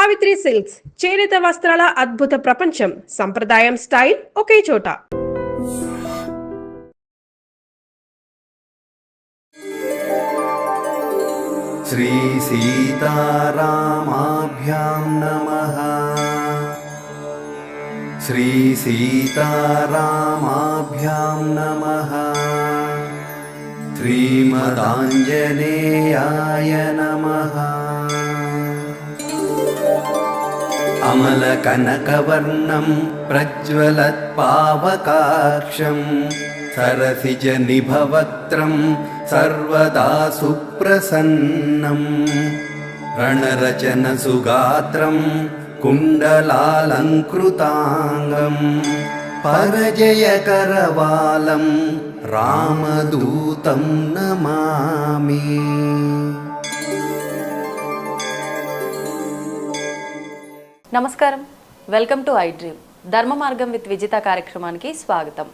Savitri silks చేనేత వస్త్రాల అద్భుత ప్రపంచం. సంప్రదాయం స్టైల్ ఒకే చోట. శ్రీ సీతారామాభ్యాం నమః. శ్రీ సీతారామాభ్యాం నమః. శ్రీమదాంజనేయాయ నమః. అమలకనకవర్ణం ప్రజ్వలత్పావకాక్షం సరసిజనిభవక్త్రం సర్వదా సుప్రసన్నం. రణరచన సుగాత్రం కుండలాలంకృతాంగం పరజయకరవాలం రామదూతం నమామి. నమస్కారం, వెల్కమ్ టు ఐ డ్రీమ్. ధర్మ మార్గం విత్ విజిత కార్యక్రమానికి స్వాగతం.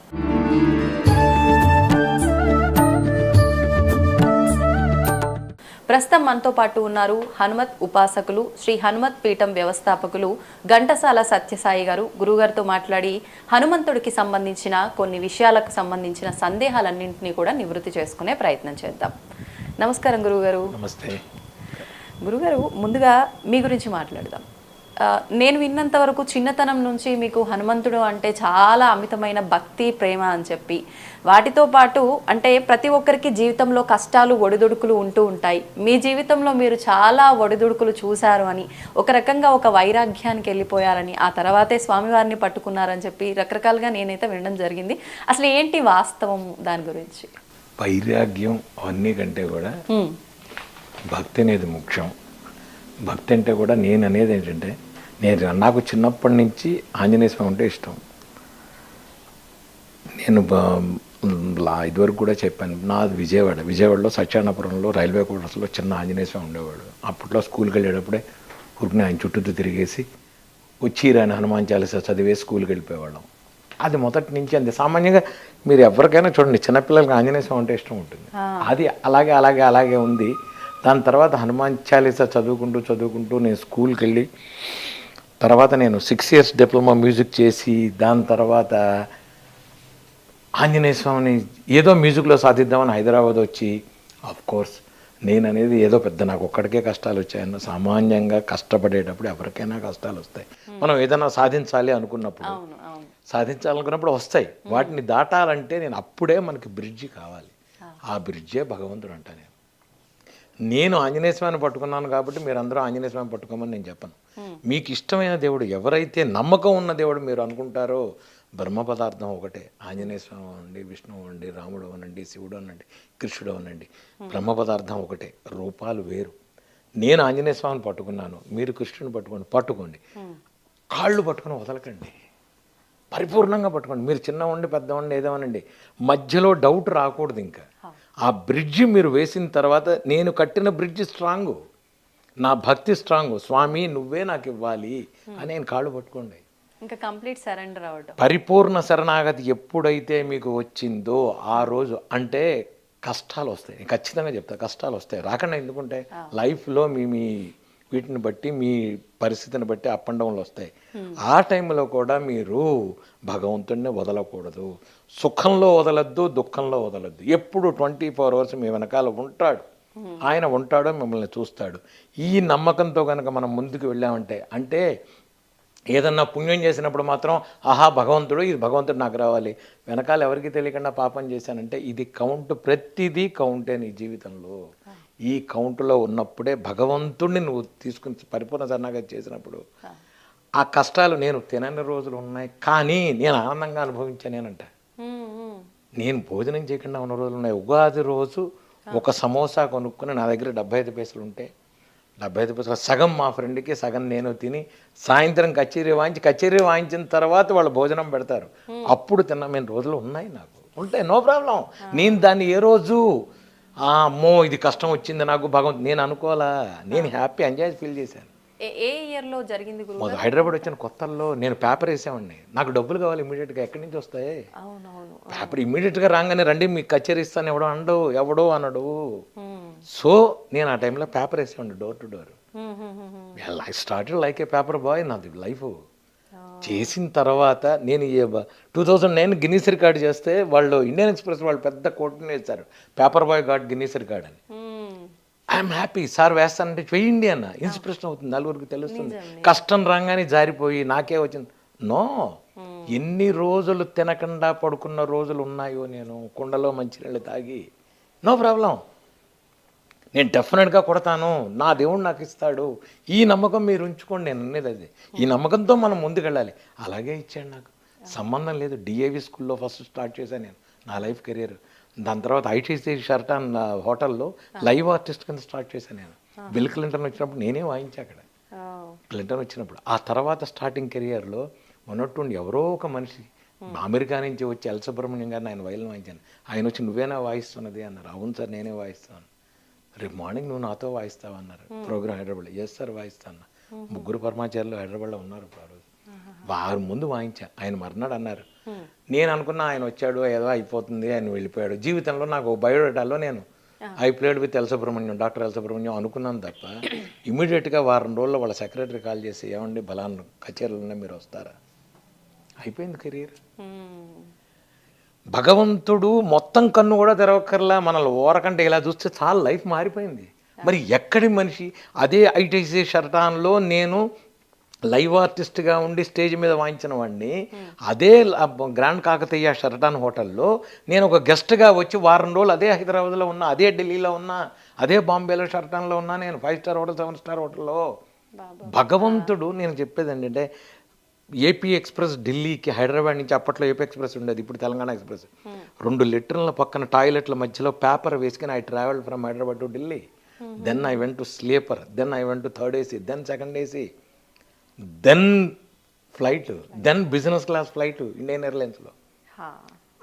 ప్రస్తుతం మనతో పాటు ఉన్నారు హనుమత్ ఉపాసకులు, శ్రీ హనుమత్ పీఠం వ్యవస్థాపకులు ఘంటసాల సత్యసాయి గారు. గురుగారితో మాట్లాడి హనుమంతుడికి సంబంధించిన కొన్ని విషయాలకు సంబంధించిన సందేహాలన్నింటినీ కూడా నివృత్తి చేసుకునే ప్రయత్నం చేద్దాం. నమస్కారం గురుగారు. నమస్తే గురుగారు, ముందుగా మీ గురించి మాట్లాడదాం. నేను విన్నంత వరకు చిన్నతనం నుంచి మీకు హనుమంతుడు అంటే చాలా అమితమైన భక్తి, ప్రేమ అని చెప్పి, వాటితో పాటు అంటే ప్రతి ఒక్కరికి జీవితంలో కష్టాలు, ఒడిదుడుకులు ఉంటూ ఉంటాయి. మీ జీవితంలో మీరు చాలా ఒడిదుడుకులు చూశారు అని, ఒక రకంగా ఒక వైరాగ్యానికి వెళ్ళిపోయారని, ఆ తర్వాతే స్వామివారిని పట్టుకున్నారని చెప్పి రకరకాలుగా నేనైతే వినడం జరిగింది. అసలు ఏంటి వాస్తవం దాని గురించి? వైరాగ్యం అన్నీ కంటే కూడా భక్తి అనేది ముఖ్యం. భక్తి అంటే కూడా నేను అనేది ఏంటంటే, నాకు చిన్నప్పటి నుంచి ఆంజనేయ స్వామి అంటే ఇష్టం. నేను ఇదివరకు కూడా చెప్పాను, నాది విజయవాడలో సత్యానపురంలో రైల్వే క్వార్టర్స్లో చిన్న ఆంజనేయ స్వామి ఉండేవాడు. అప్పట్లో స్కూల్కి వెళ్ళేటప్పుడే ఊరికి ఆయన చుట్టూ తిరిగేసి వచ్చి రాని హనుమాన్ చాలీసా చదివేసి స్కూల్కి వెళ్ళిపోయేవాళ్ళం. అది మొదటి నుంచి అంతే. సామాన్యంగా మీరు ఎవరికైనా చూడండి, చిన్నపిల్లలకి ఆంజనేయ స్వామి అంటే ఇష్టం ఉంటుంది. అది అలాగే ఉంది. దాని తర్వాత హనుమాన్ చాలీసా చదువుకుంటూ నేను స్కూల్కి వెళ్ళి, తర్వాత నేను 6 years డిప్లొమా మ్యూజిక్ చేసి, దాని తర్వాత ఆంజనేయ స్వామిని ఏదో మ్యూజిక్లో సాధిద్దామని హైదరాబాద్ వచ్చి, కోర్స్ నేను అనేది ఏదో పెద్ద నాకు ఒక్కడికే కష్టాలు వచ్చాయన్న, సామాన్యంగా కష్టపడేటప్పుడు ఎవరికైనా కష్టాలు వస్తాయి. మనం ఏదైనా సాధించాలనుకున్నప్పుడు వస్తాయి. వాటిని దాటాలంటే అప్పుడే మనకి బ్రిడ్జి కావాలి. ఆ బ్రిడ్జే భగవంతుడు అంట. నేను ఆంజనేయ స్వామిని పట్టుకున్నాను కాబట్టి మీరందరూ ఆంజనేయ స్వామిని పట్టుకోమని నేను చెప్పను. మీకు ఇష్టమైన దేవుడు, ఎవరైతే నమ్మకం ఉన్న దేవుడు మీరు అనుకుంటారో, బ్రహ్మ పదార్థం ఒకటే. ఆంజనేయ స్వామి అనండి, విష్ణువు అనండి, రాముడు అనండి, శివుడు అనండి, కృష్ణుడు అనండి, బ్రహ్మ పదార్థం ఒకటే, రూపాలు వేరు. నేను ఆంజనేయ స్వామిని పట్టుకున్నాను, మీరు కృష్ణుని పట్టుకోండి. కాళ్ళు పట్టుకుని వదలకండి, పరిపూర్ణంగా పట్టుకోండి. మీరు చిన్నవండి పెద్దవండి ఏదేమనండి, మధ్యలో డౌట్ రాకూడదు. ఇంకా ఆ బ్రిడ్జి మీరు వేసిన తర్వాత, నేను కట్టిన బ్రిడ్జి స్ట్రాంగు, నా భక్తి స్ట్రాంగు, స్వామి నువ్వే నాకు ఇవ్వాలి అని నేను కాళ్ళు పట్టుకోండి. ఇంకా కంప్లీట్ సరెండర్ అవ్వడం, పరిపూర్ణ శరణాగతి ఎప్పుడైతే మీకు వచ్చిందో ఆ రోజు అంటే కష్టాలు వస్తాయి. నేను ఖచ్చితంగా చెప్తా, కష్టాలు వస్తాయి. రాకుండా ఎందుకుంటే లైఫ్లో మీ వీటిని బట్టి, మీ పరిస్థితిని బట్టి అప్ అండ్ డౌన్లు వస్తాయి. ఆ టైంలో కూడా మీరు భగవంతుడిని వదలకూడదు. సుఖంలో వదలద్దు, దుఃఖంలో వదలద్దు. ఎప్పుడు 24 hours మీ వెనకాల ఉంటాడు. ఆయన ఉంటాడో మిమ్మల్ని చూస్తాడు. ఈ నమ్మకంతో కనుక మనం ముందుకు వెళ్ళామంటే, అంటే ఏదన్నా పుణ్యం చేసినప్పుడు మాత్రం ఆహా భగవంతుడు, ఇది భగవంతుడు నాకు రావాలి, వెనకాల ఎవరికి తెలియకుండా పాపం చేశానంటే ఇది కౌంట్, ప్రతిదీ కౌంటే నీ జీవితంలో. ఈ కౌంటులో ఉన్నప్పుడే భగవంతుడిని నువ్వు తీసుకుని పరిపూర్ణ శరణాగతి చేసినప్పుడు ఆ కష్టాలు, నేను తినని రోజులు ఉన్నాయి కానీ నేను ఆనందంగా అనుభవించానేనంట. నేను భోజనం చేయకుండా ఉన్న రోజులు ఉన్నాయి. ఉగాది రోజు ఒక సమోసా కొనుక్కుని నా దగ్గర 75 పైసలు ఉంటే 75 పైసలు సగం మా ఫ్రెండ్కి, సగం నేను తిని, సాయంత్రం కచేరీ వాయించిన తర్వాత వాళ్ళు భోజనం పెడతారు, అప్పుడు తిన్న రోజులు ఉన్నాయి. నాకు ఉంటాయి, నో ప్రాబ్లం. నేను దాన్ని ఏ రోజు అమ్మో ఇది కష్టం వచ్చింది నాకు భగవంతు నేను అనుకోవాలా. నేను హ్యాపీ ఎంజాయ్ ఫీల్ చేశాను. ఏ ఇయర్లో జరిగింది గురువు? హైదరాబాద్ వచ్చిన కొత్తల్లో నేను పేపర్ వేసామండి. నాకు డబ్బులు కావాలి ఇమీడియట్గా, ఎక్కడి నుంచి వస్తాయి పేపర్? ఇమీడియట్గా రాగానే రండి మీకు కచేరీ ఇస్తాను ఎవడో అనడు. సో నేను ఆ టైంలో పేపర్ వేసామండి, door to door. I started like a paper boy నాది లైఫ్. చేసిన తర్వాత నేను 2009 గిన్నీస్ రికార్డ్ చేస్తే వాళ్ళు ఇండియన్ ఎక్స్ప్రెస్ వాళ్ళు పెద్ద కోట్ని వేశారు, paper boy got Guinness record అని. ఐఎమ్ హ్యాపీ, సార్ వేస్తానంటే చెయ్యండి అన్న, ఇన్స్పిరేషన్ అవుతుంది, నలుగురికి తెలుస్తుంది. కష్టం రాగానే జారిపోయి నాకే వచ్చింది. నో, ఎన్ని రోజులు తినకుండా పడుకున్న రోజులు ఉన్నాయో నేను కుండలో మంచినీళ్ళు తాగి, నో ప్రాబ్లం, నేను డెఫినెట్గా కొడతాను, నా దేవుడు నాకు ఇస్తాడు, ఈ నమ్మకం మీరు ఉంచుకోండి. నేను అనేది అది, ఈ నమ్మకంతో మనం ముందుకెళ్ళాలి. అలాగే ఇచ్చాడు నాకు, సంబంధం లేదు. డిఏవి స్కూల్లో ఫస్ట్ స్టార్ట్ చేశాను నేను నా లైఫ్ కెరీర్. దాని తర్వాత ఐటీసీ షర్టాన్ హోటల్లో లైవ్ ఆర్టిస్ట్ కింద స్టార్ట్ చేశాను నేను. బిల్ క్లింటన్ వచ్చినప్పుడు నేనే వాయించా అక్కడ, క్లింటన్ వచ్చినప్పుడు. ఆ తర్వాత స్టార్టింగ్ కెరియర్లో ఉన్నట్టుండి ఎవరో ఒక మనిషి అమెరికా నుంచి వచ్చి ఎల్ సుబ్రహ్మణ్యం గారిని ఆయన వైలిన్ వాయించాను. ఆయన వచ్చి నువ్వేనా వాయిస్తున్నది అన్నారు. అవును సార్ నేనే వాయిస్తాను. రేపు మార్నింగ్ నువ్వు నాతో వాయిస్తావు అన్నారు. ప్రోగ్రామ్ హైదరాబాద్లో. ఎస్ సార్ వాయిస్తాను. ముగ్గురు పరమాచార్యులు హైదరాబాద్లో ఉన్నారు ఆ రోజు. వారు ముందు వాయించా. ఆయన మర్నాడు అన్నారు. నేను అనుకున్నా ఆయన వచ్చాడు ఏదో అయిపోతుంది, ఆయన వెళ్ళిపోయాడు. జీవితంలో నాకు బయోడేటాలో నేను I played with L Subrahmanyam, doctor L Subrahmanyam అనుకున్నాను తప్ప, ఇమీడియట్గా వారం రోజుల్లో వాళ్ళ సెక్రటరీ కాల్ చేసి ఏమండి బలాన్ని కచేరీలు ఉన్నాయి మీరు వస్తారా, అయిపోయింది కెరీర్. భగవంతుడు మొత్తం కన్ను కూడా తెరవక్కర్లా, మనల్ని ఓరకంటే ఇలా చూస్తే చాలా లైఫ్ మారిపోయింది. మరి ఎక్కడి మనిషి అదే ఐటీసీ షర్టాన్లో నేను లైవ్ ఆర్టిస్ట్గా ఉండి స్టేజ్ మీద వాయించిన వాడిని, అదే గ్రాండ్ కాకతీయ షర్టాన్ హోటల్లో నేను ఒక గెస్ట్గా వచ్చి వారం రోజులు అదే హైదరాబాద్లో ఉన్నా, అదే ఢిల్లీలో ఉన్నా, అదే బాంబేలో షర్టాన్లో ఉన్నా, నేను 5 స్టార్ హోటల్ 7 స్టార్ హోటల్లో. భగవంతుడు, నేను చెప్పేది ఏంటంటే ఏపీ ఎక్స్ప్రెస్ ఢిల్లీకి హైదరాబాద్ నుంచి, అప్పట్లో ఏపీ ఎక్స్ప్రెస్ ఉండేది, ఇప్పుడు తెలంగాణ ఎక్స్ప్రెస్, 2 లీటర్ల పక్కన టాయిలెట్ల మధ్యలో పేపర్ వేసుకుని I travelled from Hyderabad to Delhi. Then I went to sleeper, then I went to third AC, then second AC, then flight, then business class flight Indian ఎయిర్లైన్స్లో.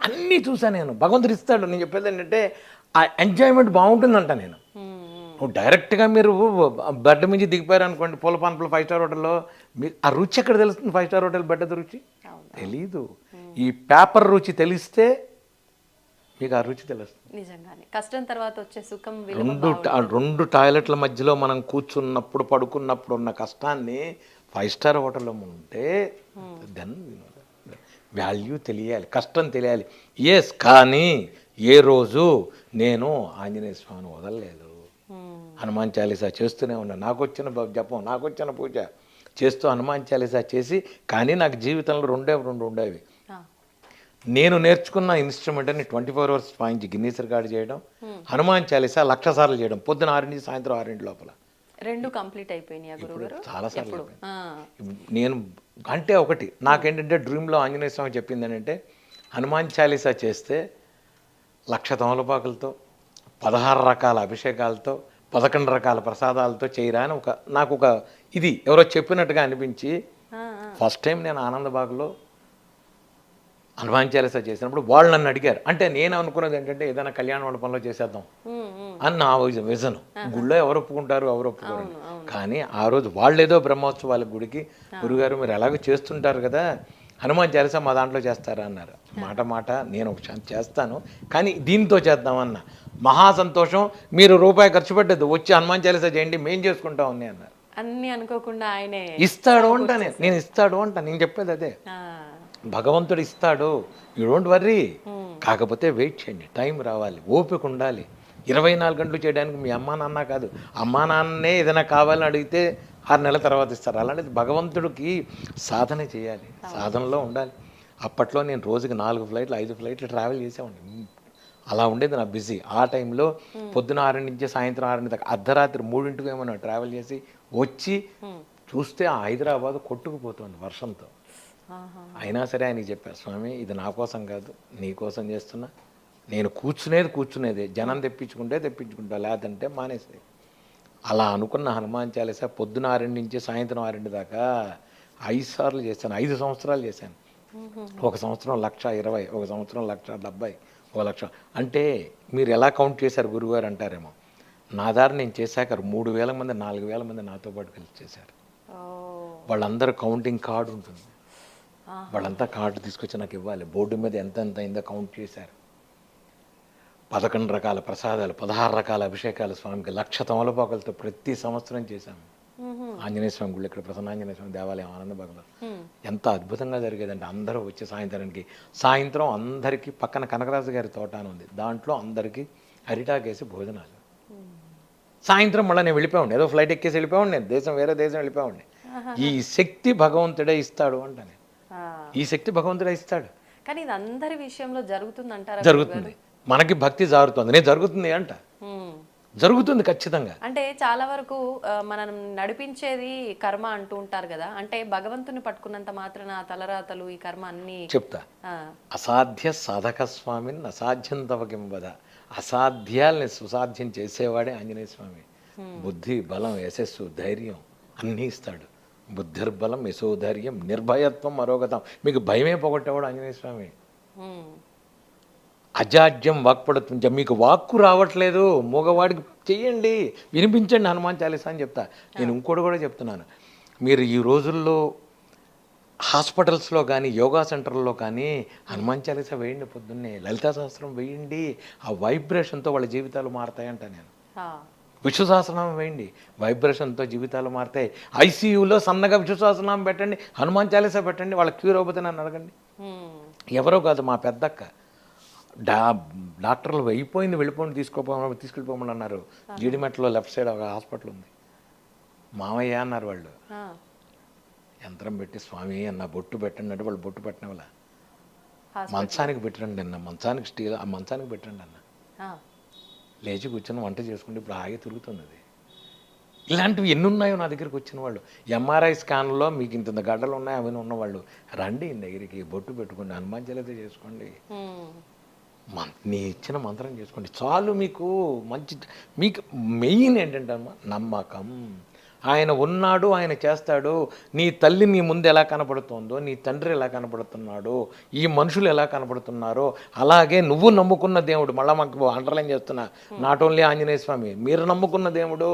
అన్నీ చూసాను నేను. భగవంతుడు ఇస్తాడు. నేను చెప్పేది ఏంటంటే ఆ ఎంజాయ్మెంట్ బాగుంటుందంట. నేను నువ్వు డైరెక్ట్గా మీరు బెడ్ నుంచి దిగిపోయారు అనుకోండి పూల పాన్పులు 5 స్టార్ హోటల్లో, మీరు ఆ రుచి ఎక్కడ తెలుస్తుంది? 5 స్టార్ హోటల్ బెడ్ రుచి తెలీదు. ఈ పేపర్ రుచి తెలిస్తే మీకు ఆ రుచి తెలుస్తుంది. నిజంగానే కష్టం తర్వాత వచ్చే సుఖం. 2 టాయిలెట్ల మధ్యలో మనం కూర్చున్నప్పుడు పడుకున్నప్పుడు ఉన్న కష్టాన్ని 5 స్టార్ హోటల్లో ఉంటే దెన్ వాల్యూ తెలియాలి, కష్టం తెలియాలి. ఎస్, కానీ ఏ రోజు నేను ఆంజనేయ స్వామిని వదలలేదు. హనుమాన్ చాలీసా చేస్తూనే ఉన్నా. నాకు వచ్చిన జపం, నాకు వచ్చిన పూజ చేస్తూ హనుమాన్ చాలీసా చేసి, కానీ నాకు జీవితంలో 2 ఉండేవి. నేను నేర్చుకున్న ఇన్స్ట్రుమెంట్ అని 24 అవర్స్ వాయించి గిన్నీస్ రికార్డ్ చేయడం, హనుమాన్ చాలీసా 1,00,000 సార్లు చేయడం, పొద్దున 6 నుంచి సాయంత్రం 6 లోపల. 2 కంప్లీట్ అయిపోయినాయి గురుగారు? చాలాసార్లు. నేను అంటే ఒకటి నాకేంటంటే డ్రీమ్లో ఆంజనేయ స్వామి చెప్పింది ఏంటంటే, హనుమాన్ చాలీసా చేస్తే 1,00,000 తమలపాకులతో, 16 రకాల అభిషేకాలతో, 11 రకాల ప్రసాదాలతో చేయరా అని నాకు ఒక ఇది ఎవరో చెప్పినట్టుగా అనిపించి, ఫస్ట్ టైం నేను ఆనందబాగ్లో హనుమాన్ చాలీసా చేసినప్పుడు వాళ్ళు నన్ను అడిగారు. అంటే నేను అనుకున్నది ఏంటంటే ఏదైనా కళ్యాణ మండపంలో చేసేద్దాం అని నా విజన్. గుళ్ళో ఎవరు ఒప్పుకుంటారు, ఎవరు ఒప్పుకోరు. కానీ ఆ రోజు వాళ్ళేదో బ్రహ్మోత్సవాల గుడికి, గురుగారు మీరు ఎలాగో చేస్తుంటారు కదా, హనుమాన్ చాలీసా మా దాంట్లో చేస్తారా అన్నారు. మాట నేను ఒక చేస్తాను, కానీ దీంతో చేద్దామన్నా. మహా సంతోషం, మీరు రూపాయి ఖర్చు పెట్టద్దు, వచ్చి హనుమాన్ చాలీసా చేయండి, మేం చేసుకుంటాం అని అన్నారు. అన్ని అనుకోకుండా ఆయనే ఇస్తాడు అంటా, నేను ఇస్తాడు అంటా. నేను చెప్పేది అదే, భగవంతుడు ఇస్తాడు, యూ డోంట్ వర్రీ. కాకపోతే వెయిట్ చేయండి, టైం రావాలి, ఓపిక ఉండాలి. 24 గంటలు చేయడానికి మీ అమ్మా నాన్న కాదు, అమ్మా నాన్నే ఏదైనా కావాలని అడిగితే 6 నెలల తర్వాత ఇస్తారు. అలాంటిది భగవంతుడికి సాధన చేయాలి, సాధనలో ఉండాలి. అప్పట్లో నేను రోజుకి 4 ఫ్లైట్లు 5 ఫ్లైట్లు ట్రావెల్ చేసేవాడిని. అలా ఉండేది నా బిజీ. ఆ టైంలో పొద్దున 6 నుంచి సాయంత్రం 6 దాకా, అర్ధరాత్రి 3ంటికి ఏమన్నా ట్రావెల్ చేసి వచ్చి చూస్తే ఆ హైదరాబాద్ కొట్టుకుపోతుంది వర్షంతో. అయినా సరే ఆయనకి చెప్పారు, స్వామి ఇది నా కోసం కాదు, నీ కోసం చేస్తున్నా. నేను కూర్చునేదే, జనం తెప్పించుకుంటా, లేదంటే మానేసే. అలా అనుకున్న హనుమాన్ చాలీసా పొద్దున 6 నుంచి సాయంత్రం 6 దాకా 5 సార్లు చేశాను. 5 సంవత్సరాలు చేశాను. ఒక సంవత్సరం 1,20,000, ఒక సంవత్సరం 1,70,000, 1,00,000. అంటే మీరు ఎలా కౌంట్ చేశారు గురుగారు అంటారేమో, నా దారి నేను చేశాక 3,000 మంది 4,000 మంది నాతో పాటు కలిసి చేశారు. వాళ్ళందరూ కౌంటింగ్ కార్డు ఉంటుంది, వాళ్ళంతా కార్డు తీసుకొచ్చి నాకు ఇవ్వాలి. బోర్డు మీద ఎంత అయిందో కౌంట్ చేశారు. 11 రకాల ప్రసాదాలు, 16 రకాల అభిషేకాలు స్వామికి, 1,00,000 తమలపాకులతో ప్రతి సంవత్సరం చేశాము. ఆంజనేయ స్వామి గుళ్ళు ఇక్కడ ప్రసన్నాంజనేయ స్వామి దేవాలయం ఆనందబాగ్లో ఎంత అద్భుతంగా జరిగేదంటే అందరూ వచ్చే సాయంత్రం అందరికీ పక్కన కనకరాజు గారి తోట అని ఉంది, దాంట్లో అందరికీ అరిటాకేసి భోజనాలు. సాయంత్రం మళ్ళీ నేను వెళ్ళిపోయాను, ఏదో ఫ్లైట్ ఎక్కేసి వెళ్ళిపోయాను, నేను వేరే దేశం వెళ్ళిపోయాను. ఈ శక్తి భగవంతుడే ఇస్తాడు అంటాను, ఈ శక్తి భగవంతుడే ఇస్తాడు. కానీ ఇది అందరి విషయంలో జరుగుతుందంటారా? జరుగుతుంది, మనకి భక్తి జారుతుంది, నేను జరుగుతుంది అంట, జరుగుతుంది ఖచ్చితంగా. అంటే చాలా వరకు మనం నడిపించేది కర్మ అంటూ ఉంటారు కదా, అంటే భగవంతుని పట్టుకున్నంత మాత్రాన తలరాతలు ఈ కర్మ అన్ని చెప్తా. అసాధ్య సాధక స్వామిని అసాధ్యం తవకింబద, అసాధ్యాల్ని సుసాధ్యం చేసేవాడే ఆంజనేయ స్వామి. బుద్ధి, బలం, యశస్సు, ధైర్యం అన్నీ ఇస్తాడు. బుద్ధిర్బలం, యశోధైర్యం, నిర్భయత్వం, అరోగతం. మీకు భయమే పోగొట్టేవాడు ఆంజనేయ స్వామి. అజాడ్యం వాక్పడుతుంది, మీకు వాక్కు రావట్లేదు, మగవాడికి చెయ్యండి, వినిపించండి హనుమాన్ చాలీసా అని చెప్తా. నేను ఇంకోటి కూడా చెప్తున్నాను, మీరు ఈ రోజుల్లో హాస్పిటల్స్లో కానీ యోగా సెంటర్లో కానీ హనుమాన్ చాలీసా వేయండి, పొద్దున్నే లలితా సహస్రం వేయండి, ఆ వైబ్రేషన్తో వాళ్ళ జీవితాలు మారతాయంట. నేను విష్ణు సహస్రనామం వేయండి, వైబ్రేషన్తో జీవితాలు మారుతాయి. ఐసీయూలో సన్నగా విష్ణు సహస్రనామం పెట్టండి, హనుమాన్ చాలీసా పెట్టండి, వాళ్ళ క్యూర్ అవుతుంది నన్ను అడగండి. ఎవరో కాదు, మా పెద్దక్క డాక్టర్లు అయిపోయింది, తీసుకెళ్ళిపోమని అన్నారు. జీడిమెట్లో లెఫ్ట్ సైడ్ ఒక హాస్పిటల్ ఉంది, మామయ్య అన్నారు వాళ్ళు. యంత్రం పెట్టి స్వామి అన్న బొట్టు పెట్టండి అంటే వాళ్ళు బొట్టు పెట్టిన వాళ్ళ మంచానికి పెట్టండి అన్న, మంచానికి స్టీల్ ఆ మంచానికి పెట్టండి అన్న. లేచి కూర్చొని వంట చేసుకుంటే ఇప్పుడు ఆగి తిరుగుతుంది అది. ఇలాంటివి ఎన్ని ఉన్నాయో నా దగ్గరికి వచ్చిన వాళ్ళు. ఎంఆర్ఐ స్కాన్లో మీకు ఇంత గడ్డలు ఉన్నాయి అవన్నీ ఉన్నవాళ్ళు రండి దగ్గరికి, బొట్టు పెట్టుకోండి, హనుమాన్ చాలీసా చేసుకోండి, నీ ఇచ్చిన మంత్రం చేసుకోండి చాలు. మీకు మంచి, మీకు మెయిన్ ఏంటంటే అమ్మా నమ్మకం. ఆయన ఉన్నాడు, ఆయన చేస్తాడు. నీ తల్లి నీ ముందు ఎలా కనపడుతుందో, నీ తండ్రి ఎలా కనపడుతున్నాడో, ఈ మనుషులు ఎలా కనపడుతున్నారో అలాగే నువ్వు నమ్ముకున్న దేవుడు. మళ్ళీ మాకు అండర్లైన్ చేస్తున్నా, నాట్ ఓన్లీ ఆంజనేయ స్వామి, మీరు నమ్ముకున్న దేవుడు,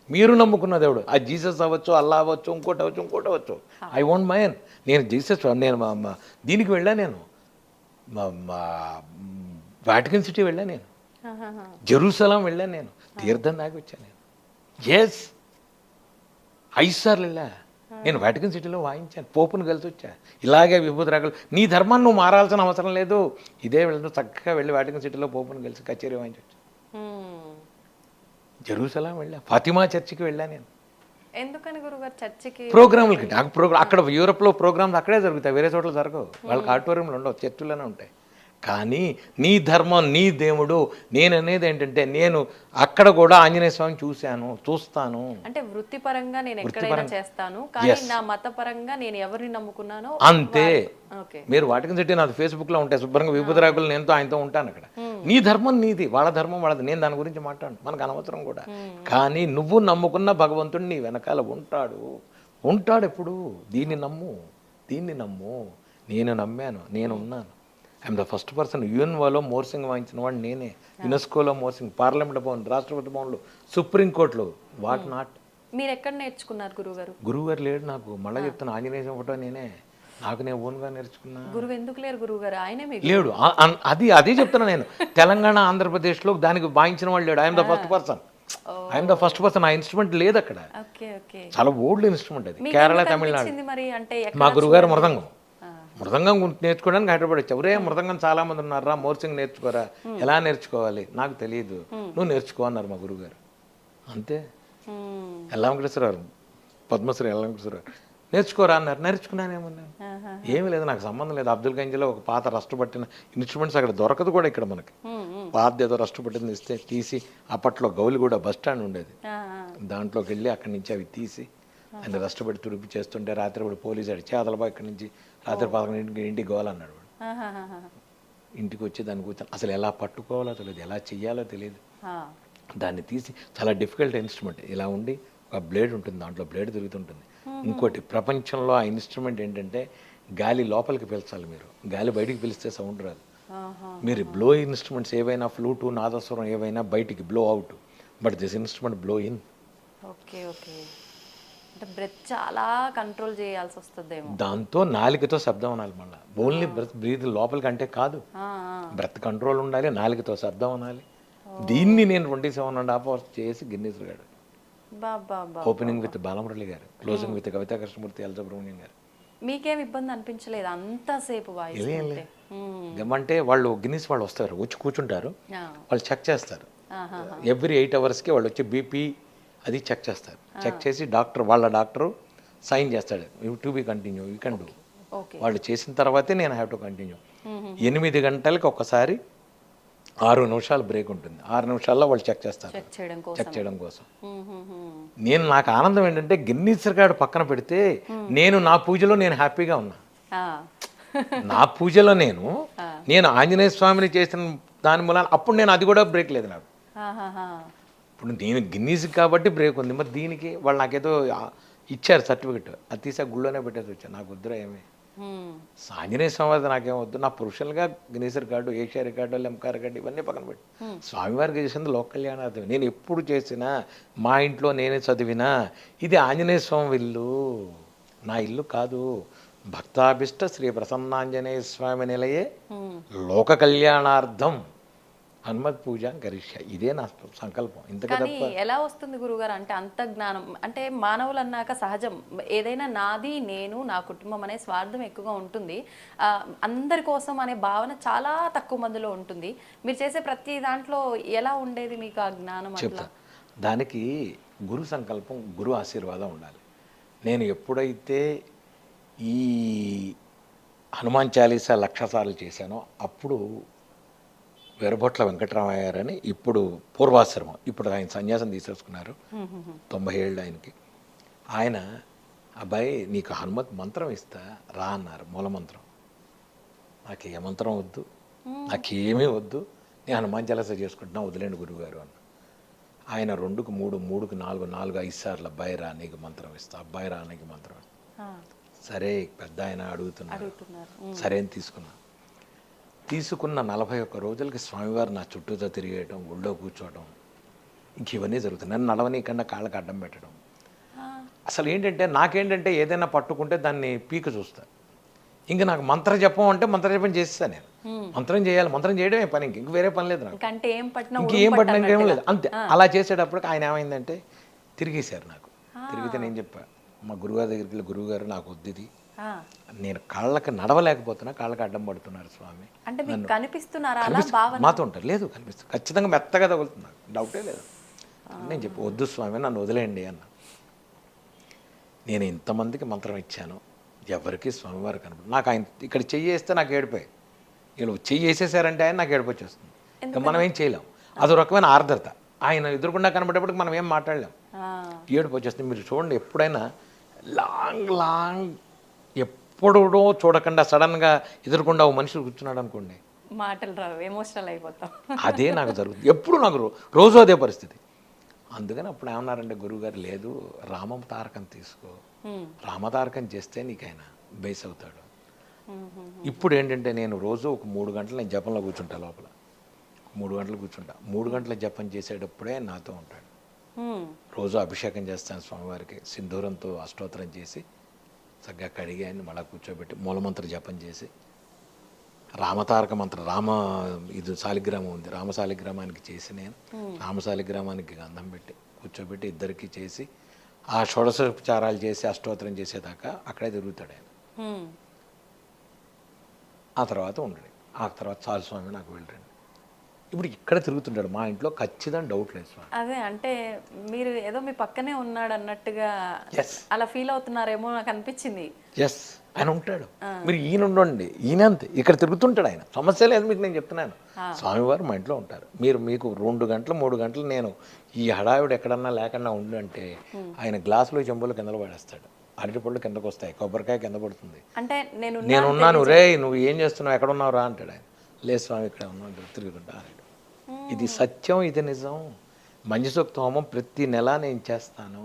మీరు నమ్ముకున్న దేవుడు. ఆ జీసస్ అవ్వచ్చు, అల్లా అవ్వచ్చు, ఇంకోటి అవ్వచ్చు. I won't mind. నేను జీసస్, నేను దీనికి వెళ్ళా, నేను వాటికన్ సిటీ వెళ్ళాను, నేను జెరూసలం వెళ్ళాను, నేను తీర్థం దాకా వచ్చాను. నేను 5 సార్లు వెళ్ళా. నేను వాటికన్ సిటీలో వాయించాను, పోపును కలిసి వచ్చా. ఇలాగే విభూతి రాగలు. నీ ధర్మాన్ని నువ్వు మారాల్సిన అవసరం లేదు, ఇదే వెళ్తూ చక్కగా వెళ్ళి వాటికన్ సిటీలో పోపును కలిసి కచేరీ వాయించవచ్చు. జెరూసలం వెళ్ళా, ఫాతిమా చర్చికి వెళ్ళా. నేను ఎందుకని గురుగారు చర్చికి? ప్రోగ్రాములకి. అక్కడ యూరోప్లో ప్రోగ్రామ్స్ అక్కడే జరుగుతాయి, వేరే చోట్ల జరగవు. వాళ్ళకి ఆడిటోరియంలు ఉండవు, చర్చిలోనే ఉంటాయి. కానీ నీ ధర్మం, నీ దేవుడు. నేను అనేది ఏంటంటే, నేను అక్కడ కూడా ఆంజనేయ స్వామిని చూస్తాను. అంటే వృత్తిపరంగా నేను ఎక్కడైనా చేస్తాను, కానీ నా మతపరంగా నేను ఎవరిని నమ్ముకున్నానో అంతే. మీరు వాటికన్ సిటీ నాది ఫేస్బుక్లో ఉంటాయి, శుభ్రంగా విభూతి రాకులు నేనుతో ఆయనతో ఉంటాను అక్కడ. నీ ధర్మం నీది, వాళ్ళ ధర్మం వాళ్ళది. నేను దాని గురించి మాట్లాడు, మనకు అనవసరం కూడా. కానీ నువ్వు నమ్ముకున్న భగవంతుడు నీ వెనకాల ఉంటాడు ఎప్పుడు. దీన్ని నమ్ము. నేను నమ్మాను, నేను ఉన్నాను. I'm the first person. యుఎన్ఓలో మోర్సింగ్ వాయించిన వాడు నేనే, యునెస్కోలో మోర్సింగ్, పార్లమెంట్ భవన్, రాష్ట్రపతి భవన్లు, సుప్రీంకోర్టులో. What not. మీరు ఎక్కడ నేర్చుకున్నారు గురుగారు? గురువుగారు లేడు నాకు. మళ్ళీ చెప్తాను, ఆంజనేయ ఫోటో నేనే, నాకు నేను ఓన్గా నేర్చుకున్నా. గురువు ఎందుకు లేరు గురువుగారు? ఆయనే లేడు. అదే చెప్తున్నా నేను. తెలంగాణ, ఆంధ్రప్రదేశ్లో దానికి వాయించిన వాళ్ళు లేడు. I'm the first person. ఆ ఇన్స్ట్రుమెంట్ లేదు అక్కడ. చాలా ఓల్డ్ ఇన్స్ట్రుమెంట్ అది. కేరళ, తమిళనాడు. మా గురువుగారు మృదంగం నేర్చుకోవడానికి హైదరాబాద్ వచ్చా. ఒరే మృదంగం చాలా మంది ఉన్నారా, మోర్సింగ్ నేర్చుకోరా. ఎలా నేర్చుకోవాలి నాకు తెలియదు, నువ్వు నేర్చుకో అన్నారు మా గురువుగారు. అంతే. ఎల్లంకృష్ణరావు, పద్మశ్రీ ఎల్లంకృష్ణరావు, నేర్చుకోరా అన్నారు. నేర్చుకున్నానేమన్నా, ఏమీ లేదు, నాకు సంబంధం లేదు. అబ్దుల్ గంజ్లో ఒక పాత రష్టపట్టిన ఇన్స్ట్రుమెంట్స్ అక్కడ దొరకదు కూడా ఇక్కడ మనకి. పాత ఏదో రష్టపట్టింది ఇస్తే తీసి, అప్పట్లో గౌలిగూడ బస్ స్టాండ్ ఉండేది, దాంట్లోకి వెళ్ళి అక్కడి నుంచి అవి తీసి ఆయన రష్టపడి తుడిపి చేస్తుంటే రాత్రిపడి పోలీసు అడిచి అదలబా ఇక్కడి నుంచి రాత్రి 11 ఇంటికి గోవాలన్నాడు వాడు. ఇంటికి వచ్చి దాన్ని కూర్చొని అసలు ఎలా పట్టుకోవాలో తెలియదు, ఎలా చెయ్యాలో తెలియదు. దాన్ని తీసి, చాలా డిఫికల్ట్ ఇన్స్ట్రుమెంట్. ఇలా ఉండి ఒక బ్లేడ్ ఉంటుంది, దాంట్లో బ్లేడ్ తిరుగుతుంటుంది. ఇంకోటి ప్రపంచంలో ఆ ఇన్స్ట్రుమెంట్ ఏంటంటే, గాలి లోపలికి పీల్చాలి మీరు, గాలి బయటికి పీలిస్తే సౌండ్ రాదు. మీరు బ్లో ఇన్స్ట్రుమెంట్స్ ఏవైనా, ఫ్లూటు, నాదస్వరం ఏవైనా బయటికి blow out, but this instrument blow in. Okay. అంటే బ్రెత్ చాలా కంట్రోల్ చేయాల్సి వస్తుందేమో. దాంతో నాలుకతో శబ్దం అనాలి. మళ్ళీ ఓన్లీ బ్రీత్ లోపలికి అంటే కాదు, బ్రెత్ కంట్రోల్ ఉండాలి, నాలుకతో శబ్దం అనాలి. దీన్ని నేను 27.5 hours చేసి Guinness record. Baba opening with Balamurali garu, closing with Kavita Krishnamurthy, L Subramaniam garu. మీకేం ఇబ్బంది అనిపించలేదు అంతసేపు వాయిస్తుంటే? ఏమంటే వాళ్ళు గిన్నీస్ వాళ్ళు వస్తారు, వచ్చి కూర్చుంటారు, వాళ్ళు చెక్ చేస్తారు. ఎవ్రీ 8 అవర్స్కి వాళ్ళు వచ్చి బీపీ అది చెక్ చేస్తారు. చెక్ చేసి వాళ్ళ డాక్టరు సైన్ చేస్తాడు, to be continue, you can do. వాళ్ళు చేసిన తర్వాతే నేను హ్యావ్ టు కంటిన్యూ. 8 గంటలకి ఒకసారి 6 నిమిషాలు బ్రేక్ ఉంటుంది. 6 నిమిషాల్లో వాళ్ళు చెక్ చేస్తారు, చెక్ చేయడం కోసం. నాకు ఆనందం ఏంటంటే గిన్నీస్ రికార్డు పక్కన పెడితే నేను నా పూజలో నేను హ్యాపీగా ఉన్నా. నా పూజలో నేను ఆంజనేయ స్వామిని చేసిన దాని మూలాన అప్పుడు నేను అది కూడా బ్రేక్ లేదు నాకు. ఇప్పుడు నేను గిన్నీస్ కాబట్టి బ్రేక్ ఉంది, మరి దీనికి వాళ్ళు నాకేదో ఇచ్చారు సర్టిఫికెట్, అది తీసా గుళ్ళోనే పెట్టేసి వచ్చాను. నాకు వద్దురా ఏమి ఆంజనేయ స్వామి నాకేం వద్దు, నా ప్రొఫెషనల్గా Guinness record, Asia record, Limca record ఇవన్నీ పక్కన పెట్టి స్వామివారికి చేసింది లోక కళ్యాణార్థం. నేను ఎప్పుడు చేసినా మా ఇంట్లో నేనే చదివినా ఇది ఆంజనేయ స్వామి ఇల్లు, నా ఇల్లు కాదు. భక్తాభిష్ట శ్రీ ప్రసన్నాంజనేయ స్వామి నిలయే లోక కళ్యాణార్థం హనుమత్ పూజ గరిష్య, ఇదే నా సంకల్పం. కానీ ఎలా వస్తుంది గురుగారు అంటే అంత జ్ఞానం? అంటే మానవులు అన్నాక సహజం ఏదైనా నాది, నేను, నా కుటుంబం అనే స్వార్థం ఎక్కువగా ఉంటుంది. అందరి కోసం అనే భావన చాలా తక్కువ మందిలో ఉంటుంది. మీరు చేసే ప్రతి దాంట్లో ఎలా ఉండేది మీకు ఆ జ్ఞానం? చెప్తా. దానికి గురు సంకల్పం, గురు ఆశీర్వాదం ఉండాలి. నేను ఎప్పుడైతే ఈ హనుమాన్ చాలీసా 1,00,000 సార్లు చేశానో అప్పుడు వెరబొట్ల వెంకటరామయ్య గారని, ఇప్పుడు పూర్వాశ్రమం, ఇప్పుడు ఆయన సన్యాసం తీసేసుకున్నారు, 90 ఏళ్ళు ఆయనకి. ఆయన అబ్బాయి నీకు హనుమత్ మంత్రం ఇస్తా రా అన్నారు, మూలమంత్రం. నాకు ఏ మంత్రం వద్దు, నాకేమీ వద్దు, నేను హనుమాన్ చాలీసా చేసుకుంటున్నా, వదిలేండి గురువుగారు అన్న. ఆయన 2కు 3, 3కు 4, 4 5 సార్లు అబ్బాయి రా నీకు మంత్రం ఇస్తా, అబ్బాయి రా నీకు మంత్రం ఇస్తా. సరే పెద్ద ఆయన అడుగుతున్నారు, సరే అని తీసుకున్న 41 రోజులకి స్వామివారు నా చుట్టూతో తిరిగేయటం, గుళ్ళో కూర్చోవడం, ఇంక ఇవన్నీ జరుగుతుంది. నన్ను నడవనీకన్నా కాళ్ళకి అడ్డం పెట్టడం. అసలు నాకేంటంటే ఏదైనా పట్టుకుంటే దాన్ని పీక చూస్తా. ఇంక నాకు మంత్ర జపం అంటే మంత్ర జపం చేస్తాను నేను. మంత్రం చేయాలి, మంత్రం చేయడమే పని, ఇంక వేరే పని లేదు నాకు. ఇంకేం పట్టినా ఇంకేం లేదు, అంతే. అలా చేసేటప్పటికి ఆయన ఏమైందంటే తిరిగేశారు నాకు. తిరిగితే నేను చెప్పా మా గురుగారి దగ్గరికి వెళ్ళి, గురువుగారు నాకు వద్దు ఇది, నేను కాళ్ళకి నడవలేకపోతున్నా, కాళ్ళకి అడ్డం పడుతున్నారు స్వామి. మాతో ఉంటారు, లేదు కనిపిస్తుంది, ఖచ్చితంగా మెత్తగా తగులుతున్నారు, డౌటే లేదు. నేను చెప్పి వద్దు స్వామి నన్ను వదిలేయండి అన్న. నేను ఇంతమందికి మంత్రం ఇచ్చాను, ఎవరికి స్వామివారు కనపడు. నాకు ఆయన ఇక్కడ చెయ్యి వేస్తే నాకు ఏడిపోయి, వీళ్ళు చెయ్యి వేసేసారంటే ఆయన నాకు ఏడిపోయి వచ్చేస్తుంది. ఇంకా మనం ఏం చేయలేం, అదో రకమైన ఆర్ద్రత. ఆయన ఎదురుకుండా కనబడేప్పటికి మనం ఏం మాట్లాడలేం, ఏడుపు వచ్చేస్తుంది. మీరు చూడండి, ఎప్పుడైనా లాంగ్ ఎప్పుడో చూడకుండా సడన్గా ఎదురుకుండా ఓ మనిషి కూర్చున్నాడు అనుకోండి, మాటలు రావు, ఎమోషనల్ అయిపోతాం. అదే నాకు జరుగుతుంది ఎప్పుడు, నాకు రోజు అదే పరిస్థితి. అందుకని అప్పుడు ఏమన్నారంటే గురువుగారు, లేదు రామతారకం తీసుకో, రామతారకం చేస్తే నీకు ఆయన బేస్ అవుతాడు. ఇప్పుడు ఏంటంటే నేను రోజు ఒక 3 గంటలు నేను జపంలో కూర్చుంటా, లోపల 3 గంటలు కూర్చుంటా. 3 గంటల జపం చేసేటప్పుడే నాతో ఉంటాడు. రోజు అభిషేకం చేస్తాను స్వామివారికి, సింధూరంతో అష్టోత్తరం చేసి చక్కగా కడిగి ఆయన మళ్ళా కూర్చోబెట్టి మూలమంత్ర జపం చేసి, రామతారక మంత్రం, ఇది శాలిగ్రామం ఉంది, రామశాలిగ్రామానికి చేసి నేను రామశాలిగ్రామానికి గంధం పెట్టి కూర్చోబెట్టి ఇద్దరికి చేసి ఆ షోడశోపచారాలు చేసి అష్టోత్తరం చేసేదాకా అక్కడే తిరుగుతాడు ఆయన. ఆ తర్వాత ఉండడు, ఆ తర్వాత చాలు స్వామి నాకు వెళ్ళండి. ఇప్పుడు ఇక్కడ తిరుగుతుంటాడు మా ఇంట్లో, ఖచ్చితంగా డౌట్ లేదు స్వామి. అదే అంటే మీరు ఏదో మీ పక్కనే ఉన్నాడు అన్నట్టుగా అలా ఫీల్ అవుతున్నారేమో నాకు అనిపించింది. ఎస్, ఆయన ఉంటాడు. మీరు ఈయన ఉండండి, ఈయన అంతే ఇక్కడ తిరుగుతుంటాడు ఆయన, సమస్య లేదు మీకు. నేను చెప్తున్నాను, స్వామివారు మా ఇంట్లో ఉంటారు. మీకు 2 గంటలు 3 గంటలు నేను ఈ హడావిడి ఎక్కడన్నా లేకుండా ఉండంటే ఆయన గ్లాసులో చెంబులు కింద పడేస్తాడు, అరటిపళ్ళు కిందకు వస్తాయి, కొబ్బరికాయ కింద పడుతుంది. అంటే నేనున్నాను, రే నువ్వు ఏం చేస్తున్నావు, ఎక్కడ ఉన్నావు రా అంటాడు ఆయన. లేదు స్వామి ఇక్కడ ఉన్నాడు, తిరుగుతుంటా అన్నాడు. ఇది సత్యం, ఇది నిజం. మంజు సూక్త హోమం ప్రతి నెల నేను చేస్తాను.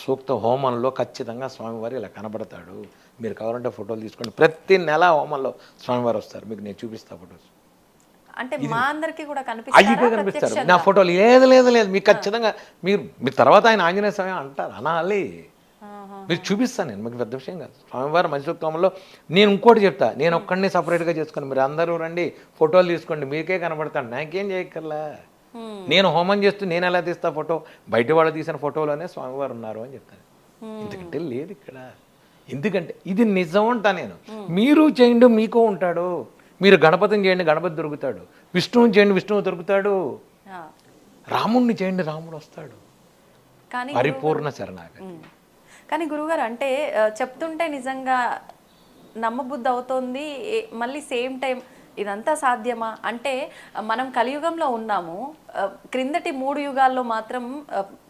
సూక్త హోమంలో ఖచ్చితంగా స్వామివారు ఇలా కనబడతాడు. మీరు కావాలంటే ఫోటోలు తీసుకోండి, ప్రతి నెల హోమంలో స్వామివారు వస్తారు, మీకు నేను చూపిస్తా ఫోటోస్. అంటే మా అందరికీ కూడా కనిపిస్తారు నా ఫోటోలు. లేదు లేదు లేదు, మీకు ఖచ్చితంగా మీరు తర్వాత ఆయన ఆంజనేయ స్వామి అంటారు, అనాలి. మీరు చూపిస్తాను నేను, మీకు పెద్ద విషయం కాదు. స్వామివారి మంచి సూక్తంలో నేను ఇంకోటి చెప్తా, నేను ఒక్కడిని సపరేట్గా చేసుకుని మీరు అందరూ రండి ఫోటోలు తీసుకోండి, మీకే కనబడతాను, నాకేం చేయక్కర్లా. నేను హోమం చేస్తూ నేను ఎలా తీస్తా ఫోటో, బయట వాళ్ళు తీసిన ఫోటోలోనే స్వామివారు ఉన్నారు అని చెప్తాను. ఎందుకంటే లేదు ఇక్కడ. ఎందుకంటే ఇది నిజం అంటా నేను. మీరు చేయండి మీకు ఉంటాడు. మీరు గణపతిని చేయండి గణపతి దొరుకుతాడు, విష్ణువుని చేయండి విష్ణువు దొరుకుతాడు, రాముణ్ణి చేయండి రాముడు వస్తాడు. కానీ పరిపూర్ణ శరణాగతి. కానీ గురుగారు అంటే చెప్తుంటే నిజంగా నమ్మబుద్ధి అవుతోంది. మళ్ళీ సేమ్ టైం ఇదంతా సాధ్యమా అంటే మనం కలియుగంలో ఉన్నాము. క్రిందటి 3 యుగాల్లో మాత్రం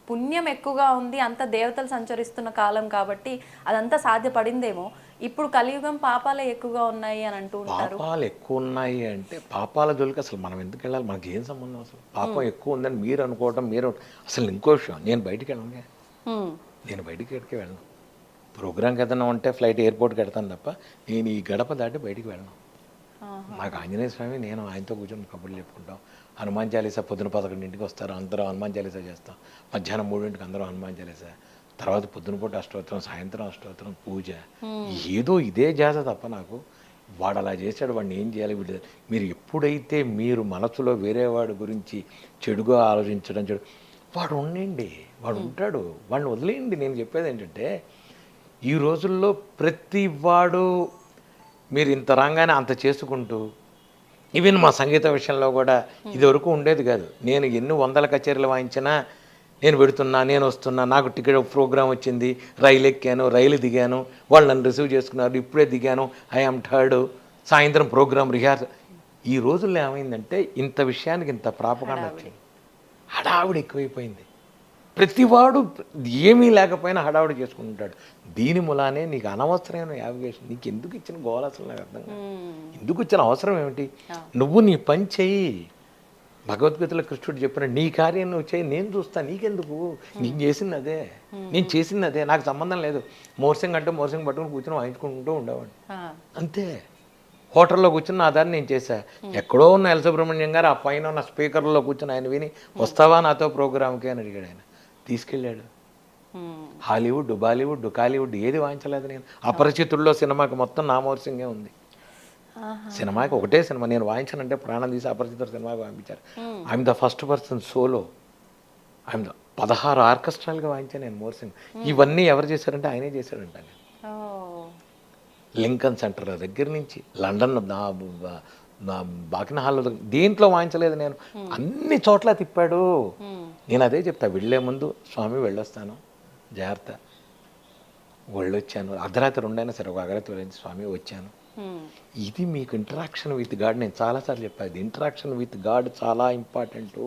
పుణ్యం ఎక్కువగా ఉంది, అంత దేవతలు సంచరిస్తున్న కాలం కాబట్టి అదంతా సాధ్యపడిందేమో. ఇప్పుడు కలియుగం పాపాలే ఎక్కువగా ఉన్నాయి అని అంటూ ఉంటారు. పాపాలు ఎక్కువ ఉన్నాయి అంటే పాపాల జోలికి అసలు మనం ఎందుకు వెళ్ళాలి? మనకి ఏం సంబంధం? అసలు పాపం ఎక్కువ ఉందని మీరు అనుకోవటం మీరు అసలు ఇంకో విషయం. నేను బయటికి వెళ్ళను, నేను బయటికి ఎక్కడికి వెళ్ళను. ప్రోగ్రామ్కి ఏదైనా ఉంటే ఫ్లైట్ ఎయిర్పోర్ట్కి వెళ్తాను తప్ప నేను ఈ గడప దాటి బయటికి వెళ్ళను. నాకు ఆంజనేయ స్వామి, నేను ఆయనతో కూర్చొని కబుర్లు చెప్పుకుంటాం. హనుమాన్ చాలీసా పొద్దున 11ంటికి వస్తారు, అందరూ హనుమాన్ చాలీసా చేస్తాం. మధ్యాహ్నం 3ంటికి అందరూ హనుమాన్ చాలీసా, తర్వాత పొద్దునపూట అష్టోత్తరం, సాయంత్రం అష్టోత్తరం, పూజ. ఏదో ఇదే జాత తప్ప నాకు వాడు అలా చేశాడు వాడిని ఏం చేయాలి వీడు. మీరు ఎప్పుడైతే మీరు మనసులో వేరే వాడి గురించి చెడుగా ఆలోచించడం వాడు ఉండండి, వాడు ఉంటాడు, వాడిని వదిలేయండి. నేను చెప్పేది ఏంటంటే ఈ రోజుల్లో ప్రతి వాడు మీరు ఇంత రాగానే అంత చేసుకుంటూ, ఈవెన్ మా సంగీత విషయంలో కూడా ఇదివరకు ఉండేది కాదు. నేను ఎన్ని 100 కచేరీలు వాయించినా నేను పెడుతున్నా, నేను వస్తున్నా, నాకు టికెట్ ప్రోగ్రామ్ వచ్చింది, రైలు ఎక్కాను, రైలు దిగాను, వాళ్ళు నన్ను రిసీవ్ చేసుకున్నారు, ఇప్పుడే దిగాను, ఐఎమ్ థర్డ్, సాయంత్రం ప్రోగ్రామ్ రిహార్సల్. ఈ రోజుల్లో ఏమైందంటే ఇంత విషయానికి ఇంత ప్రాపకాండ వచ్చింది, హడావిడి ఎక్కువైపోయింది. ప్రతివాడు ఏమీ లేకపోయినా హడావిడి చేసుకుంటాడు. దీని మూలానే నీకు అనవసరమైన యావిగేషన్, నీకు ఎందుకు ఇచ్చిన గోల అసలు నాకు అర్థం కాదు. ఎందుకు ఇచ్చిన అవసరం ఏమిటి? నువ్వు నీ పని చెయ్యి. భగవద్గీతలో కృష్ణుడు చెప్పిన నీ కార్యం నువ్వు చేయి, నేను చూస్తా, నీకెందుకు? నీకు చేసింది అదే, నేను చేసింది అదే, నాకు సంబంధం లేదు. మోర్సింగ్ అంటే మోర్సింగ్ పట్టుకుని కూర్చొని వాయించుకుంటూ ఉండేవాడు అంతే. హోటల్లో కూర్చుని నా దాన్ని నేను చేశా. ఎక్కడో ఉన్న ఎల్ సుబ్రహ్మణ్యం గారు ఆ పైన ఉన్న స్పీకర్లో కూర్చొని ఆయన విని వస్తావా నాతో ప్రోగ్రామ్కి అని అడిగాడు. ఆయన తీసుకెళ్ళాడు. హాలీవుడ్, బాలీవుడ్, కాలీవుడ్ ఏది వాయించలేదు నేను. అపరిచితుల్లో సినిమాకి మొత్తం నా మోర్సింగే ఉంది. సినిమాకి ఒకటే సినిమా నేను వాయించానంటే ప్రాణం తీసి అపరిచితుడు సినిమాకి పంపించారు. I'm the first person solo. I'm the 16 ఆర్కెస్ట్రాలుగా వాయించాను నేను మోర్సింగ్. ఇవన్నీ ఎవరు చేశారంటే ఆయనే చేశాడంట. లింకన్ సెంటర్ దగ్గర నుంచి లండన్ బాకిన హాల్లో దేంట్లో వాయించలేదు నేను, అన్ని చోట్ల తిప్పాడు. నేను అదే చెప్తా, వెళ్ళే ముందు స్వామి వెళ్ళొస్తాను జాగ్రత్త, వెళ్ళొచ్చాను, అర్ధరాత్రి 2 అయినా సరే ఒక అర్ధరాత్రి వెళ్ళి స్వామి వచ్చాను. ఇది మీకు ఇంటరాక్షన్ విత్ గాడ్. నేను చాలాసార్లు చెప్పాను, ఇంటరాక్షన్ విత్ గాడ్ చాలా ఇంపార్టెంట్.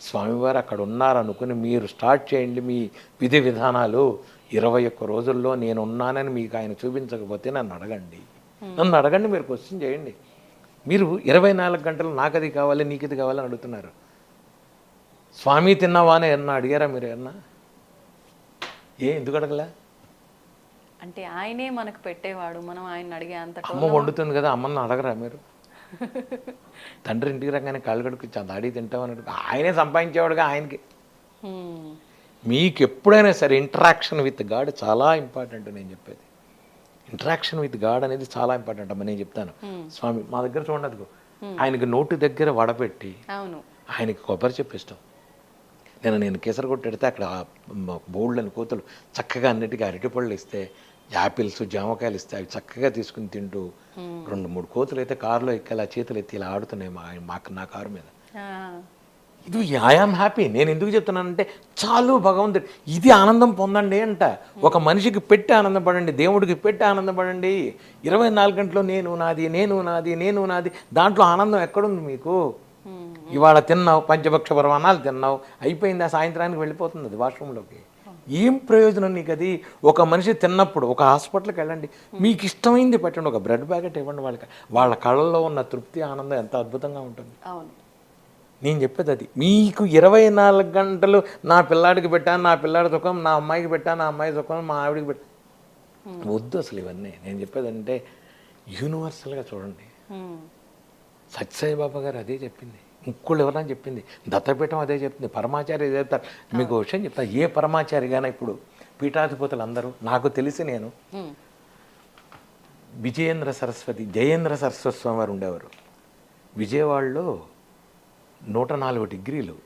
స్వామివారు అక్కడ ఉన్నారనుకుని మీరు స్టార్ట్ చేయండి మీ విధి విధానాలు. 21 రోజుల్లో నేను ఉన్నానని మీకు ఆయన చూపించకపోతే నన్ను అడగండి, మీరు క్వశ్చన్ చేయండి. మీరు 24 గంటలు నాకు అది కావాలి నీకు ఇది కావాలని అడుగుతున్నారు. స్వామి తిన్నావా అని ఏమన్నా అడిగారా మీరు? ఏమన్నా ఎందుకు అడగలే? అంటే ఆయనే మనకు పెట్టేవాడు, మనం ఆయన అడిగే అంత. అమ్మ వండుతుంది కదా, అమ్మని అడగరా మీరు? తండ్రి ఇంటికి రాగానే కాళ్ళు కడుక్కు దాడి తింటామని ఆయనే సంపాదించేవాడుగా ఆయనకి. మీకు ఎప్పుడైనా సరే ఇంటరాక్షన్ విత్ గాడ్ చాలా ఇంపార్టెంట్. నేను చెప్పేది ఇంటరాక్షన్ విత్ గాడ్ అనేది చాలా ఇంపార్టెంట్ అమ్మ. నేను చెప్తాను, స్వామి మా దగ్గర చూడదు, ఆయనకి నోటి దగ్గర వడపెట్టి ఆయనకి కొబ్బరి చెప్పిస్తాం. నేను కేసరి కొట్టెడితే అక్కడ బోల్డ్ని కోతులు చక్కగా అన్నిటికీ అరటిపళ్ళు ఇస్తే, యాపిల్స్ జామకాయలు ఇస్తే అవి చక్కగా తీసుకుని తింటూ 2-3 కోతులు అయితే కారులో ఎక్కేలా చేతులు ఎత్తి ఇలా ఆడుతున్నాయి నా కారు మీద. ఇది ఐఆమ్ హ్యాపీ. నేను ఎందుకు చెప్తున్నానంటే చాలు భగవంతుడు ఇది ఆనందం పొందండి అంట. ఒక మనిషికి పెట్టి ఆనందపడండి, దేవుడికి పెట్టి ఆనందపడండి. 24 గంటలు నేను నాది, నేను నాది, నేను నాది, దాంట్లో ఆనందం ఎక్కడుంది మీకు? ఇవాళ తిన్నావు, పంచభక్ష పరమాణాలు తిన్నావు, అయిపోయింది, ఆ సాయంత్రానికి వెళ్ళిపోతుంది అది వాష్రూమ్లోకి. ఏం ప్రయోజనం నీకు అది? ఒక మనిషి తిన్నప్పుడు ఒక హాస్పిటల్కి వెళ్ళండి, మీకు ఇష్టమైంది పెట్టండి, ఒక బ్రెడ్ ప్యాకెట్ ఇవ్వండి వాళ్ళకి, వాళ్ళ కళ్ళల్లో ఉన్న తృప్తి ఆనందం ఎంత అద్భుతంగా ఉంటుంది. నేను చెప్పేది అది. మీకు 24 గంటలు నా పిల్లాడికి పెట్టాను, నా పిల్లాడి సుఖం, నా అమ్మాయికి పెట్టాను, నా అమ్మాయి సుఖం, మా ఆవిడికి పెట్టాను, వద్దు అసలు ఇవన్నీ. నేను చెప్పేది అంటే యూనివర్సల్గా చూడండి. సత్యసాయి బాబా గారు అదే చెప్పింది, ముక్కుళ్ళు ఎవరని చెప్పింది, దత్తపీఠం అదే చెప్పింది, పరమాచార్య అదే చెప్తారు. మీకు విషయం చెప్తా, ఏ పరమాచారిగానే ఇప్పుడు పీఠాధిపతులు అందరూ నాకు తెలిసి, నేను జయేంద్ర సరస్వతి స్వామి వారు ఉండేవారు విజయవాడలో. 104 డిగ్రీలు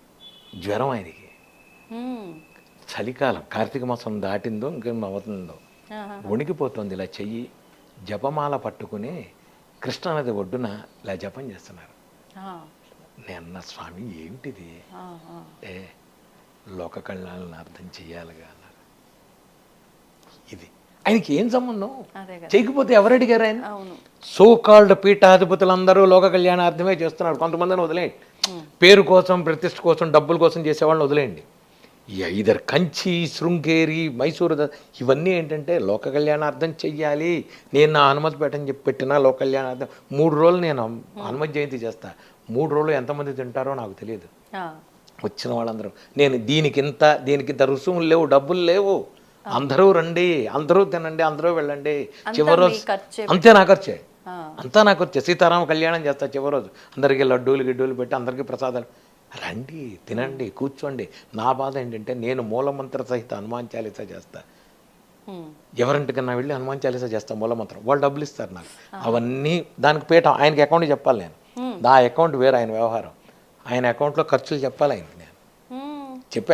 జ్వరం ఆయనకి. చలికాలం కార్తీక మాసం దాటిందో ఇంకేం అవుతుందో వణికిపోతుంది. ఇలా చెయ్యి జపమాల పట్టుకుని కృష్ణానది ఒడ్డున ఇలా జపం చేస్తున్నారు. నేను అన్న స్వామి ఏమిటిది? ఏ లోక కళ్యాణాలను అర్థం చెయ్యాలిగా అన్నారు. ఇది ఆయనకి ఏం సంబంధం? చేయకపోతే ఎవరు అడిగారు? ఆయన సో కాల్డ్ పీఠాధిపతులందరూ లోక కళ్యాణార్థమే చేస్తున్నారు. కొంతమందిని వదిలేయండి, పేరు కోసం ప్రతిష్ఠ కోసం డబ్బుల కోసం చేసేవాళ్ళని వదిలేయండి. ఇదర్ కంచి, శృంగేరి, మైసూరు ఇవన్నీ ఏంటంటే లోక కళ్యాణార్థం చెయ్యాలి. నేను నా హనుమతి పెట్టని చెప్పి పెట్టినా లోక కళ్యాణార్థం 3 రోజులు నేను హనుమతి జయంతి చేస్తా. 3 రోజులు ఎంతమంది తింటారో నాకు తెలియదు. వచ్చిన వాళ్ళందరూ నేను దీనికింత రుసుములు లేవు, డబ్బులు లేవు, అందరూ రండి, అందరూ తినండి, అందరూ వెళ్ళండి. చివరి రోజు అంతే నా ఖర్చే, అంతా నా ఖర్చే. సీతారామ కళ్యాణం చేస్తా చివరి రోజు, అందరికీ లడ్డూలు గిడ్డూలు పెట్టి అందరికీ ప్రసాదాలు, రండి తినండి కూర్చోండి. నా బాధ ఏంటంటే నేను మూలమంత్ర సహిత హనుమాన్ చాలీసా చేస్తా. ఎవరింటికన్నా వెళ్ళి హనుమాన్ చాలీసా చేస్తా మూలమంత్రం, వాళ్ళు డబ్బులు ఇస్తారు నాకు. అవన్నీ దానికి పీఠ ఆయనకి అకౌంట్ చెప్పాలి నేను. నా అకౌంట్ వేరు, ఆయన వ్యవహారం. ఆయన అకౌంట్లో ఖర్చులు చెప్పాలి ఆయనకి. నేను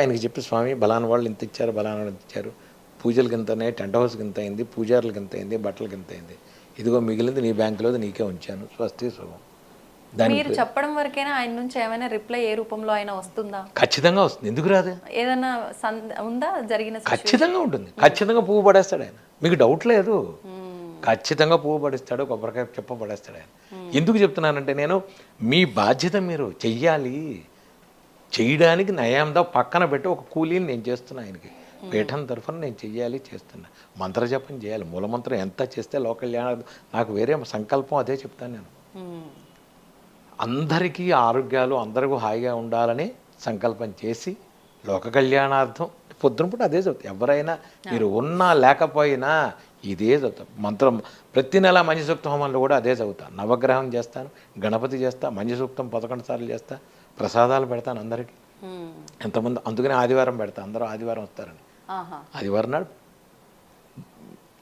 ఆయనకి చెప్పి స్వామి బలానా వాళ్ళు ఇంత ఇచ్చారు, బలానా వాళ్ళు ఇంత ఇచ్చారు, పూజలకి ఇంతనే, టెంట్ హౌస్కి ఇంత అయింది, పూజారులకి ఇంత అయింది, బట్టలకి ఇంత అయింది, ఇదిగో మిగిలింది నీ బ్యాంకులో నీకే ఉంచాను, స్వస్తి శుభం. మీరు చెప్పడం వరకైనా ఆయన నుంచి ఏమైనా రిప్లై ఏ రూపంలో అయినా వస్తుందా? ఖచ్చితంగా వస్తుంది, ఎందుకు రాదు? ఏదైనా ఉందా జరిగిన? ఖచ్చితంగా ఉంటుంది, ఖచ్చితంగా పువ్వు పడేస్తాడు ఆయన, మీకు డౌట్ లేదు. ఖచ్చితంగా పువ్వు పడేస్తాడు, కొబ్బరికాయ చెప్ప పడేస్తాడు ఆయన. ఎందుకు చెప్తున్నానంటే నేను మీ బాధ్యత మీరు చెయ్యాలి, చేయడానికి నయాందా పక్కన పెట్టి ఒక కూలీని నేను చేస్తున్నా ఆయనకి. పీఠం తరఫున నేను చెయ్యాలి, చేస్తున్నా. మంత్రజపం చేయాలి, మూలమంత్రం ఎంత చేస్తే లోకల్యాణ, నాకు వేరే సంకల్పం అదే చెప్తాను నేను. అందరికీ ఆరోగ్యాలు, అందరికీ హాయిగా ఉండాలని సంకల్పం చేసి లోక కళ్యాణార్థం పొద్దున పూట అదే చదువుతాం. ఎవరైనా మీరు ఉన్నా లేకపోయినా ఇదే చదువుతాం. మంత్రం ప్రతి నెల మంజుసూక్త హోమంలో కూడా అదే చదువుతాను. నవగ్రహం చేస్తాను, గణపతి చేస్తా, మంజుసూక్తం 11 సార్లు చేస్తా, ప్రసాదాలు పెడతాను అందరికీ. ఎంతమంది, అందుకనే ఆదివారం పెడతా, అందరూ ఆదివారం వస్తారని. ఆదివారం నాడు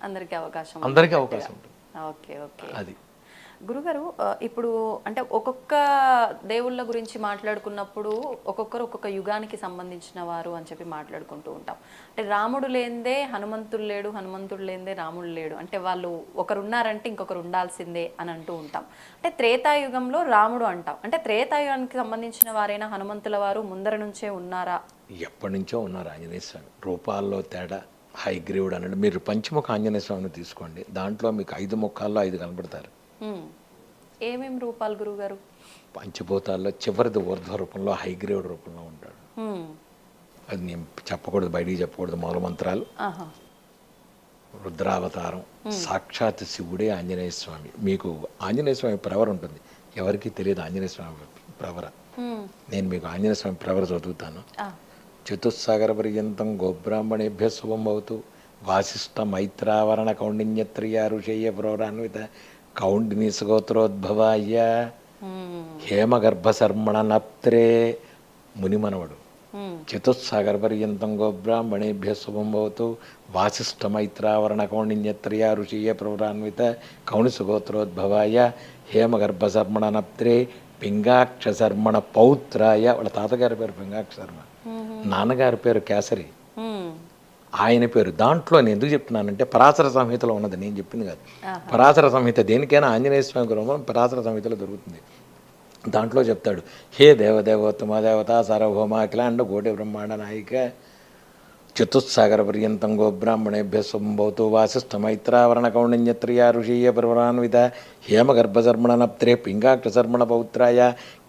అందరికీ అవకాశం ఉంటుంది. Okay okay. అది గురుగారు, ఇప్పుడు అంటే ఒక్కొక్క దేవుళ్ళ గురించి మాట్లాడుకున్నప్పుడు ఒక్కొక్కరు ఒక్కొక్క యుగానికి సంబంధించిన వారు అని చెప్పి మాట్లాడుకుంటూ ఉంటాం. అంటే రాముడు లేనిదే హనుమంతుడు లేడు, హనుమంతుడు లేనిదే రాముడు లేడు, అంటే వాళ్ళు ఒకరు ఉన్నారంటే ఇంకొకరు ఉండాల్సిందే అని అంటూ ఉంటాం. అంటే త్రేతాయుగంలో రాముడు అంటాం, అంటే త్రేతాయుగానికి సంబంధించిన వారైనా హనుమంతుల వారు ముందర నుంచే ఉన్నారా? ఎప్పటి నుంచో ఉన్నారు ఆంజనేయ స్వామి. రూపాల్లో తేడా, హైగ్రీవుడు అన్నాడు. మీరు పంచముఖ ఆంజనేయ స్వామిని తీసుకోండి, దాంట్లో మీకు 5 ముఖాల్లో 5 కనబడతారు. ఏమేం రూపాలు గురుగారు? పంచభూతాల్లో చివరిది ఊర్ధ్వ రూపంలో, హైగ్రీవుడు రూపంలో ఉంటాడు. అది నేను చెప్పకూడదు, బయటికి చెప్పకూడదు. మూలమంత్రాలు, రుద్రావతారం, సాక్షాత్ శివుడే ఆంజనేయ స్వామి. మీకు ఆంజనేయ స్వామి ప్రవర ఉంటుంది, ఎవరికీ తెలియదు ఆంజనేయ స్వామి ప్రవర. నేను మీకు ఆంజనేయ స్వామి ప్రవర చదువుతాను. చతుస్సాగర పర్యంతం గోబ్రాహ్మణేభ్య శుభం భవతు. వాసిష్ఠ మైత్రావరణ కౌండిన్యత్రియ ఋషేయ ప్రవరాన్విత కౌండిని సుగోత్రోద్భవాయ హేమగర్భశర్మణ నప్త్రే. మునిమనవడు. చతుస్సాగర పర్యంతం గోబ్రాహ్మణేభ్య శుభం భవతు. వాసిష్ఠ మైత్రావరణ కౌండిన్యత్రియ ఋషీయ ప్రవరాన్విత కౌండి సుగోత్రోద్భవాయ హేమగర్భశర్మణ నప్త్రే పింగాక్షశర్మణ పౌత్రాయ. వాళ్ళ తాతగారి పేరు పింగాక్షశర్మ, నాన్నగారి పేరు కేసరి, ఆయన పేరు. దాంట్లో నేను ఎందుకు చెప్తున్నానంటే పరాశర సంహితలో ఉన్నది, నేను చెప్పింది కాదు. పరాశర సంహిత దేనికైనా ఆంజనేయ స్వామి గురం పరాశర సంహితలో దొరుకుతుంది. దాంట్లో చెప్తాడు, హే దేవదేవోత్తమ దేవత సార్వభౌమ అఖిలాండ కోటి బ్రహ్మాండ నాయిక చతుస్సాగర పర్యంతం గోబ్రాహ్మణేభ్య శుభంభవతు. వాసిష్ఠ మైత్రావరణ కౌండిన్యత్రియ ఋషీయ ప్రవరాన్విత హేమగర్భశర్మణ నప్త్రే పింగాక్షశర్మణ పౌత్రాయ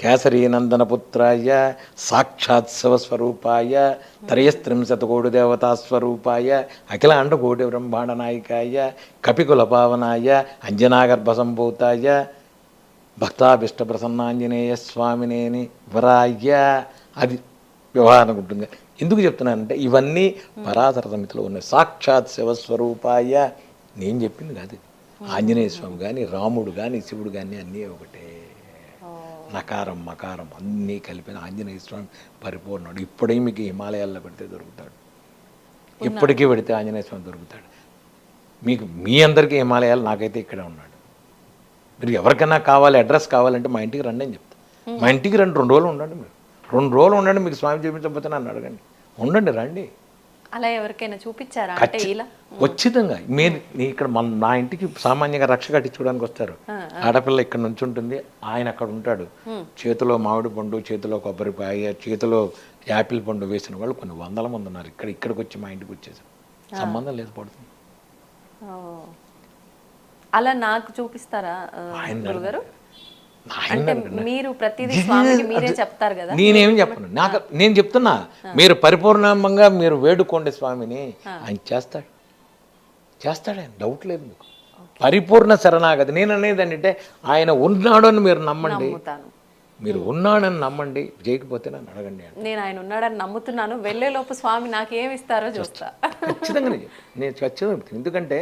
కేసరీనందన పుత్రాయ సాక్షాత్ శివస్వరూపాయ త్రయస్త్రింశతకోటి దేవతాస్వరూపాయ అఖిలాండ కోటి బ్రహ్మాండ నాయకాయ కపికుల పావనాయ అంజనాగర్భసంభూతాయ భక్తాభిష్ట ప్రసన్నాంజనేయ స్వామినేని వరాయ. అది వ్యవహారం ఉంటుంది. ఎందుకు చెప్తున్నానంటే ఇవన్నీ పరాశర సమితిలో ఉన్నాయి. సాక్షాత్ శివస్వరూపాయ. నేను చెప్పింది కాదు. ఆంజనేయ స్వామి కానీ, రాముడు కానీ, శివుడు కానీ అన్నీ ఒకటే. నకారం మకారం అన్నీ కలిపిన ఆంజనేయ స్వామి పరిపూర్ణుడు. ఇప్పుడే మీకు హిమాలయాల్లో పెడితే దొరుకుతాడు, ఇప్పటికీ పెడితే ఆంజనేయ స్వామి దొరుకుతాడు మీకు. మీ అందరికీ హిమాలయాలు, నాకైతే ఇక్కడే ఉన్నాడు. మీరు ఎవరికైనా కావాలి, అడ్రస్ కావాలంటే మా ఇంటికి రండి అని చెప్తా. మా ఇంటికి రండి, 2 రోజులు ఉండండి, మీరు 2 రోజులు ఉండండి, మీకు స్వామి చూపించకపోతే నన్ను అడగండి, ఉండండి, రండి. అలా ఎవరికైనా చూపించారా అంటే ఇలా? ఖచ్చితంగా మీరు ఇక్కడ నా ఇంటికి సామాన్యంగా రక్ష కట్టించుకోవడానికి వస్తారు. ఆడపిల్ల ఇక్కడ నుంచి ఉంటుంది, ఆయన అక్కడ ఉంటాడు, చేతిలో మామిడి పండు, చేతిలో కొబ్బరిపాయ, చేతిలో యాపిల్ పండు వేసిన వాళ్ళు కొన్ని వందల మంది ఉన్నారు. ఇక్కడికి వచ్చి మా ఇంటికి వచ్చేసారు, సంబంధం లేదు, పడుతుంది. అలా నాకు చూపిస్తారా గురుగారు? ఆయన అంటే మీరు ప్రతిదీ స్వామికి మీరే చెప్తారు కదా. నేనేం చెప్పను, నేను చెప్తున్నా, మీరు పరిపూర్ణంగా మీరు వేడుకోండి స్వామిని, ఆయన చేస్తాడు ఆయన, డౌట్ లేదు మీకు. పరిపూర్ణ శరణాగతి. నేను అనేది అంటే ఆయన ఉన్నాడని మీరు నమ్మండి, మీరు ఉన్నాడని నమ్మండి, చేయకపోతే నన్ను అడగండి అని. నేను ఆయన ఉన్నాడని నమ్ముతున్నాను, వెళ్ళే లోపు స్వామి నాకు ఏమి ఇస్తారో చూస్తా. ఖచ్చితంగా నేను ఖచ్చితంగా చెప్తాను. ఎందుకంటే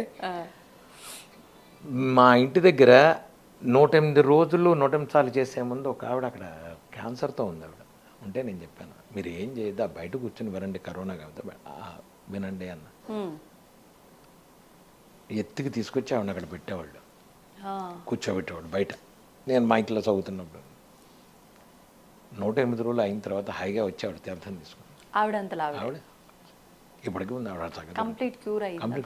మా ఇంటి దగ్గర 108 రోజులు 108 సార్లు చేసే ముందు ఒక ఆవిడ అక్కడ క్యాన్సర్తో ఉంది. ఆవిడ ఉంటే నేను చెప్పాను, మీరు ఏం చేయద్దా, బయట కూర్చొని వినండి, కరోనా కాబట్టి వినండి అన్న. ఎత్తికి తీసుకొచ్చి ఆవిడ అక్కడ పెట్టేవాళ్ళు, కూర్చోబెట్టేవాడు బయట. నేను మా ఇంట్లో చదువుతున్నప్పుడు 108 రోజులు అయిన తర్వాత హాయిగా వచ్చేవాడు తీర్థం తీసుకుని. ఆవిడ ఇప్పటికీ ఉంది, ఆవిడ కంప్లీట్ క్యూర్ అయ్యింది.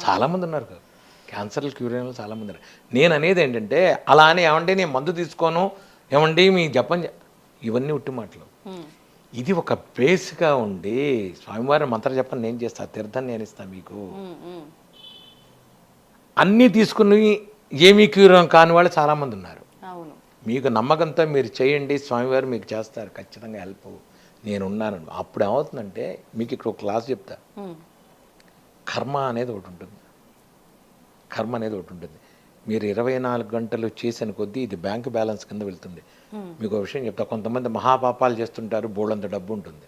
చాలామంది ఉన్నారు కదా క్యాన్సర్లు, క్యూర్ అయిన వాళ్ళు చాలామంది ఉన్నారు. నేను అనేది ఏంటంటే అలా అని ఏమంటే నేను మందు తీసుకోను, ఏమండి మీ జపం, ఇవన్నీ ఉట్టి మాటలు. ఇది ఒక బేస్గా ఉండి స్వామివారి మంత్ర జపం నేను చేస్తా, తీర్థం నేను ఇస్తాను మీకు. అన్నీ తీసుకుని ఏమీ క్యూర్ కాని వాళ్ళు చాలామంది ఉన్నారు. మీకు నమ్మకంతో మీరు చేయండి, స్వామివారు మీకు చేస్తారు, ఖచ్చితంగా హెల్ప్, నేను ఉన్నాను. అప్పుడు ఏమవుతుందంటే మీకు ఇక్కడ ఒక క్లాస్ చెప్తా. కర్మ అనేది ఒకటి ఉంటుంది, మీరు 24 గంటలు చేసిన కొద్దీ ఇది బ్యాంక్ బ్యాలెన్స్ కింద వెళ్తుంది. మీకు ఒక విషయం చెప్తా, కొంతమంది మహాపాపాలు చేస్తుంటారు, బోళ్ళంత డబ్బు ఉంటుంది,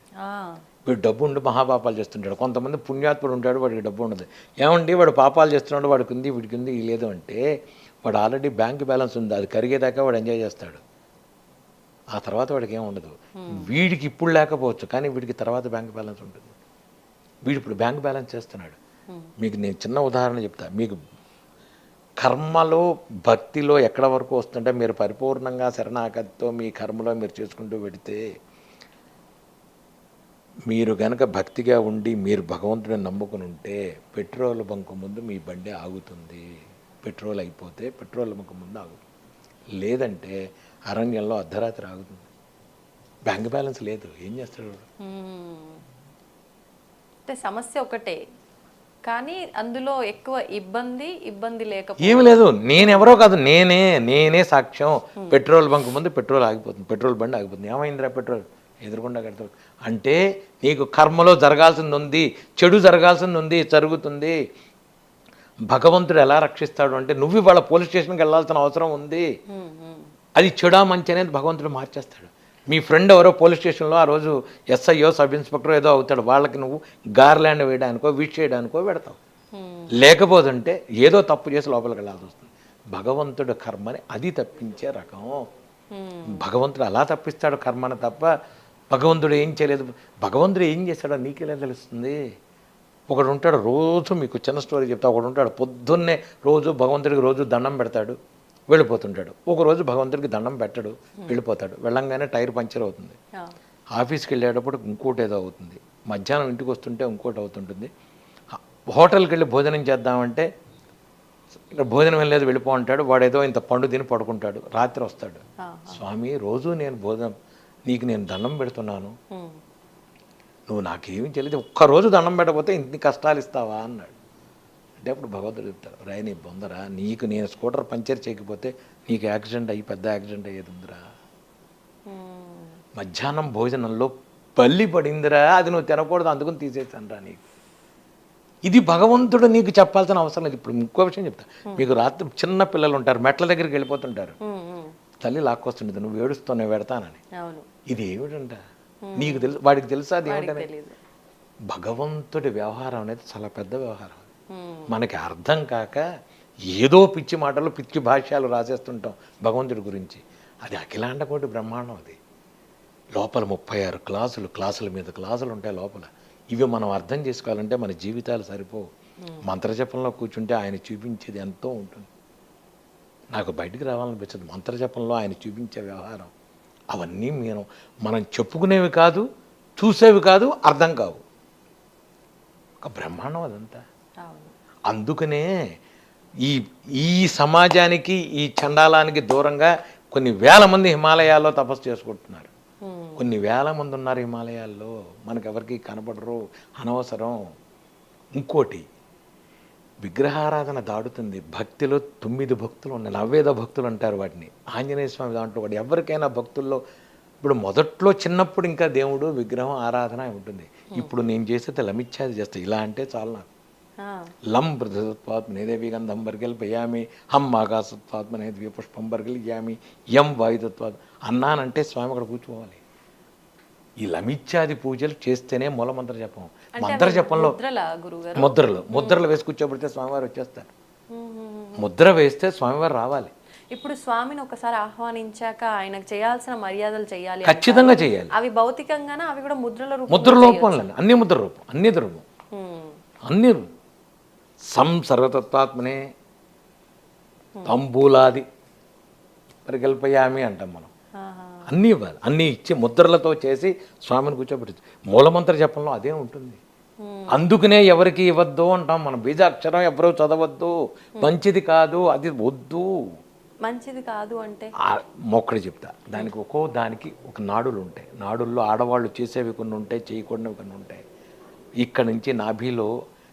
వీడు డబ్బు ఉండి మహాపాపాలు చేస్తుంటాడు. కొంతమంది పుణ్యాత్ముడు ఉంటాడు, వాడికి డబ్బు ఉండదు. ఏమండి వాడు పాపాలు చేస్తున్నాడు, వాడికి ఉంది, వీడికి ఉంది, ఈ లేదు అంటే వాడు ఆల్రెడీ బ్యాంక్ బ్యాలెన్స్ ఉంది, అది కరిగేదాకా వాడు ఎంజాయ్ చేస్తాడు, ఆ తర్వాత వాడికి ఏం ఉండదు. వీడికి ఇప్పుడు లేకపోవచ్చు, కానీ వీడికి తర్వాత బ్యాంక్ బ్యాలెన్స్ ఉంటుంది. వీడు ఇప్పుడు బ్యాంక్ బ్యాలెన్స్ చేస్తున్నాడు. మీకు నేను చిన్న ఉదాహరణ చెప్తా. మీకు కర్మలో భక్తిలో ఎక్కడ వరకు వస్తుంటే మీరు పరిపూర్ణంగా శరణాగతితో మీ కర్మలో మీరు చేసుకుంటూ పెడితే, మీరు గనక భక్తిగా ఉండి మీరు భగవంతుడిని నమ్ముకుని ఉంటే పెట్రోల్ బంకు ముందు మీ బండి ఆగుతుంది. పెట్రోల్ అయిపోతే పెట్రోల్ బంకు ముందు ఆగుతుంది, లేదంటే అరణ్యంలో అర్ధరాత్రి ఆగుతుంది. బ్యాంక్ బ్యాలెన్స్ లేదు, ఏం చేస్తాడు? అంటే సమస్య ఒకటే, కానీ అందులో ఎక్కువ ఇబ్బంది లేకపోతే ఏమి లేదు. నేనెవరో కాదు, నేనే సాక్ష్యం. పెట్రోల్ బంక్ ముందు పెట్రోల్ ఆగిపోతుంది, పెట్రోల్ బండి ఆగిపోతుంది. ఏమైందిరా పెట్రోల్ ఎదురుకుండా కడతాడు అంటే నీకు కర్మలో జరగాల్సింది ఉంది, చెడు జరగాల్సింది ఉంది, జరుగుతుంది. భగవంతుడు ఎలా రక్షిస్తాడు అంటే నువ్వు ఇవాళ పోలీస్ స్టేషన్కి వెళ్ళాల్సిన అవసరం ఉంది, అది చెడా మంచి అనేది భగవంతుడు మార్చేస్తాడు. మీ ఫ్రెండ్ ఎవరో పోలీస్ స్టేషన్లో ఆ రోజు ఎస్ఐయో సబ్ ఇన్స్పెక్టర్ ఏదో అవుతాడు, వాళ్ళకి నువ్వు గార్లాండ్ వేయడానికో విష్ చేయడానికో పెడతావు. లేకపోతుంటే ఏదో తప్పు చేసి లోపలికి వెళ్ళాల్సి వస్తుంది. భగవంతుడు కర్మని అది తప్పించే రకం. భగవంతుడు అలా తప్పిస్తాడు కర్మని తప్ప భగవంతుడు ఏం చేయలేదు. భగవంతుడు ఏం చేశాడో నీకెలా తెలుస్తుంది? ఒకడు ఉంటాడు, రోజు మీకు చిన్న స్టోరీ చెప్తా. ఒకడు ఉంటాడు, పొద్దున్నే రోజు భగవంతుడికి రోజు దండం పెడతాడు, వెళ్ళిపోతుంటాడు. ఒకరోజు భగవంతుడికి దండం పెట్టడు, వెళ్ళిపోతాడు. వెళ్ళంగానే టైర్ పంచర్ అవుతుంది. ఆఫీస్కి వెళ్ళేటప్పుడు ఇంకోటి ఏదో అవుతుంది. మధ్యాహ్నం ఇంటికి వస్తుంటే ఇంకోటి అవుతుంటుంది. హోటల్కి వెళ్ళి భోజనం చేద్దామంటే ఇక్కడ భోజనం వెళ్ళలేదు, వెళ్ళిపో అంటాడు. వాడేదో ఇంత పండు తిని పడుకుంటాడు. రాత్రి వస్తాడు, స్వామి రోజు నేను భోజనం నీకు నేను దండం పెడుతున్నాను, నువ్వు నాకేమీ తెలియదు, ఒక్కరోజు దండం పెట్టకపోతే ఇన్ని కష్టాలు ఇస్తావా అన్నాడు. అంటే అప్పుడు భగవంతుడు చెప్తారు, రాయి నీ బొందరా, నీకు నేను స్కూటర్ పంచర్ చేయకపోతే నీకు యాక్సిడెంట్ అయ్యి పెద్ద యాక్సిడెంట్ అయ్యేది ఉందిరా. మధ్యాహ్నం భోజనంలో పల్లి పడిందిరా, అది నువ్వు తినకూడదు, అందుకని తీసేసాను రా నీకు. ఇది భగవంతుడు నీకు చెప్పాల్సిన అవసరం లేదు. ఇప్పుడు ఇంకో విషయం చెప్తా. మీకు రాత్రి చిన్న పిల్లలు ఉంటారు, మెట్ల దగ్గరికి వెళ్ళిపోతుంటారు, తల్లి లాక్కొస్తుంటుంది, నువ్వు ఏడుస్తావు నేను పెడతానని. ఇది ఏమిటంట నీకు తెలుసు, వాడికి తెలుసా అది ఏమిటని? భగవంతుడి వ్యవహారం అనేది చాలా పెద్ద వ్యవహారం. మనకి అర్థం కాక ఏదో పిచ్చి మాటలు పిచ్చి భాష్యాలు రాసేస్తుంటాం భగవంతుడి గురించి. అది అఖిలాండ కోటి బ్రహ్మాండం. అది లోపల 36 క్లాసులు, క్లాసుల మీద క్లాసులు ఉంటాయి లోపల. ఇవి మనం అర్థం చేసుకోవాలంటే మన జీవితాలు సరిపోవు. మంత్రజపంలో కూర్చుంటే ఆయన చూపించేది ఎంతో ఉంటుంది. నాకు బయటికి రావాలనిపించదు. మంత్రజపంలో ఆయన చూపించే వ్యవహారం అవన్నీ మనం చెప్పుకునేవి కాదు, చూసేవి కాదు, అర్థం కావు. ఒక బ్రహ్మాండం అదంతా. అవును. అందుకనే ఈ ఈ సమాజానికి, ఈ చండాలానికి దూరంగా కొన్ని వేల మంది హిమాలయాల్లో తపస్సు చేసుకుంటున్నారు. కొన్ని వేల మంది ఉన్నారు హిమాలయాల్లో, మనకెవరికి కనపడరు, అనవసరం. ఇంకోటి, విగ్రహారాధన దాడుతుంది. భక్తిలో 9 భక్తులు ఉన్నాయి, నవ్వేద భక్తులు అంటారు వాటిని. ఆంజనేయ స్వామి దాంట్లో వాడు ఎవరికైనా భక్తుల్లో ఇప్పుడు మొదట్లో చిన్నప్పుడు ఇంకా దేవుడు విగ్రహం ఆరాధన ఉంటుంది. ఇప్పుడు నేను చేసేది లమిచ్చాది చేస్తా. ఇలా అంటే చాలు నాకు. లం బృహత్వాత్మనే దేవి గంధం బర్గెల్ పయామి, హం ఆకాశత్వాత్మనే ద్వీ పుష్పం బర్గెల్ యామి, యం వాయుతత్వాత్ అన్నానంటే స్వామి అక్కడ కూర్చోవాలి. ఈ లమిచ్చాది పూజలు చేస్తేనే మూలమంత్ర జపం. మంత్ర జపంలో ముద్రలు వేసి కూర్చోబెడితే స్వామివారు వచ్చేస్తారు. ముద్ర వేస్తే స్వామివారు రావాలి. ఇప్పుడు స్వామిని ఒకసారి ఆహ్వానించాక ఆయనకు చేయాల్సిన మర్యాదలు చేయాలి, ఖచ్చితంగా చేయాలి. అవి భౌతికంగానే, అవి కూడా ముద్ర రూపంలో, అన్ని ముద్ర రూపం, అన్ని సర్వతత్వాత్మనే తంబూలాది పరికల్పయామి అంటాం మనం. అన్నీ ఇవ్వాలి, అన్నీ ఇచ్చి ముద్రలతో చేసి స్వామిని కూర్చోబెట్టి మూలమంత్ర జపంలో అదే ఉంటుంది. అందుకనే ఎవరికి ఇవ్వద్దు అంటాం మనం. బీజాక్షరం ఎవరు చదవద్దు, మంచిది కాదు, అది వద్దు. మంచిది కాదు అంటే మొక్కడి చెప్తా. దానికి దానికి ఒక నాడులు ఉంటాయి. నాడుల్లో ఆడవాళ్ళు చేసేవి కొన్ని ఉంటాయి, చేయకూడనివి కొన్ని ఉంటాయి. ఇక్కడ నుంచి నాభిలో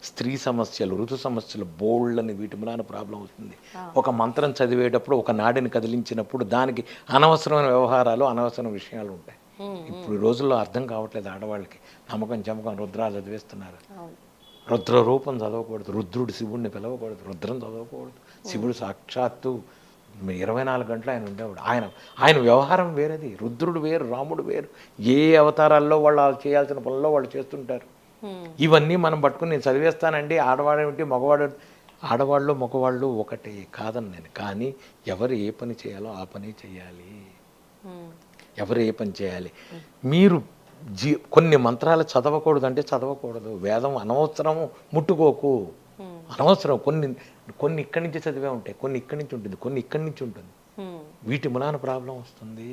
స్త్రీ సమస్యలు, ఋతు సమస్యలు, బోల్డ్ని వీటి మూలాన ప్రాబ్లం వస్తుంది. ఒక మంత్రం చదివేటప్పుడు ఒక నాడిని కదిలించినప్పుడు దానికి అనవసరమైన వ్యవహారాలు, అనవసరమైన విషయాలు ఉంటాయి. ఇప్పుడు ఈ రోజుల్లో అర్థం కావట్లేదు ఆడవాళ్ళకి. నమ్మకం చమకం రుద్రాలు చదివేస్తున్నారు. రుద్ర రూపం చదవకూడదు, రుద్రుడు శివుడిని పిలవకూడదు, రుద్రం చదవకూడదు. శివుడు సాక్షాత్తు 24 గంటలు ఆయన ఉండేవాడు. ఆయన వ్యవహారం వేరేది. రుద్రుడు వేరు, రాముడు వేరు. ఏ అవతారాల్లో వాళ్ళు చేయాల్సిన పనుల్లో వాళ్ళు చేస్తుంటారు. ఇవన్నీ మనం పట్టుకుని నేను చదివేస్తానండి. ఆడవాడు ఏమిటి, మగవాడు, ఆడవాళ్ళు మగవాళ్ళు ఒకటే కాదని నేను. కానీ ఎవరు ఏ పని చేయాలో ఆ పని చేయాలి. ఎవరు ఏ పని చేయాలి. మీరు కొన్ని మంత్రాలు చదవకూడదు అంటే చదవకూడదు. వేదం అనవసరము ముట్టుకోకు, అనవసరం. కొన్ని ఇక్కడి నుంచి చదివే ఉంటాయి, కొన్ని ఇక్కడి నుంచి ఉంటుంది, కొన్ని ఇక్కడి నుంచి ఉంటుంది. వీటి మూలాన ప్రాబ్లం వస్తుంది.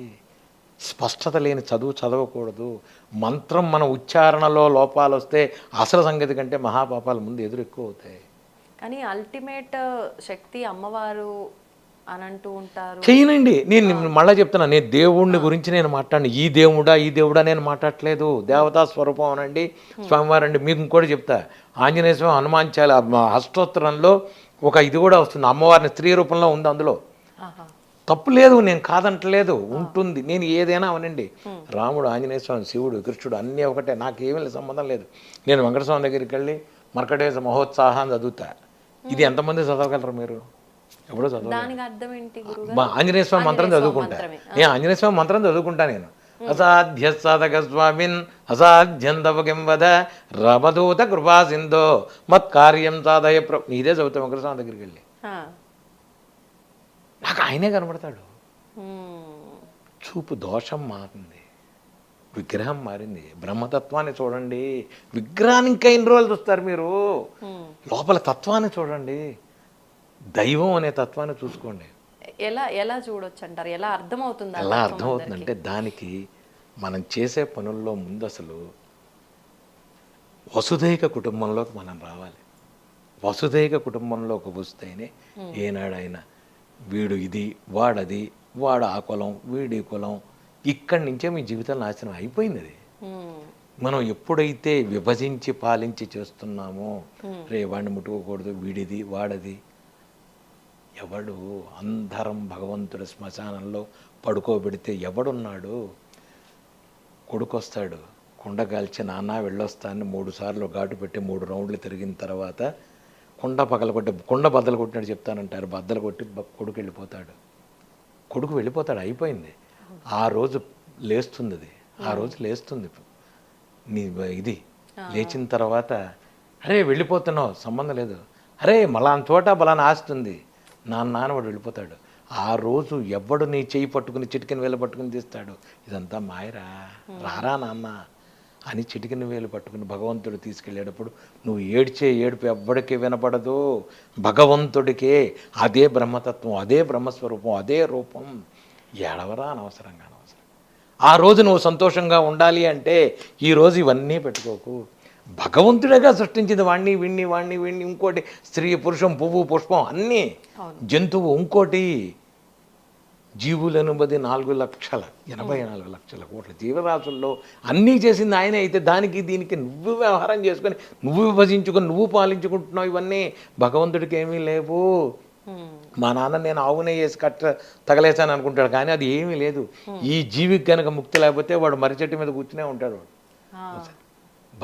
స్పష్టత లేని చదువు చదవకూడదు. మంత్రం మన ఉచ్చారణలో లోపాలు వస్తే అసలు సంగతి కంటే మహాపాపాల ముందు ఎదురు ఎక్కువ అవుతాయి. కానీ అల్టిమేట్ శక్తి అమ్మవారు అని అంటూ ఉంటారు. చేయనండి. నేను మళ్ళీ చెప్తున్నా, నేను దేవుడిని గురించి నేను మాట్లాడిన. ఈ దేవుడా నేను మాట్లాడట్లేదు. దేవతా స్వరూపం అనండి, స్వామివారండి. మీకు ఇంకోటి చెప్తా. ఆంజనేయ స్వామి హనుమాన్చాల అష్టోత్తరంలో ఒక ఇది కూడా వస్తుంది. అమ్మవారిని స్త్రీ రూపంలో ఉంది అందులో. తప్పు లేదు, నేను కాదంటలేదు, ఉంటుంది. నేను ఏదైనా అవనండి. రాముడు, ఆంజనేయ స్వామి, శివుడు, కృష్ణుడు అన్నీ ఒకటే. నాకేమీ సంబంధం లేదు. నేను వెంకటస్వామి దగ్గరికి వెళ్ళి మర్కటేశ మహోత్సాహాన్ని చదువుతా. ఇది ఎంతమంది చదవగలరు మీరు? ఎప్పుడో చదవ. ఆంజనేయ స్వామి మంత్రం చదువుకుంటా. ఆంజనేయ స్వామి మంత్రం చదువుకుంటా నేను. అసాధ్య సాధక స్వామిన్ అసాధ్యం తవకిం వద రమదూత కృపా సింధో మత్కార్యం సాధయ ఇదే చదువుతాం వెంకటస్వామి దగ్గరికి వెళ్ళి. నాకు ఆయనే కనబడతాడు. చూపు దోషం మారింది, విగ్రహం మారింది. బ్రహ్మతత్వాన్ని చూడండి. విగ్రహాన్ని ఇంకా ఎన్ని రోజులు చూస్తారు మీరు? లోపల తత్వాన్ని చూడండి. దైవం అనే తత్వాన్ని చూసుకోండి. ఎలా చూడొచ్చు అంటారు? ఎలా అర్థమవుతుంది? ఎలా అర్థమవుతుందంటే దానికి మనం చేసే పనుల్లో ముందు అసలు వసుదైక కుటుంబంలోకి మనం రావాలి. వసుదైక కుటుంబంలోకి వస్తేనే ఏనాడైనా వీడు ఇది, వాడది, వాడు ఆ కులం, వీడి కులం, ఇక్కడి నుంచే మీ జీవితం నాశనం అయిపోయింది. అది మనం ఎప్పుడైతే విభజించి పాలించి చేస్తున్నామో, రే వాడిని ముట్టుకోకూడదు, వీడిది వాడది. ఎవడు అందరం భగవంతుడి శ్మశానంలో పడుకోబెడితే ఎవడున్నాడు? కొడుకొస్తాడు, కుండ కాల్చి నాన్న వెళ్ళొస్తానని 3 సార్లు ఘాటు పెట్టి 3 రౌండ్లు తిరిగిన తర్వాత కుండ బద్దలు కొట్టినట్టు చెప్తానంటారు. బద్దలు కొట్టి కొడుకు వెళ్ళిపోతాడు. కొడుకు వెళ్ళిపోతాడు, అయిపోయింది. ఆ రోజు లేస్తుంది అది. ఆ రోజు లేస్తుంది నీ ఇది. లేచిన తర్వాత అరే వెళ్ళిపోతున్నావు, సంబంధం లేదు, అరే మలాన్ చోట బలాన్ని ఆస్తుంది, నాన్న వాడు వెళ్ళిపోతాడు. ఆ రోజు ఎవడు నీ చెయ్యి పట్టుకుని చిటికెన వేలు పట్టుకుని తీస్తాడు, ఇదంతా మాయరా, రారా నాన్న అని చిటికెన వేలు పట్టుకుని భగవంతుడు తీసుకెళ్ళేటప్పుడు నువ్వు ఏడ్చే ఏడుపు ఎవ్వడికి వినపడదు, భగవంతుడికే. అదే బ్రహ్మతత్వం, అదే బ్రహ్మస్వరూపం, అదే రూపం. ఏడవరా అనవసరంగా, అనవసరం. ఆ రోజు నువ్వు సంతోషంగా ఉండాలి అంటే ఈ రోజు ఇవన్నీ పెట్టుకోకు. భగవంతుడేగా సృష్టించింది వాణ్ణి వీణ్ణి ఇంకోటి స్త్రీ పురుషం పువ్వు పుష్పం అన్నీ జంతువు ఇంకోటి జీవులను బది 4,84,00,000 కోట్ల జీవరాశుల్లో అన్నీ చేసింది ఆయనే. అయితే దానికి దీనికి నువ్వు వ్యవహారం చేసుకొని నువ్వు విభజించుకొని నువ్వు పాలించుకుంటున్నావు. ఇవన్నీ భగవంతుడికి ఏమీ లేవు. మా నాన్న నేను ఆవునే వేసి తగలేసాను అనుకుంటాడు, కానీ అది ఏమీ లేదు. ఈ జీవికి కనుక ముక్తి లేకపోతే వాడు మర్రి చెట్టు మీద కూర్చునే ఉంటాడు. వాడు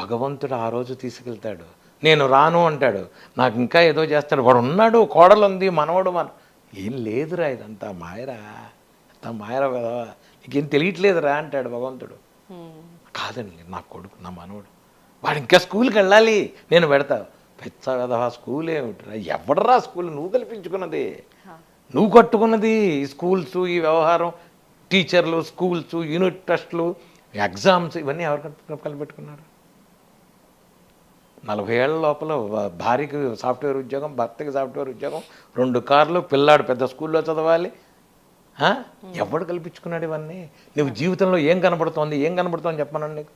భగవంతుడు ఆ రోజు తీసుకెళ్తాడు. నేను రాను అంటాడు, నాకు ఇంకా ఏదో చేస్తాడు. వాడు ఉన్నాడు, కోడలు ఉంది, మనవడు ఏం లేదురా, ఇదంతా మాయరా, అంతా మాయరా కదా, నీకేం తెలియట్లేదురా అంటాడు భగవంతుడు. కాదండి, నా కొడుకు, నా మనవడు, వాడు ఇంకా స్కూల్కి వెళ్ళాలి, నేను పెడతా. పెద్ద కదా స్కూల్ ఏమిటిరా, ఎవడరా స్కూల్, నువ్వు కల్పించుకున్నది, నువ్వు కట్టుకున్నది. ఈ స్కూల్స్, ఈ వ్యవహారం, టీచర్లు, స్కూల్స్, యూనిట్ టెస్టులు, ఎగ్జామ్స్, ఇవన్నీ ఎవరు కలిపెట్టుకున్నారు? 40 ఏళ్ల లోపల భార్యకి సాఫ్ట్వేర్ ఉద్యోగం, భర్తకి సాఫ్ట్వేర్ ఉద్యోగం, 2 కార్లు, పిల్లాడు పెద్ద స్కూల్లో చదవాలి. ఎవడు కల్పించుకున్నాడు ఇవన్నీ? నువ్వు జీవితంలో ఏం కనబడుతోంది చెప్పానండి, నీకు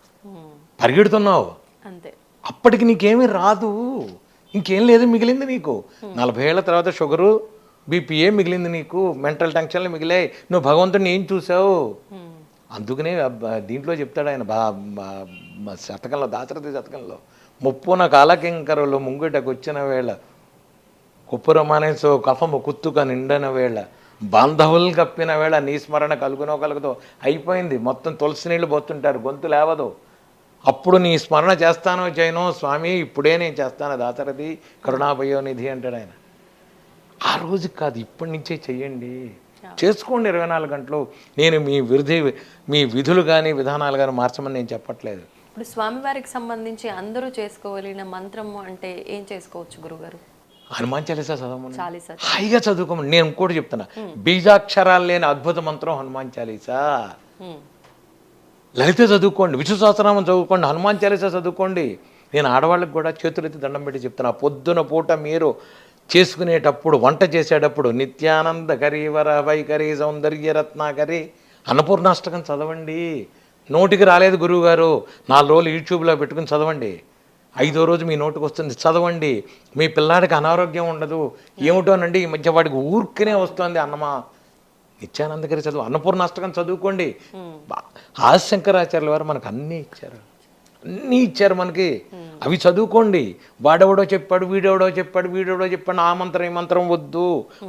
పరిగెడుతున్నావు అంతే. అప్పటికి నీకేమీ రాదు, ఇంకేం లేదు మిగిలింది నీకు. 40 ఏళ్ల తర్వాత షుగరు, బీపీఏ మిగిలింది నీకు, మెంటల్ టెన్షన్లు మిగిలాయి. నువ్వు భగవంతుడిని ఏం చూసావు? అందుకనే దీంట్లో చెప్తాడు ఆయన శతకంలో, దాశరథి శతకంలో, ముప్పున కాలకింకరులు ముంగిటకు వచ్చిన వేళ, కుప్పురమానేసో కఫము కుత్తుక నిండన వేళ, బాంధవులు కప్పిన వేళ, నీ స్మరణ కలుగుతో అయిపోయింది. మొత్తం తులసి నీళ్ళు పోతుంటారు, గొంతు లేవదు. అప్పుడు నీ స్మరణ చేస్తానో చేయనో స్వామి, ఇప్పుడే నేను చేస్తాను దాశరథి కరుణాభయోనిధి అంటాడు ఆయన. ఆ రోజు కాదు, ఇప్పటి నుంచే చెయ్యండి, చేసుకోండి 24 గంటలు. నేను మీ విధులు కానీ విధానాలు కానీ మార్చమని నేను చెప్పట్లేదు. ఇప్పుడు స్వామివారికి సంబంధించి అందరూ చేసుకోగలిగిన మంత్రము అంటే ఏం చేసుకోవచ్చు గురుగారు? హనుమాన్ చాలీసా చదవమని, హాయిగా చదువుకోమని. నేను ఇంకోటి చెప్తున్నా, బీజాక్షరాలు లేని అద్భుత మంత్రం హనుమాన్ చాలీసా. లలిత చదువుకోండి, విష్ణు సహస్రనామం చదువుకోండి, హనుమాన్ చాలీసా చదువుకోండి. నేను ఆడవాళ్ళకి కూడా చేతులెత్తి దండం పెట్టి చెప్తున్నా, పొద్దున పూట మీరు చేసుకునేటప్పుడు, వంట చేసేటప్పుడు, నిత్యానంద కరీవర వైకరి సౌందర్య రత్నాకరి అన్నపూర్ణాష్టకం చదవండి. నోటికి రాలేదు గురువుగారు, 4 రోజులు యూట్యూబ్లో పెట్టుకుని చదవండి. 5వ రోజు మీ నోటికి వస్తుంది, చదవండి. మీ పిల్లాడికి అనారోగ్యం ఉండదు. ఏమిటోనండి ఈ మధ్య వాడికి ఊరికనే వస్తుంది అన్నమా, నిత్యానందకరి చదువు, అన్నపూర్ణాష్టకం చదువుకోండి. ఆదిశంకరాచార్యుల వారు మనకు అన్నీ ఇచ్చారు మనకి, అవి చదువుకోండి. వాడెవడో చెప్పాడు, వీడెవడో చెప్పాడు, ఆ మంత్రం ఈ మంత్రం వద్దు.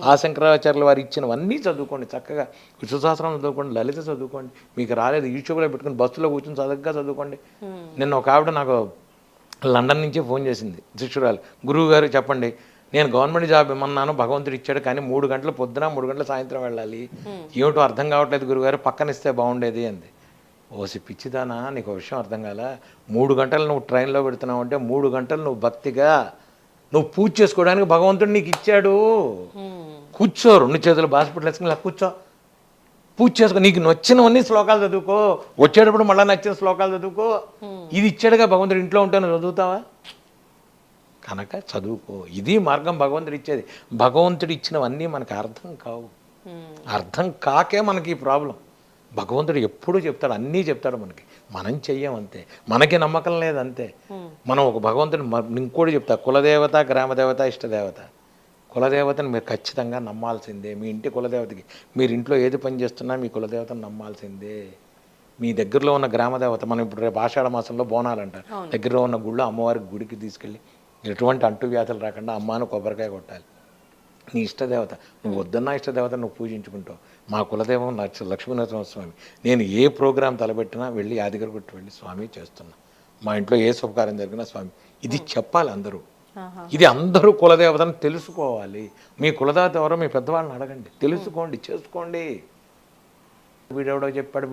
ఆ శంకరాచార్యుల వారు ఇచ్చినవన్నీ చదువుకోండి, చక్కగా విష్ణు సహస్రనామం చదువుకోండి, లలిత చదువుకోండి. మీకు రాలేదు యూట్యూబ్లో పెట్టుకుని బస్సులో కూర్చొని చక్కగా చదువుకోండి. నిన్న ఒక ఆవిడ నాకు లండన్ నుంచే ఫోన్ చేసింది, శిష్యురాలు, గురువు గారు చెప్పండి, నేను గవర్నమెంట్ జాబ్ ఇమ్మన్నాను, భగవంతుడు ఇచ్చాడు, కానీ 3 గంటలు పొద్దున 3 గంటల సాయంత్రం వెళ్ళాలి, ఏమిటో అర్థం కావట్లేదు గురువుగారు, పక్కన ఇస్తే బాగుండేది అంది. ఓసి పిచ్చిదానా, నీకు విషయం అర్థం కాల. 3 గంటలు నువ్వు ట్రైన్లో పెడుతున్నావు అంటే 3 గంటలు నువ్వు భక్తిగా నువ్వు పూజ చేసుకోవడానికి భగవంతుడు నీకు ఇచ్చాడు. కూర్చో, 2 చేతులు హాస్పిటల్ వేసుకుని ఇలా కూర్చో, పూజ చేసుకో, నీకు నచ్చినవన్నీ శ్లోకాలు చదువుకో, వచ్చేటప్పుడు మళ్ళీ నచ్చిన శ్లోకాలు చదువుకో. ఇది ఇచ్చాడుగా భగవంతుడు, ఇంట్లో ఉంటే నువ్వు చదువుతావా? కనుక చదువుకో, ఇది మార్గం భగవంతుడు ఇచ్చేది. భగవంతుడు ఇచ్చినవన్నీ మనకు అర్థం కావు, అర్థం కాకే మనకి ఈ ప్రాబ్లం. భగవంతుడు ఎప్పుడూ చెప్తాడు, అన్నీ చెప్తాడు మనకి, మనం చెయ్యం అంతే, మనకి నమ్మకం లేదు అంతే. మనం ఒక భగవంతుడు ఇంకోటి చెప్తా, కులదేవత, గ్రామదేవత, ఇష్టదేవత. కులదేవతను మీరు ఖచ్చితంగా నమ్మాల్సిందే. మీ ఇంటి కులదేవతకి, మీరు ఇంట్లో ఏది పని చేస్తున్నా మీ కులదేవతను నమ్మాల్సిందే. మీ దగ్గరలో ఉన్న గ్రామదేవత, మనం ఇప్పుడు రేపు ఆషాఢ మాసంలో బోనాలు అంటారు, దగ్గరలో ఉన్న గుళ్ళో అమ్మవారికి గుడికి తీసుకెళ్ళి ఎటువంటి అంటువ్యాధులు రాకుండా అమ్మాను కొబ్బరికాయ కొట్టాలి. నీ ఇష్టదేవత, నువ్వు వద్దన్నా ఇష్టదేవత నువ్వు పూజించుకుంటావు. మా కులదేవం లక్ష్మీనరసింహస్వామి, నేను ఏ ప్రోగ్రాం తలపెట్టినా వెళ్ళి యాదగిరి గుట్టు వెళ్ళి స్వామి చేస్తున్నా, మా ఇంట్లో ఏ శుభకార్యం జరిగినా స్వామి, ఇది చెప్పాలి అందరూ. ఇది అందరూ కులదేవతను తెలుసుకోవాలి. మీ కులదేవత ఎవరో మీ పెద్దవాళ్ళని అడగండి, తెలుసుకోండి, చేసుకోండి. వీడెవడో చెప్పాడు,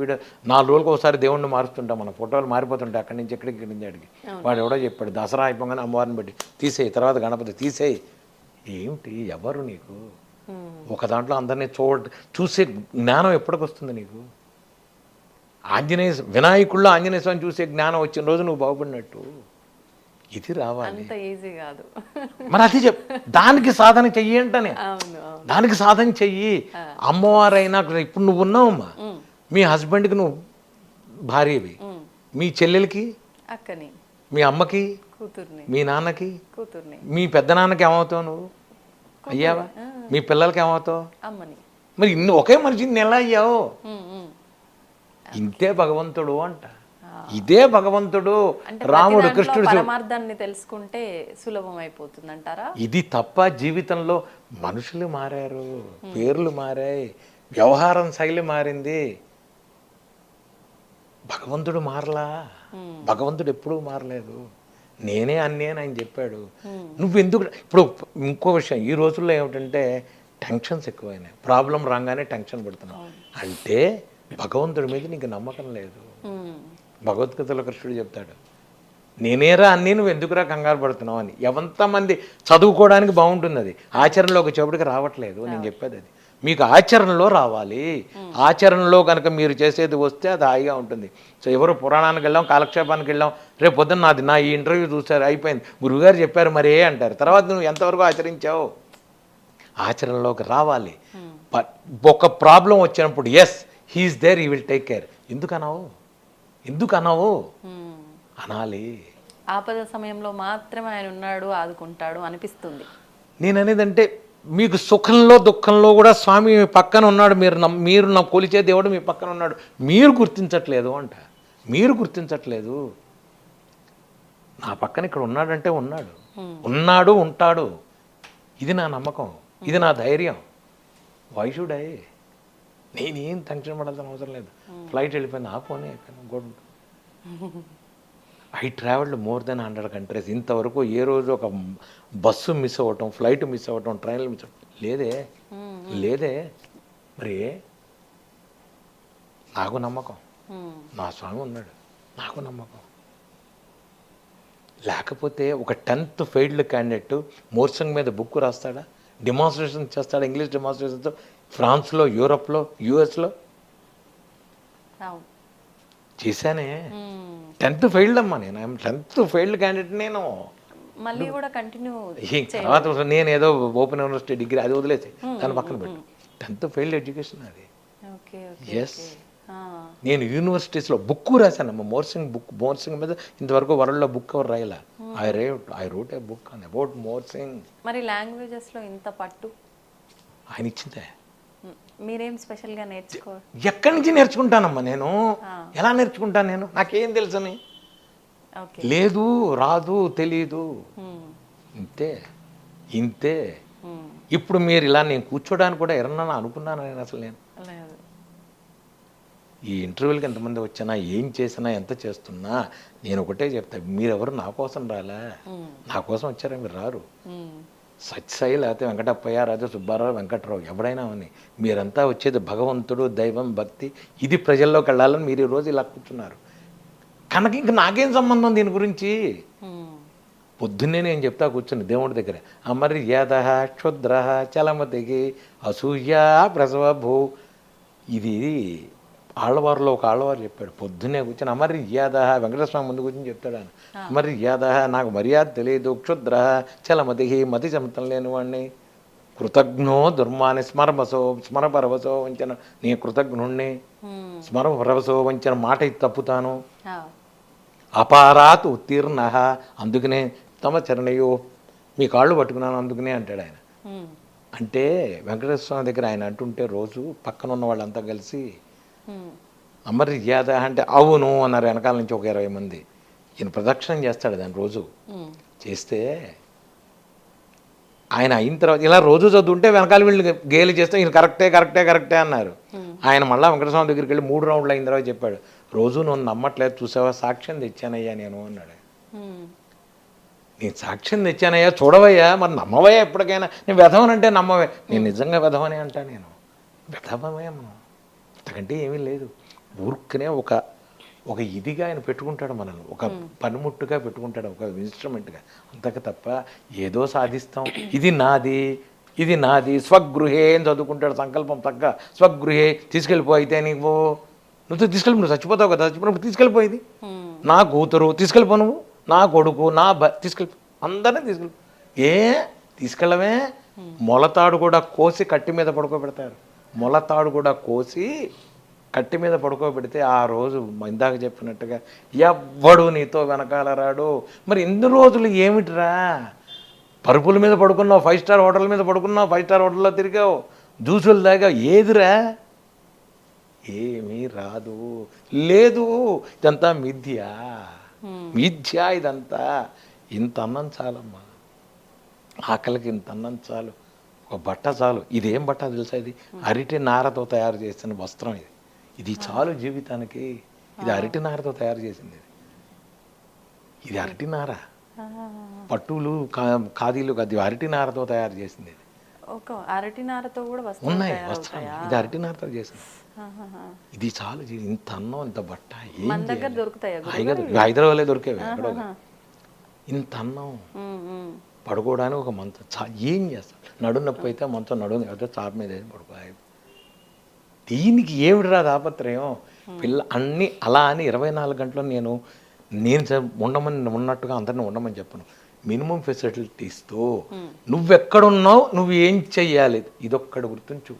4 రోజులకు ఒకసారి దేవుణ్ణి మారుస్తుంటాం, మన ఫోటోలు మారిపోతుంటాయి, అక్కడి నుంచి ఎక్కడికి, ఇక్కడి నుంచి అడిగి. వాడు ఎవడో చెప్పాడు, దసరా అయిపోగానే అమ్మవారిని పెట్టి తీసేయి, తర్వాత గణపతి తీసేయి. ఏమిటి, ఎవరు నీకు? ఒక దాంట్లో అందరినీ చూసే జ్ఞానం ఎప్పటికొస్తుంది నీకు? వినాయకుల్లో ఆంజనేయ స్వామి చూసే జ్ఞానం వచ్చిన రోజు నువ్వు బాగుపడినట్టు. ఇది రావాలి, మరి అది దానికి సాధన చెయ్యి అంటనే, దానికి సాధన చెయ్యి. అమ్మవారైనా ఇప్పుడు నువ్వు ఉన్నావమ్మా, మీ హస్బెండ్కి నువ్వు భార్యవి, మీ చెల్లెలకి, అక్కని, మీ అమ్మకి, కూతుర్ని, మీ నాన్నకి, కూతుర్ని, మీ పెద్దనాన్నకి ఏమవుతావు నువ్వు? అయ్యావా? మీ పిల్లలకి ఏమవుతావు? అమ్మని. మరి ఇన్ని ఒకే మనిషిని ఎలా అయ్యావు? ఇంతే భగవంతుడు అంట. ఇదే భగవంతుడు. అంటే రాముడు ప్రతి దాంట్లో కృష్ణుడు పరమార్థాన్ని తెలుసుకుంటే సులభం అయిపోతుంది అంటారా? ఇది తప్ప జీవితంలో మనుషులు మారారు, పేర్లు మారాయి, వ్యవహారం శైలి మారింది, భగవంతుడు మారలా. భగవంతుడు ఎప్పుడూ మారలేదు. నేనే అన్నీ అని ఆయన చెప్పాడు. నువ్వు ఎందుకు ఇప్పుడు ఇంకో విషయం, ఈ రోజుల్లో ఏమిటంటే టెన్షన్స్ ఎక్కువైనాయి. ప్రాబ్లం రాగానే టెన్షన్ పడుతున్నావు అంటే భగవంతుడి మీద నీకు నమ్మకం లేదు. భగవద్గీతలో కృష్ణుడు చెప్తాడు, నేనేరా అన్నీ నువ్వు ఎందుకురా కంగారు పడుతున్నావు అని. ఎంతమంది చదువుకోవడానికి బాగుంటుంది, అది ఆచరణలోకి వచ్చేప్పటికి రావట్లేదు. నేను చెప్పేది అది, మీకు ఆచరణలో రావాలి. ఆచరణలో కనుక మీరు చేసేది వస్తే అది హాయిగా ఉంటుంది. సో ఎవరు పురాణానికి వెళ్ళాం, కాలక్షేపానికి వెళ్ళాం, రేపు పొద్దున్న నా ఈ ఇంటర్వ్యూ చూసారు, అయిపోయింది, గురువుగారు చెప్పారు మరే అంటారు. తర్వాత నువ్వు ఎంతవరకు ఆచరించావు? ఆచరణలోకి రావాలి. బట్ ఒక ప్రాబ్లం వచ్చినప్పుడు yes he is there, he will take care. ఎందుకు అన్నావు అనాలి. ఆపద సమయంలో మాత్రమే ఆయన ఉన్నాడు, ఆదుకుంటాడు అనిపిస్తుంది. నేను అనేదంటే మీకు సుఖంలో దుఃఖంలో కూడా స్వామి మీ పక్కన ఉన్నాడు. మీరు నా కొలిచే దేవుడు మీ పక్కన ఉన్నాడు. మీరు గుర్తించట్లేదు అంట. మీరు గుర్తించట్లేదు. నా పక్కన ఇక్కడ ఉన్నాడంటే ఉన్నాడు, ఉంటాడు. ఇది నా నమ్మకం, ఇది నా ధైర్యం. Why should I? నేనేం టెన్షన్ పడాల్సిన అవసరం లేదు. ఫ్లైట్ వెళ్ళిపోయింది, ఆపోనే అయిపోయాను, good. I travelled more than 100 countries. ఇంతవరకు ఏ రోజు ఒక బస్సు మిస్ అవ్వటం, ఫ్లైట్ మిస్ అవ్వటం, ట్రైన్లు మిస్ అవ్వటం లేదే. మరి నాకు నమ్మకం, నా స్వామి ఉన్నాడు, నాకు నమ్మకం. లేకపోతే ఒక 10th ఫెయిల్డ్ క్యాండిడేట్ మోర్సింగ్ మీద బుక్ రాస్తాడా, డెమాన్స్ట్రేషన్ చేస్తాడా, ఇంగ్లీష్ డెమాన్స్ట్రేషన్తో ఫ్రాన్స్లో, యూరోప్లో, యూఎస్లో చేశానే. 10th ఫెయిల్డ్ అమ్మా, నేను 10th ఫెయిల్డ్ క్యాండిడేట్. నేను మళ్ళీ కూడా కంటిన్యూ తర్వాత నేను ఏదో ఓపెన్ యూనివర్సిటీ డిగ్రీ అది వదిలేసి దాని పక్కన పెట్టు. 10th ఫెయిల్డ్ ఎడ్యుకేషన్ అది. ఎస్, నేను యూనివర్సిటీస్లో బుక్ రాశానమ్మా, మోర్సింగ్ మీద. ఇంతవరకు వరల్డ్లో బుక్ ఎవరు రాయలా. ఐ రోట్ ఏ బుక్ అని అబౌట్ మోర్సింగ్. మరి లాంగ్వేజెస్లో ఇంత పట్టు ఆయన ఇచ్చిందే. మీరేం స్పెషల్గా నేర్చుకో? ఎక్కడి నుంచి నేర్చుకుంటానమ్మా నేను? ఎలా నేర్చుకుంటాను నేను? నాకేం తెలుసని లేదు, రాదు, తెలీదు. ఇంతే. ఇప్పుడు మీరు ఇలా నేను కూర్చోడానికి కూడా ఎవరన్నా అనుకున్నాను నేను? అసలు నేను ఈ ఇంటర్వ్యూలకి ఎంతమంది వచ్చినా, ఏం చేసినా, ఎంత చేస్తున్నా నేను ఒకటే చెప్తా, మీరెవరు నా కోసం రాలే, నా కోసం వచ్చారా? మీరు రారు. సత్యసాయి, లేకపోతే వెంకటప్పయ్య, లేకపోతే సుబ్బారావు, వెంకట్రావు, ఎవడైనా అని మీరంతా వచ్చేది భగవంతుడు, దైవం, భక్తి, ఇది ప్రజల్లోకి వెళ్ళాలని మీరు ఈరోజు ఇలా కూర్చున్నారు కనుక ఇంక నాకేం సంబంధం దీని గురించి? పొద్దున్నే నేను చెప్తా కూర్చుని దేవుడి దగ్గర, అమర్యాద క్షుద్ర చలమతికి అసూయ ప్రసవభూ. ఇది ఆళ్ళవారిలో ఒక ఆళ్ళవారు చెప్పాడు. పొద్దున్నే కూర్చొని అమర్యాద, వెంకటస్వామి ముందు కూర్చొని చెప్తాడు ఆయన, అమర్యాద, నాకు మర్యాద తెలియదు, క్షుద్ర చలమతి, మతి చెమతం లేని వాడిని, కృతజ్ఞో దుర్మాని స్మరపరవసో వంచన, నీ కృతజ్ఞుణ్ణి, స్మరపరవసో వంచన మాట ఇది తప్పుతాను, అపారాత్ ఉత్తీర్ణ, అందుకనే తమ చరణయో, మీ కాళ్ళు పట్టుకున్నాను అందుకనే అంటాడు ఆయన. అంటే వెంకటేశ్వర స్వామి దగ్గర ఆయన అంటుంటే రోజు పక్కన ఉన్న వాళ్ళంతా కలిసి అమర్యాద అంటే అవును అన్నారు. వెనకాల నుంచి ఒక 20 మంది. ఈయన ప్రదక్షిణం చేస్తాడు దాన్ని రోజు. చేస్తే ఆయన అయిన తర్వాత ఇలా రోజు చదువుంటే వెనకాల వీళ్ళు గేలి చేస్తే ఈయన కరెక్టే అన్నారు. ఆయన మళ్ళీ వెంకటస్వామి దగ్గరికి వెళ్ళి 3 రౌండ్లు అయిన తర్వాత చెప్పాడు, రోజు నువ్వు నమ్మట్లేదు, చూసావా, సాక్ష్యం తెచ్చానయ్యా నేను అన్నాడు. నేను సాక్ష్యం తెచ్చానయ్యా, చూడవయ్యా, మరి నమ్మవయ్యా ఎప్పటికైనా. నేను వెధవనంటే నమ్మవే, నేను నిజంగా వెధవనే అంటా. నేను వెధవమే అంతకంటే ఏమీ లేదు. ఊరికనే ఒక ఇదిగా ఆయన పెట్టుకుంటాడు మనల్ని, ఒక పనిముట్టుగా పెట్టుకుంటాడు, ఒక ఇన్స్ట్రుమెంట్గా, అంతకు తప్ప ఏదో సాధిస్తాం, ఇది నాది స్వగృహే అని చదువుకుంటాడు. సంకల్పం తగ్గ స్వగృహే తీసుకెళ్ళిపో, అయితే నువ్వు తీసుకెళ్ళి, నువ్వు చచ్చిపోతావు కదా, చచ్చిపోయినప్పుడు తీసుకెళ్ళిపోయింది. నా కూతురు తీసుకెళ్ళిపో, నువ్వు నా కొడుకు, నా తీసుకెళ్ళిపో, అందరినీ తీసుకెళ్ళవే. మొలతాడు కూడా కోసి కట్టి మీద పడుకోబెడతారు. మొలతాడు కూడా కోసి కట్టి మీద పడుకోబెడితే ఆ రోజు ఇందాక చెప్పినట్టుగా ఎవ్వడు నీతో వెనకాల రాడు. మరి ఇన్ని రోజులు ఏమిటిరా, పరుపుల మీద పడుకున్నావు, 5 స్టార్ హోటల్ మీద పడుకున్నావు, 5 స్టార్ హోటల్లో తిరిగావు, జ్యూసులు తాగావు, ఏదిరా? ఏమీ రాదు. లేదు, ఇదంతా మిథ్య ఇదంతా. ఇంత అన్నం చాలమ్మా, ఆకలికి ఇంత అన్నం చాలు, ఒక బట్ట చాలు. ఇదేం బట్ట తెలుసా? ఇది అరటి నారతో తయారు చేసిన వస్త్రం. ఇది చాలు జీవితానికి. ఇది అరటి నారతో తయారు చేసింది. ఇది అరటి నార, పట్టులు ఖాదీలు అది అరటి నారతో తయారు చేసింది. ఇది ఒక అరటి నారతో కూడా ఉన్నాయి వస్త్రాలు. ఇది అరటి నారతో చేసింది. ఇది చాలు ఇంత అన్నం, ఇంత బట్ట. మన దగ్గర దొరుకుతాయా? హైదరాబాద్లో దొరికేవి ఎక్కడో. ఇంత అన్నం, పడుకోవడానికి ఒక మంచం. ఏం చేస్తాం? నడుము నొప్పి అయితే మంచం, నడుము అయితే చాప మీద పడుకోవాలి. దీనికి ఏమిటిరా తాపత్రయం? పిల్ల అన్నీ అలా అని 24 గంటలు నేను ఉండమని ఉన్నట్టుగా అందరిని ఉండమని చెప్పను. మినిమం ఫెసిలిటీస్తో నువ్వెక్కడున్నావు, నువ్వు ఏం చెయ్యాలి, ఇదొక్కడు గుర్తుంచు.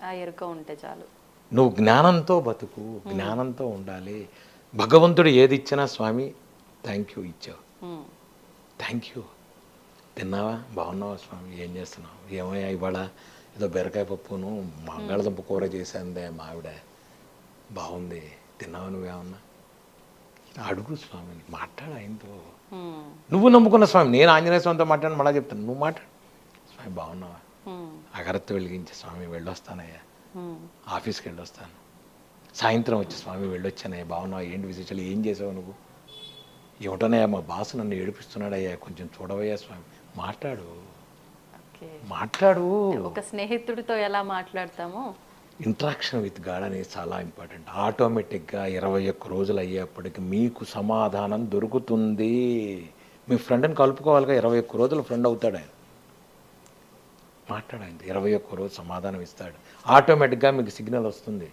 ఆ ఎరుక ఉంటే చాలు. నువ్వు జ్ఞానంతో బతుకు, జ్ఞానంతో ఉండాలి. భగవంతుడు ఏది ఇచ్చినా స్వామి థ్యాంక్ యూ ఇచ్చావు, థ్యాంక్ యూ. తిన్నావా, బాగున్నావా స్వామి, ఏం చేస్తున్నావు, ఏమయ్యా ఇవాళ ఏదో బెరకాయ పప్పును బంగాళదుంప కూర చేశాందే మావిడ, బాగుంది, తిన్నావా, నువ్వేమన్నా అడుగు స్వామిని, మాట్లాడు ఆయనతో. నువ్వు నమ్ముకున్న స్వామి, నేను ఆంజనేయ స్వామితో మాట్లాడి మళ్ళీ చెప్తాను, నువ్వు మాట్లాడు. స్వామి బాగున్నావా, అగరత్తు వెలిగించే స్వామి వెళ్ళొస్తానయ్యా, ఆఫీస్కి వెళ్ళొస్తాను, సాయంత్రం వచ్చి స్వామి వెళ్ళొచ్చానయ్యా, బాగున్నావా, ఏంటి విశేషాలు, ఏం చేసావు నువ్వు, ఏమిటోనయ్యా మా బాస్ నన్ను ఏడిపిస్తున్నాడయ్యా, కొంచెం చూడవయ్యా స్వామి. మాట్లాడు. ఒక స్నేహితుడితో ఎలా మాట్లాడతామో ఇంట్రాక్షన్ విత్ గాడ్ అనేది చాలా ఇంపార్టెంట్. ఆటోమేటిక్గా 21 రోజులు అయ్యేప్పటికి మీకు సమాధానం దొరుకుతుంది. మీ ఫ్రెండ్ని కలుపుకోవాలిగా, 21 రోజులు ఫ్రెండ్ అవుతాడు ఆయన. మాట్లాడండి, 21 రోజు సమాధానం ఇస్తాడు. ఆటోమేటిక్గా మీకు సిగ్నల్ వస్తుంది.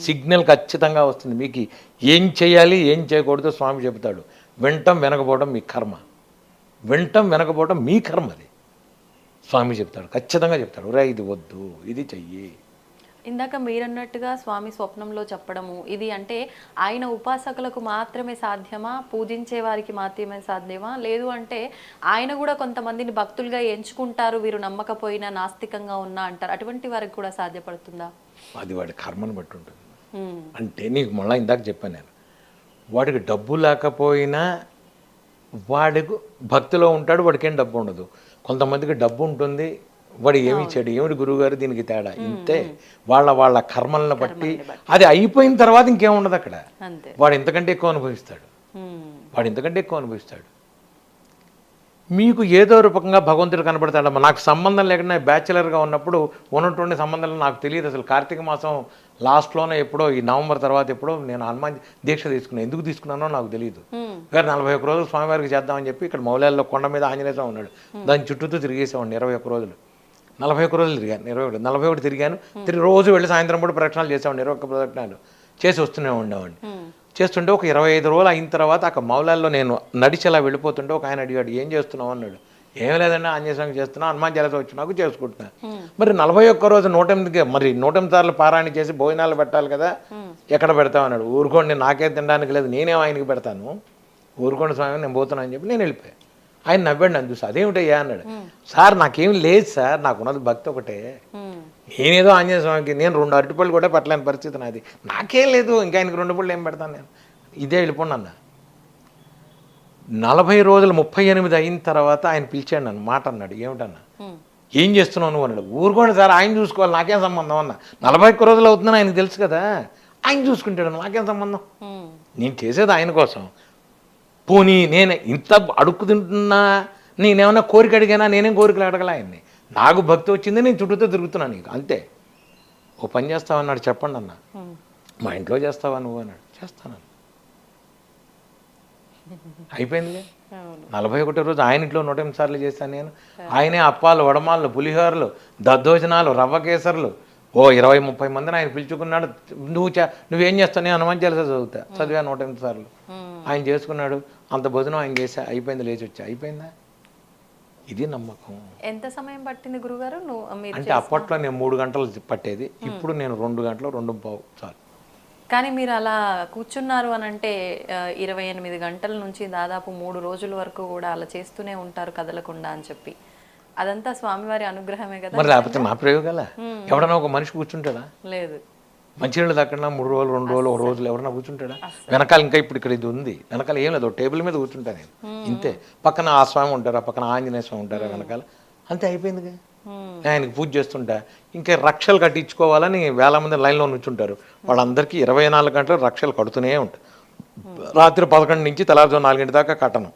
సిగ్నల్ ఖచ్చితంగా వస్తుంది. మీకు ఏం చేయాలి ఏం చేయకూడదు స్వామి చెబుతాడు. వినటం వినకపోవడం మీ కర్మ, వినటం వినకపోవడం మీ కర్మ. అది స్వామి చెప్తాడు, ఖచ్చితంగా చెప్తాడు, రే ఇది వద్దు, ఇది చెయ్యి. ఇందాక మీరన్నట్టుగా స్వామి స్వప్నంలో చెప్పడము, ఇది అంటే ఆయన ఉపాసకులకు మాత్రమే సాధ్యమా, పూజించే వారికి మాత్రమే సాధ్యమా, లేదు అంటే ఆయన కూడా కొంతమందిని భక్తులుగా ఎంచుకుంటారు, వీరు నమ్మకపోయినా నాస్తికంగా ఉన్నా అంటారు, అటువంటి వారికి కూడా సాధ్యపడుతుందా? అది వాడి కర్మను బట్టి ఉంటుంది. అంటే నీకు మళ్ళీ ఇందాక చెప్పాను నేను, వాడికి డబ్బు లేకపోయినా వాడికి భక్తిలో ఉంటాడు, వాడికి ఏం డబ్బు ఉండదు. కొంతమందికి డబ్బు ఉంటుంది, వాడు ఏమి ఇచ్చాడు, ఏమిటి గురువుగారు దీనికి తేడా, ఇంతే. వాళ్ళ కర్మలను బట్టి అది అయిపోయిన తర్వాత ఇంకేం ఉండదు అక్కడ. వాడు ఇంతకంటే ఎక్కువ అనుభవిస్తాడు. మీకు ఏదో రూపంగా భగవంతుడు కనబడతాడమ్మా. నాకు సంబంధం లేకుండా బ్యాచిలర్గా ఉన్నప్పుడు ఉన్నటువంటి సంబంధాలు నాకు తెలియదు అసలు. కార్తీక మాసం లాస్ట్లోనే ఎప్పుడో, ఈ నవంబర్ తర్వాత ఎప్పుడో నేను హనుమాన్ దీక్ష తీసుకున్నాను. ఎందుకు తీసుకున్నానో నాకు తెలియదు. గారు 41 రోజులు స్వామివారికి చేద్దామని చెప్పి ఇక్కడ మౌలాల్లో కొండ మీద ఆంజనేయ స్వామి ఉన్నాడు, దాని చుట్టూతో తిరిగేసేవాడిని 21 రోజులు. 41 రోజులు తిరిగాను, 41 తిరిగాను. రోజు వెళ్ళి సాయంత్రం కూడా ప్రదక్షిణాలు చేసేవాడిని, 21 ప్రదక్షిణాలు చేసి వస్తూనే ఉండేవాడిని. చేస్తుంటే ఒక 25 రోజులు అయిన తర్వాత అక్కడ మౌలాల్లో నేను నడిచి అలా వెళ్ళిపోతుంటే ఒక ఆయన అడిగాడు, ఏం చేస్తున్నావు అన్నాడు. ఏం లేదండి, ఆంజనేయ స్వామి చేస్తున్నా, హనుమాన్ చాలీసా వచ్చి నాకు చేసుకుంటున్నా. మరి 41 రోజు 108 మరి 108 సార్లు పారాయణ చేసి భోజనాలు పెట్టాలి కదా, ఎక్కడ పెడతావు అన్నాడు. ఊరుకోండి, నాకే తినడానికి లేదు, నేనేం ఆయనకి పెడతాను, ఊరుకోండి స్వామి నేను పోతున్నా అని చెప్పి నేను వెళ్ళిపోయాను. ఆయన నవ్వాడు, నన్ను చూసి అదేమిటయ్యా అన్నాడు. సార్ నాకేం లేదు సార్, నాకున్నది భక్తి ఒకటే, నేనేదో ఆంజనేయ స్వామికి నేను 2 అరటిపళ్ళు కూడా పెట్టలేని పరిస్థితి నాది, నాకేం లేదు, ఇంకా ఆయనకి 2 పళ్ళు ఏం పెడతాను నేను, ఇదే వెళ్ళిపోండి అన్న. 40 రోజులు 38 అయిన తర్వాత ఆయన పిలిచాడు నన్ను, మాట అన్నాడు, ఏమిటన్నా ఏం చేస్తున్నావు నువ్వు అన్నాడు. ఊరుకోండి సార్, ఆయన చూసుకోవాలి, నాకేం సంబంధం అన్న. 41 రోజులు అవుతుందని ఆయనకు తెలుసు కదా, ఆయన చూసుకుంటాడు, నాకేం సంబంధం, నేను చేసేది ఆయన కోసం. పోనీ నేను ఇంత అడుక్కు తింటున్నా, నేనేమన్నా కోరిక అడిగానా, నేనేం కోరికలు అడగలా ఆయన్ని. నాకు భక్తి వచ్చింది, నేను చుట్టూతో తిరుగుతున్నాను నీకు అంతే. ఓ పని చేస్తావన్నాడు, చెప్పండి అన్న. మా ఇంట్లో చేస్తావా నువ్వు అన్నాడు. చేస్తాను. అయిపోయిందిలే. 41 రోజు ఆయన ఇంట్లో 108 సార్లు చేశాను నేను. ఆయనే అప్పాలు, వడమాలు, పులిహోరలు, దద్దోజనాలు, రవ్వ కేసర్లు, ఓ 20-30 మందిని ఆయన పిలుచుకున్నాడు. నువ్వేం చేస్తావు, నేను హనుమాన్ చాలీసా చదివా 108 సార్లు. ఆయన చేసుకున్నాడు, అంత భోజనం ఆయన చేసా, అయిపోయింది, లేచి వచ్చా, అయిపోయిందా. ఇది నమ్మకం. ఎంత సమయం పట్టింది గురుగారు? అంటే అప్పట్లో నేను 3 గంటలు పట్టేది, ఇప్పుడు నేను 2 గంటలు 2:15 చాలు. కానీ మీరు అలా కూర్చున్నారు అని అంటే 28 గంటల నుంచి దాదాపు 3 రోజుల వరకు కూడా అలా చేస్తూనే ఉంటారు కదలకుండా అని చెప్పి, అదంతా స్వామివారి అనుగ్రహమే కదా. మరి లేకపోతే నా ప్రయోగాల ఎవడన్నా ఒక మనిషి కూర్చుంటాడా? లేదు. మంచినీళ్ళు దక్కడా 3 రోజులు 2 రోజులు 1 రోజులు ఎవరన్నా కూర్చుంటాడా? వెనకాల ఇంకా ఇప్పుడు ఇక్కడ ఇది ఉంది, వెనకాల ఏం లేదు, టేబుల్ మీద కూర్చుంటా నేను ఇంతే. పక్కన ఆ స్వామి ఉంటారా, పక్కన ఆంజనేయ స్వామి ఉంటారా వెనకాల, అంతే అయిపోయిందిగా. ఆయనకి పూజ చేస్తుంటా. ఇంకా రక్షలు కట్టించుకోవాలని వేల మంది లైన్లో నుంచుంటారు. వాళ్ళందరికీ 24 గంటలు రక్షలు కడుతూనే ఉంటాయి. రాత్రి 11 నుంచి తెల్లారుజాము 4 దాకా కట్టను.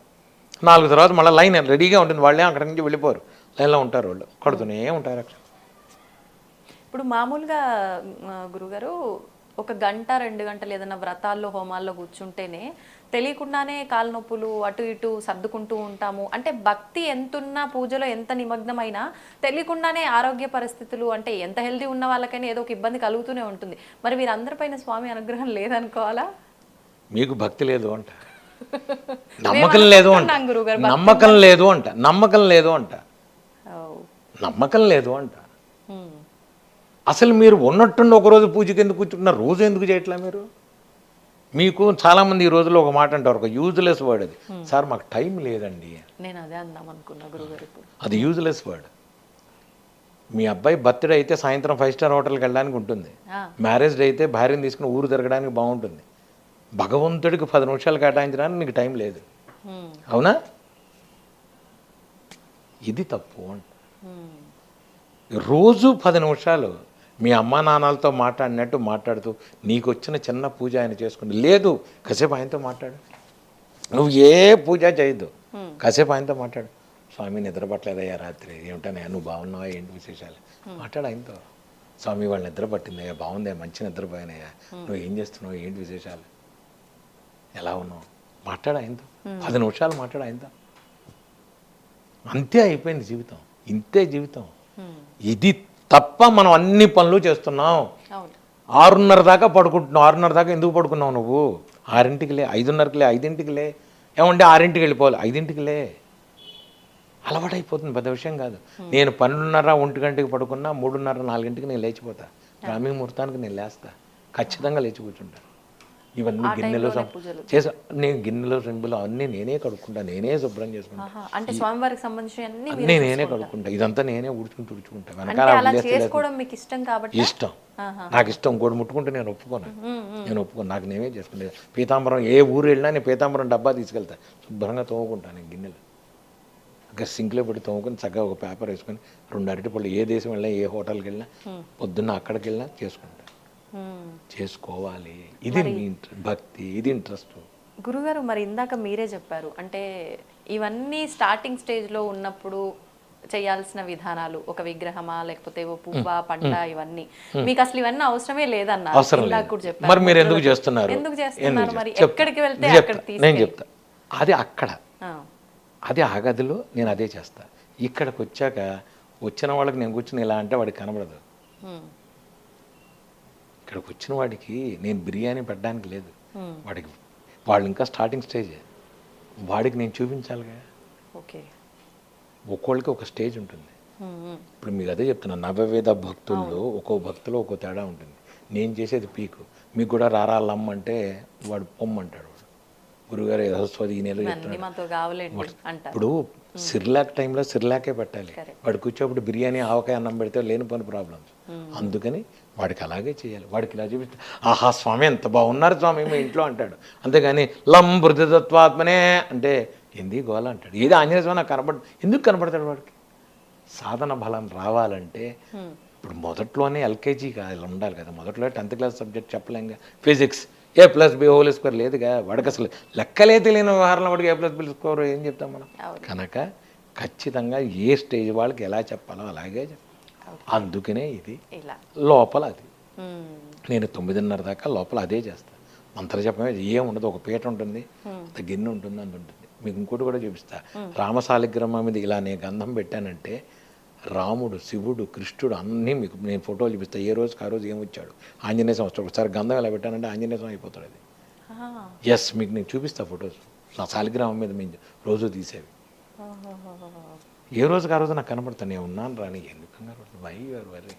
4 తర్వాత మళ్ళీ లైన్ రెడీగా ఉంటుంది, వాళ్ళే అక్కడి నుంచి వెళ్ళిపోరు, లైన్లో ఉంటారు, వాళ్ళు కడుతూనే ఉంటారు రక్షలు. ఇప్పుడు మామూలుగా గురుగారు 1 గంట 2 గంటలు ఏదైనా వ్రతాల్లో హోమాల్లో కూర్చుంటేనే తెలియకుండానే కాలు నొప్పులు అటు ఇటు సర్దుకుంటూ ఉంటాము. అంటే భక్తి ఎంతున్నా, పూజలో ఎంత నిమగ్నమైనా తెలియకుండానే ఆరోగ్య పరిస్థితులు, అంటే ఎంత హెల్దీ ఉన్న వాళ్ళకైనా ఏదో ఒక ఇబ్బంది కలుగుతూనే ఉంటుంది. మరి వీరందరిపైన స్వామి అనుగ్రహం లేదనుకోవాలా? మీకు భక్తి లేదు అంట, నమ్మకం లేదు అంట, నమ్మకం లేదు అంట, నమ్మకం లేదు అంట, నమ్మకం లేదు అంట. అసలు మీరు ఉన్నట్టుండి ఒకరోజు పూజకి ఎందుకు కూర్చుంటున్నారు, రోజు ఎందుకు చేయట్లా మీరు? మీకు చాలామంది ఈ రోజుల్లో ఒక మాట అంటారు, ఒక యూజ్లెస్ వర్డ్ అది, సార్ మాకు టైం లేదండి. నేను అదే అందాం అనుకున్నా గురుగారు. అది యూజ్లెస్ వర్డ్. మీ అబ్బాయి బర్త్డే అయితే సాయంత్రం 5 స్టార్ హోటల్కి వెళ్ళడానికి ఉంటుంది, మ్యారేజ్ డే అయితే భార్యను తీసుకుని ఊరు తిరగడానికి బాగుంటుంది. భగవంతుడికి 10 నిమిషాలు కేటాయించడానికి నీకు టైం లేదు, అవునా? ఇది తప్పు అంట. రోజు 10 నిమిషాలు మీ అమ్మా నాన్నలతో మాట్లాడినట్టు మాట్లాడుతూ నీకు వచ్చిన చిన్న పూజ ఆయన చేసుకుంది. లేదు, కాసేపు ఆయనతో మాట్లాడు. నువ్వు ఏ పూజ చేయొద్దు, కాసేపు ఆయనతో మాట్లాడు. స్వామి నిద్రపట్టలేదయ్యా రాత్రి, ఏమిటనయ్యా నువ్వు బాగున్నావా, ఏంటి విశేషాలు మాట్లాడు ఆయనతో. స్వామి వాళ్ళు నిద్ర పట్టిందయ్యా, బాగుందయ్యా, మంచి నిద్రపోయానయ్యా, నువ్వు ఏం చేస్తున్నావు, ఏంటి విశేషాలు, ఎలా ఉన్నావు, మాట్లాడు ఆయనతో. 10 నిమిషాలు మాట్లాడు ఆయనతో. అంతే అయిపోయింది జీవితం, ఇంతే జీవితం. ఇది తప్ప మనం అన్ని పనులు చేస్తున్నాం. 6:30 దాకా పడుకుంటున్నావు. 6:30 దాకా ఎందుకు పడుకున్నావు నువ్వు? 6ంటికి లే, 5:30కి లే, 5ంటికి లే. ఏమంటే 6ంటికి వెళ్ళిపోవాలి, 5ంటికి లే. అలవాటు అయిపోతుంది, పెద్ద విషయం కాదు. నేను 12:30 1 గంటకి పడుకున్నా 3:30 4ంటికి నేను లేచిపోతా. బ్రాహ్మీ ముహూర్తానికి నేను లేస్తా, ఖచ్చితంగా లేచి కూర్చుంటా. ఇవన్నీ గిన్నెలో చేసా, నేను గిన్నెలో సెంబులు అన్నీ నేనే కడుక్కుంటా, నేనే శుభ్రం చేసుకుంటా, అంటే స్వామివారికి సంబంధించి అన్నీ నేనే కడుక్కుంటా. ఇదంతా నేనే తుడుచుకుంటా. వెనకాల ఇష్టం, నాకు ఇష్టం. ఇంకోటి ముట్టుకుంటే నేను ఒప్పుకోను. నాకు నేనే చేసుకుంటా. పీతాంబరం ఏ ఊరు వెళ్ళినా నేను పీతాంబరం డబ్బా తీసుకెళ్తా, శుభ్రంగా తోముకుంటాను నేను గిన్నెలు. ఇంకా సింక్లో పెట్టి తోముకొని చక్కగా ఒక పేపర్ వేసుకొని 2 అరటిపళ్ళు, ఏ దేశం వెళ్ళినా ఏ హోటల్కి వెళ్ళినా పొద్దున్న అక్కడికి వెళ్ళినా చేసుకుంటా. చేసుకోవాలి, ఇది భక్తి, ఇది ఇంట్రెస్ట్. గురుగారు మరి ఇందాక మీరే చెప్పారు, అంటే ఇవన్నీ స్టార్టింగ్ స్టేజ్లో ఉన్నప్పుడు చేయాల్సిన విధానాలు, ఒక విగ్రహమా లేకపోతే ఓ పువ్వా పంట, ఇవన్నీ మీకు అసలు ఇవన్నీ అవసరమే లేదన్నారు. మరి మీరు ఎందుకు చేస్తున్నారు? మరి ఎక్కడికి వెళ్తే నేను చెప్తా. అది అక్కడ, అది ఆ గదిలో నేను అదే చేస్తా. ఇక్కడికి వచ్చాక వచ్చిన వాళ్ళకి నేను కూర్చుని ఇలా అంటే వాడికి కనబడదు. ఇక్కడికి వచ్చిన వాడికి నేను బిర్యానీ పెట్టడానికి లేదు. వాడికి వాళ్ళు ఇంకా స్టార్టింగ్ స్టేజ్, వాడికి నేను చూపించాలిగా. ఒక్కోళ్ళకి ఒక స్టేజ్ ఉంటుంది. ఇప్పుడు మీకు అదే చెప్తున్నా, నవవేద భక్తుల్లో ఒక్కో భక్తులో ఒక్కో తేడా ఉంటుంది. నేను చేసేది పీకు. మీకు కూడా రారాలమ్మ అంటే వాడు పొమ్మంటాడు. గురుగారు యశస్వతి ఈ నెల ఇప్పుడు సిర్లాక్ టైంలో సిర్లాకే పెట్టాలి. వాడు కూర్చోప్పుడు బిర్యానీ ఆవకాయ అన్నం పెడితే లేనిపోని ప్రాబ్లమ్స్. అందుకని వాడికి అలాగే చేయాలి. వాడికి ఇలా చూపిస్తే ఆహా స్వామి ఎంత బాగున్నారు స్వామి మీ ఇంట్లో అంటాడు. అంతేగాని లం బృదత్వాత్మనే అంటే ఏంది గోల అంటాడు. ఏది ఆంజనేయ స్వామి నాకు ఎందుకు కనబడతాడు? వాడికి సాధన బలం రావాలంటే ఇప్పుడు మొదట్లోనే ఎల్కేజీ ఇలా ఉండాలి కదా. మొదట్లో 10th class subject చెప్పలేంగా. Physics A+B² లేదుగా. వాడికి అసలు లెక్కలే తెలియని వ్యవహారంలో వాడికి A+B² ఏం చెప్తాం మనం? కనుక ఖచ్చితంగా ఏ స్టేజ్ వాళ్ళకి ఎలా చెప్పాలో అలాగే చెప్పాలి. అందుకనే ఇది లోపల అది. నేను 9:30 దాకా లోపల అదే చేస్తాను. మంత్ర జపమే ఏముండదు. ఒక పీట ఉంటుంది, గిన్నె ఉంటుంది, అంత ఉంటుంది. మీకు ఇంకోటి కూడా చూపిస్తా. రామశాలిగ్రామం మీద ఇలా నేను గంధం పెట్టానంటే రాముడు, శివుడు, కృష్ణుడు అన్నీ మీకు నేను ఫోటోలు చూపిస్తాను. ఏ రోజుకి ఆ రోజు ఏమొచ్చాడు. ఆంజనేయ స్వామి వస్తాడు. ఒకసారి గంధం ఎలా పెట్టానంటే ఆంజనేయ స్వామి అయిపోతాడు. అది ఎస్, మీకు నేను చూపిస్తా ఫొటోస్. నా శాలిగ్రామం మీద మేము రోజు తీసేవి. ఏ రోజుకి ఆ రోజు నాకు కనబడతాను. నేను ఉన్నాను రాని ఎందుకు కనబడుతుంది? Why your worry.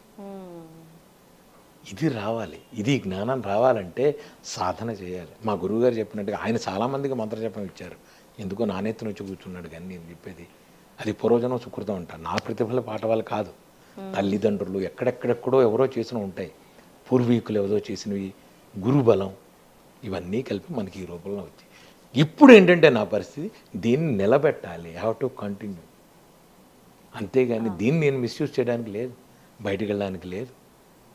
ఇది రావాలి, ఇది జ్ఞానం రావాలంటే సాధన చేయాలి. మా గురువుగారు చెప్పినట్టుగా ఆయన చాలామందికి మంత్రజపం ఇచ్చారు. ఎందుకో నానెత్తున వచ్చి కూర్చున్నాడు. కానీ నేను చెప్పేది అది పూర్వజనం సుకృతం అంట. నా ప్రతిఫల పాట వాళ్ళు కాదు. తల్లిదండ్రులు ఎక్కడెక్కడెక్కడో ఎవరో చేసిన ఉంటాయి, పూర్వీకులు ఎవరో చేసినవి, గురుబలం, ఇవన్నీ కలిపి మనకి ఈ రూపంలో వచ్చాయి. ఇప్పుడు ఏంటంటే నా పరిస్థితి దీన్ని నిలబెట్టాలి, హ్యావ్ టు కంటిన్యూ. అంతేగాని దీన్ని నేను మిస్యూజ్ చేయడానికి లేదు, బయటికి వెళ్ళడానికి లేదు,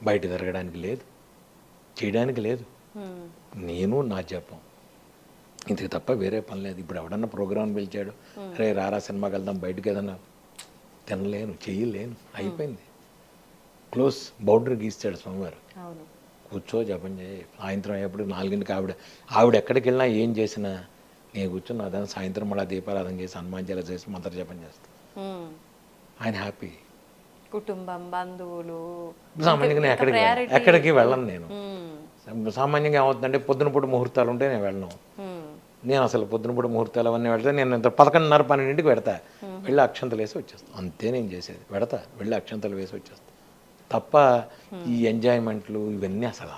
బయట తిరగడానికి లేదు, చేయడానికి లేదు. నేను నా జపం ఇంతకు తప్ప వేరే పని లేదు. ఇప్పుడు ఎవడన్నా ప్రోగ్రామ్ పిలిచాడు, రే రారా సినిమాకి వెళ్దాం, బయటకు ఏదన్నా తినలేను, చేయలేను, అయిపోయింది. క్లోజ్, బౌండరీ గీస్తాడు స్వామివారు. కూర్చో జపం చేయి. సాయంత్రం అయ్యేప్పుడు 4ంటికి ఆవిడ ఎక్కడికి వెళ్ళినా ఏం చేసినా నేను కూర్చొని అదే సాయంత్రం మళ్ళీ దీపారాధన చేసి హనుమాన్ చేసి మంత్ర జపం చేస్తాను. ఆయన హ్యాపీ. కుటుంబం, బంధువులు, సామాన్యంగా ఎక్కడికి వెళ్ళను నేను. సామాన్యంగా ఏమవుతుందంటే పొద్దునపూట ముహూర్తాలు ఉంటే నేను వెళ్ళను. నేను అసలు పొద్దునపూట ముహూర్తాలు అవన్నీ వెళ్తే నేను 11:30, 12ంటికి పెడతా, వెళ్ళి అక్షంతలు వేసి వచ్చేస్తాను. అంతే నేను చేసేది, పెడతా, వెళ్ళి అక్షంతలు వేసి వచ్చేస్తాను. తప్ప ఈ ఎంజాయ్మెంట్లు ఇవన్నీ అసలు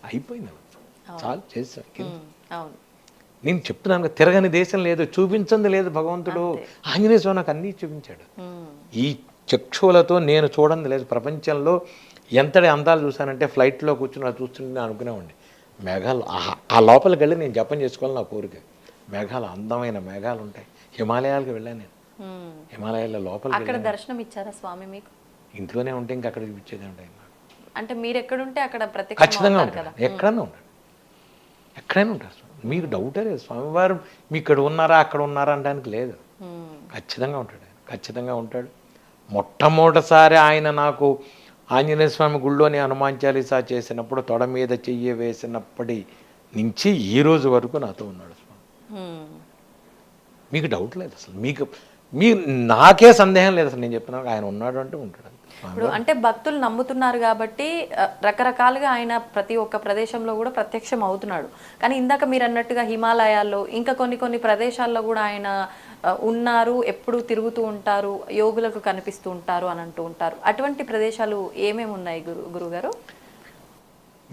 అయిపోయింది. చాలు చేసాను. నేను చెప్తున్నాను, తిరగని దేశం లేదు, చూపించింది లేదు భగవంతుడు. ఆంజనేయ స్వామి నాకు అన్నీ చూపించాడు. ఈ చక్షువులతో నేను చూడండి లేదు. ప్రపంచంలో ఎంతటి అందాలు చూశానంటే ఫ్లైట్లో కూర్చుని అది చూస్తుంటే అనుకునేవాడిని. మేఘాలు ఆ లోపలికి వెళ్ళి నేను జపం చేసుకోవాలి నా కోరిక. మేఘాలు, అందమైన మేఘాలు ఉంటాయి. హిమాలయాలకు వెళ్ళాను నేను. హిమాలయాల లోపలికి అక్కడ దర్శనం ఇచ్చారా స్వామి మీకు? ఇంట్లోనే ఉంటే ఇంకా అక్కడ చూపించేది ఉంటాయి. అంటే మీరు ఎక్కడుంటే అక్కడ ఖచ్చితంగా ఉంటాడు, ఎక్కడన్నా ఉంటాడు, ఎక్కడైనా ఉంటారు. మీకు డౌటే లేదు, స్వామివారు మీ ఇక్కడ ఉన్నారా అక్కడ ఉన్నారా అనడానికి లేదు. ఖచ్చితంగా ఉంటాడు, ఖచ్చితంగా ఉంటాడు. మొట్టమొదటిసారి ఆయన నాకు ఆంజనేయ స్వామి గుళ్ళోని హనుమాన్ చాలీసా చేసినప్పుడు తొడ మీద చెయ్యి వేసినప్పటి నుంచి ఈ రోజు వరకు నాతో ఉన్నాడు స్వామి. మీకు డౌట్ లేదు అసలు, మీ నాకే సందేహం లేదు అసలు. నేను చెప్పిన ఆయన ఉన్నాడు అంటే ఉంటాడు. ఇప్పుడు అంటే భక్తులు నమ్ముతున్నారు కాబట్టి రకరకాలుగా ఆయన ప్రతి ఒక్క ప్రదేశంలో కూడా ప్రత్యక్షం అవుతున్నాడు. కానీ ఇందాక మీరు అన్నట్టుగా హిమాలయాల్లో ఇంకా కొన్ని ప్రదేశాల్లో కూడా ఆయన ఉన్నారు, ఎప్పుడు తిరుగుతూ ఉంటారు, యోగులకు కనిపిస్తూ ఉంటారు అని అంటూ ఉంటారు. అటువంటి ప్రదేశాలు ఏమేమి ఉన్నాయి గురుగారు?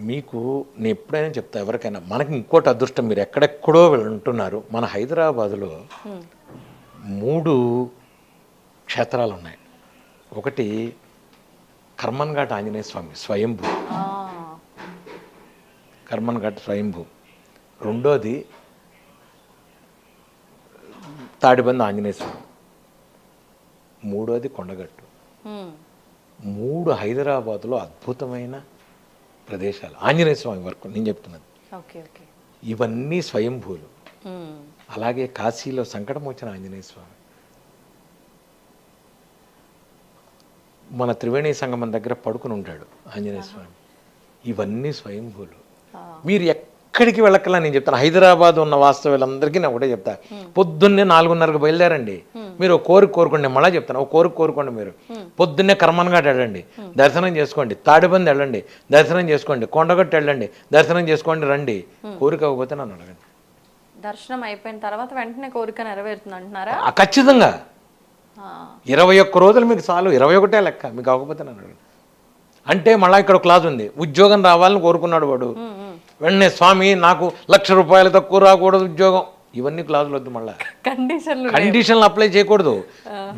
మీకు నేను ఎప్పుడైనా చెప్తా ఎవరికైనా, మనకి ఇంకోటి అదృష్టం, మీరు ఎక్కడెక్కడో ఉంటున్నారు. మన హైదరాబాదులో 3 క్షేత్రాలు ఉన్నాయి. ఒకటి కర్మన్ ఘాట్ ఆంజనేయ స్వామి స్వయంభూ, కర్మన్ ఘాట్ స్వయంభూ. రెండోది తాడిబంది ఆంజనేయ స్వామి. మూడోది కొండగట్టు. 3 హైదరాబాద్లో అద్భుతమైన ప్రదేశాలు ఆంజనేయ స్వామి వరకు నేను చెప్తున్నది. ఇవన్నీ స్వయంభూలు. అలాగే కాశీలో సంకటమోచన ఆంజనేయ స్వామి, మన త్రివేణి సంగమం దగ్గర పడుకుని ఉంటాడు ఆంజనేయ స్వామి. ఇవన్నీ స్వయంభూలు. మీరు ఎక్కడికి వెళ్ళకలా నేను చెప్తాను. హైదరాబాద్ ఉన్న వాస్తవులందరికీ నేను ఒకటే చెప్తా, పొద్దున్నే 4:30కు బయలుదేరండి. మీరు కోరుకోండి, మళ్ళీ చెప్తాను, కోరుకోండి. మీరు పొద్దున్నే కర్మన్ ఘాట్ వెళ్ళండి, దర్శనం చేసుకోండి. తాడిబంది వెళ్ళండి, దర్శనం చేసుకోండి. కొండగట్టు వెళ్ళండి, దర్శనం చేసుకోండి, రండి. కోరిక అవ్వకపోతే నన్ను అడగండి. దర్శనం అయిపోయిన తర్వాత వెంటనే కోరిక నెరవేరుతుంది అంటున్నారా? ఖచ్చితంగా. 21 రోజులు మీకు చాలు, 21 లెక్క. మీకు అవ్వకపోతే నన్ను అడగండి. అంటే మళ్ళీ ఇక్కడ క్లాజ్ ఉంది, ఉద్యోగం రావాలని కోరుకున్నాడు వాడు. వెంటనే స్వామి నాకు ₹1,00,000 తక్కువ రాకూడదు ఉద్యోగం, ఇవన్నీ క్లాజులు వద్దు. మళ్ళీ కండిషన్లు అప్లై చేయకూడదు.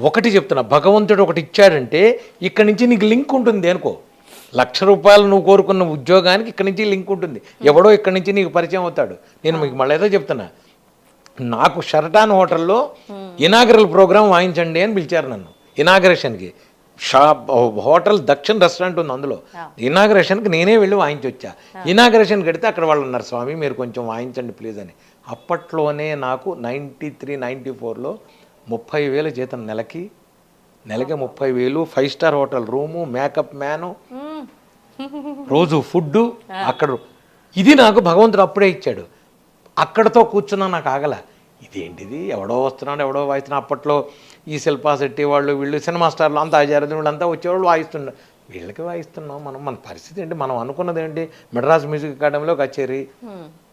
ఒకటి చెప్తున్నా, భగవంతుడు ఒకటి ఇచ్చాడంటే ఇక్కడి నుంచి నీకు లింక్ ఉంటుంది. అనుకో, ₹1,00,000 నువ్వు కోరుకున్న ఉద్యోగానికి ఇక్కడి నుంచి లింక్ ఉంటుంది. ఎవడో ఇక్కడి నుంచి నీకు పరిచయం అవుతాడు. నేను మీకు మళ్ళీ ఏదో చెప్తున్నా, నాకు షరటాన్ హోటల్లో ఇనాగరల్ ప్రోగ్రామ్ వాయించండి అని పిలిచారు నన్ను ఇనాగరేషన్కి. హోటల్ దక్షిణ రెస్టారెంట్ ఉంది, అందులో ఇనాగరేషన్కి నేనే వెళ్ళి వాయించొచ్చా. ఇనాగరేషన్కి వెడితే అక్కడ వాళ్ళు అన్నారు, స్వామి మీరు కొంచెం వాయించండి ప్లీజ్ అని. అప్పట్లోనే నాకు 93, 94లో 30,000 జీతం, నెలకి 30,000, 5 star hotel room, makeup man, రోజు ఫుడ్డు అక్కడ. ఇది నాకు భగవంతుడు అప్పుడే ఇచ్చాడు. అక్కడతో కూర్చున్నా నాకు ఆగల. ఇదేంటిది, ఎవడో వస్తున్నాడు, ఎవడో వాయిస్తున్నాడు. అప్పట్లో ఈ శిల్పా శెట్టి వాళ్ళు వీళ్ళు సినిమా స్టార్లు అంతా ఆచార్యులు వీళ్ళంతా వచ్చేవాళ్ళు వాయిస్తున్నారు. వీళ్ళకి వాయిస్తున్నాం మనం. మన పరిస్థితి ఏంటి, మనం అనుకున్నది ఏంటి, మెడ్రాస్ మ్యూజిక్ అకాడమీలో కచేరీ,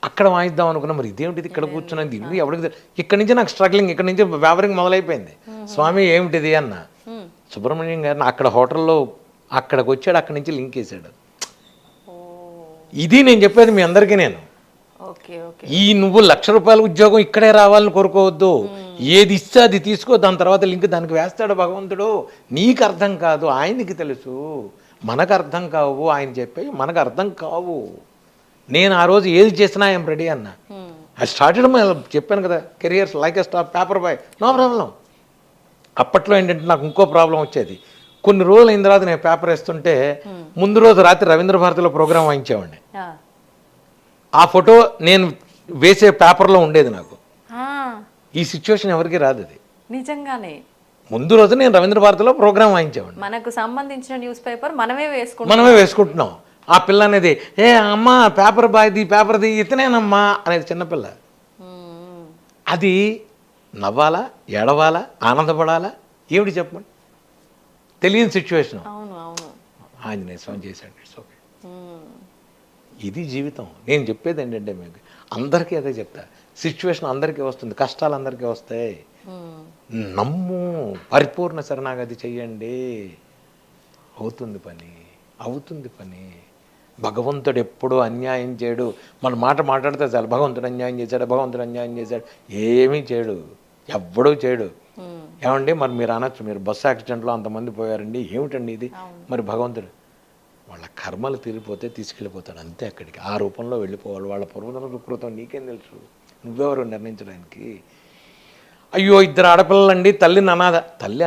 అక్కడ వాయిద్దాం అనుకున్నాం. మరి ఇదేమిటిది ఇక్కడ కూర్చున్నది, ఇది ఎవరికి. ఇక్కడి నుంచి నాకు స్ట్రగ్లింగ్, ఇక్కడి నుంచి వ్యాపారం మొదలైపోయింది. స్వామి ఏమిటిది అన్న. సుబ్రహ్మణ్యం గారిని అక్కడ హోటల్లో అక్కడికి వచ్చాడు, అక్కడి నుంచి లింక్ వేసాడు. ఇది నేను చెప్పేది మీ అందరికీ నేను. Okay okay. ఈ నువ్వు ₹1,00,000 ఉద్యోగం ఇక్కడే రావాలని కోరుకోవద్దు. ఏది ఇస్తే అది తీసుకో, దాని తర్వాత లింక్ దానికి వేస్తాడు భగవంతుడు. నీకు అర్థం కాదు, ఆయనకి తెలుసు. మనకు అర్థం కావు, ఆయన చెప్పి మనకు అర్థం కావు. నేను ఆ రోజు ఏది చేసినా ఐఎమ్ రెడీ అన్న. ఐ స్టార్టెడ్ చెప్పాను కదా, careers like a star paper boy, no problem. అప్పట్లో ఏంటంటే నాకు ఇంకో ప్రాబ్లం వచ్చేది. కొన్ని రోజులు అయిన తర్వాత నేను పేపర్ వేస్తుంటే ముందు రోజు రాత్రి రవీంద్ర భారతిలో ప్రోగ్రాం వాయించేవాడిని. ఆ ఫోటో నేను వేసే పేపర్లో ఉండేది నాకు. ఈ సిచ్యువేషన్ ఎవరికి రాదు. అది నిజంగానే ముందు రోజు నేను రవీంద్ర భారతిలో ప్రోగ్రాం వాయించేవాడిని. మనకు సంబంధించిన న్యూస్ పేపర్ మనమే వేసుకుంటున్నాం. ఆ పిల్ల అనేది ఏ అమ్మ పేపర్ బాయ్ది పేపర్ది ఇతనేనమ్మా అనేది చిన్నపిల్ల. అది నవ్వాలా, ఏడవాలా, ఆనందపడాలా, ఏమిటి చెప్పండి, తెలియని సిచ్యువేషన్. ఆంజనేయ స్వామి చేశాడు, ఇట్స్ ఓకే. ఇది జీవితం. నేను చెప్పేది ఏంటంటే మీకు అందరికీ అదే చెప్తా, సిచ్యువేషన్ అందరికీ వస్తుంది, కష్టాలు అందరికీ వస్తాయి. నమ్ము, పరిపూర్ణ శరణాగతి చెయ్యండి, అవుతుంది పని. భగవంతుడు ఎప్పుడూ అన్యాయం చేయడు. మన మాట మాట్లాడితే చాలు, భగవంతుడు అన్యాయం చేశాడు, ఏమీ చేయడు, ఎవ్వడూ చేయడు. ఏమండి మరి మీరు అనొచ్చు, మీరు బస్సు యాక్సిడెంట్లో అంతమంది పోయారండి, ఏమిటండి ఇది? మరి భగవంతుడు వాళ్ళ కర్మలు తీరిపోతే తీసుకెళ్ళిపోతాడు అంతే. అక్కడికి ఆ రూపంలో వెళ్ళిపోవాలి. వాళ్ళ పూర్వకృతం నీకేం తెలుసు, నువ్వెవరు నిర్ణయించడానికి? అయ్యో 2 ఆడపిల్లలండి, తల్లి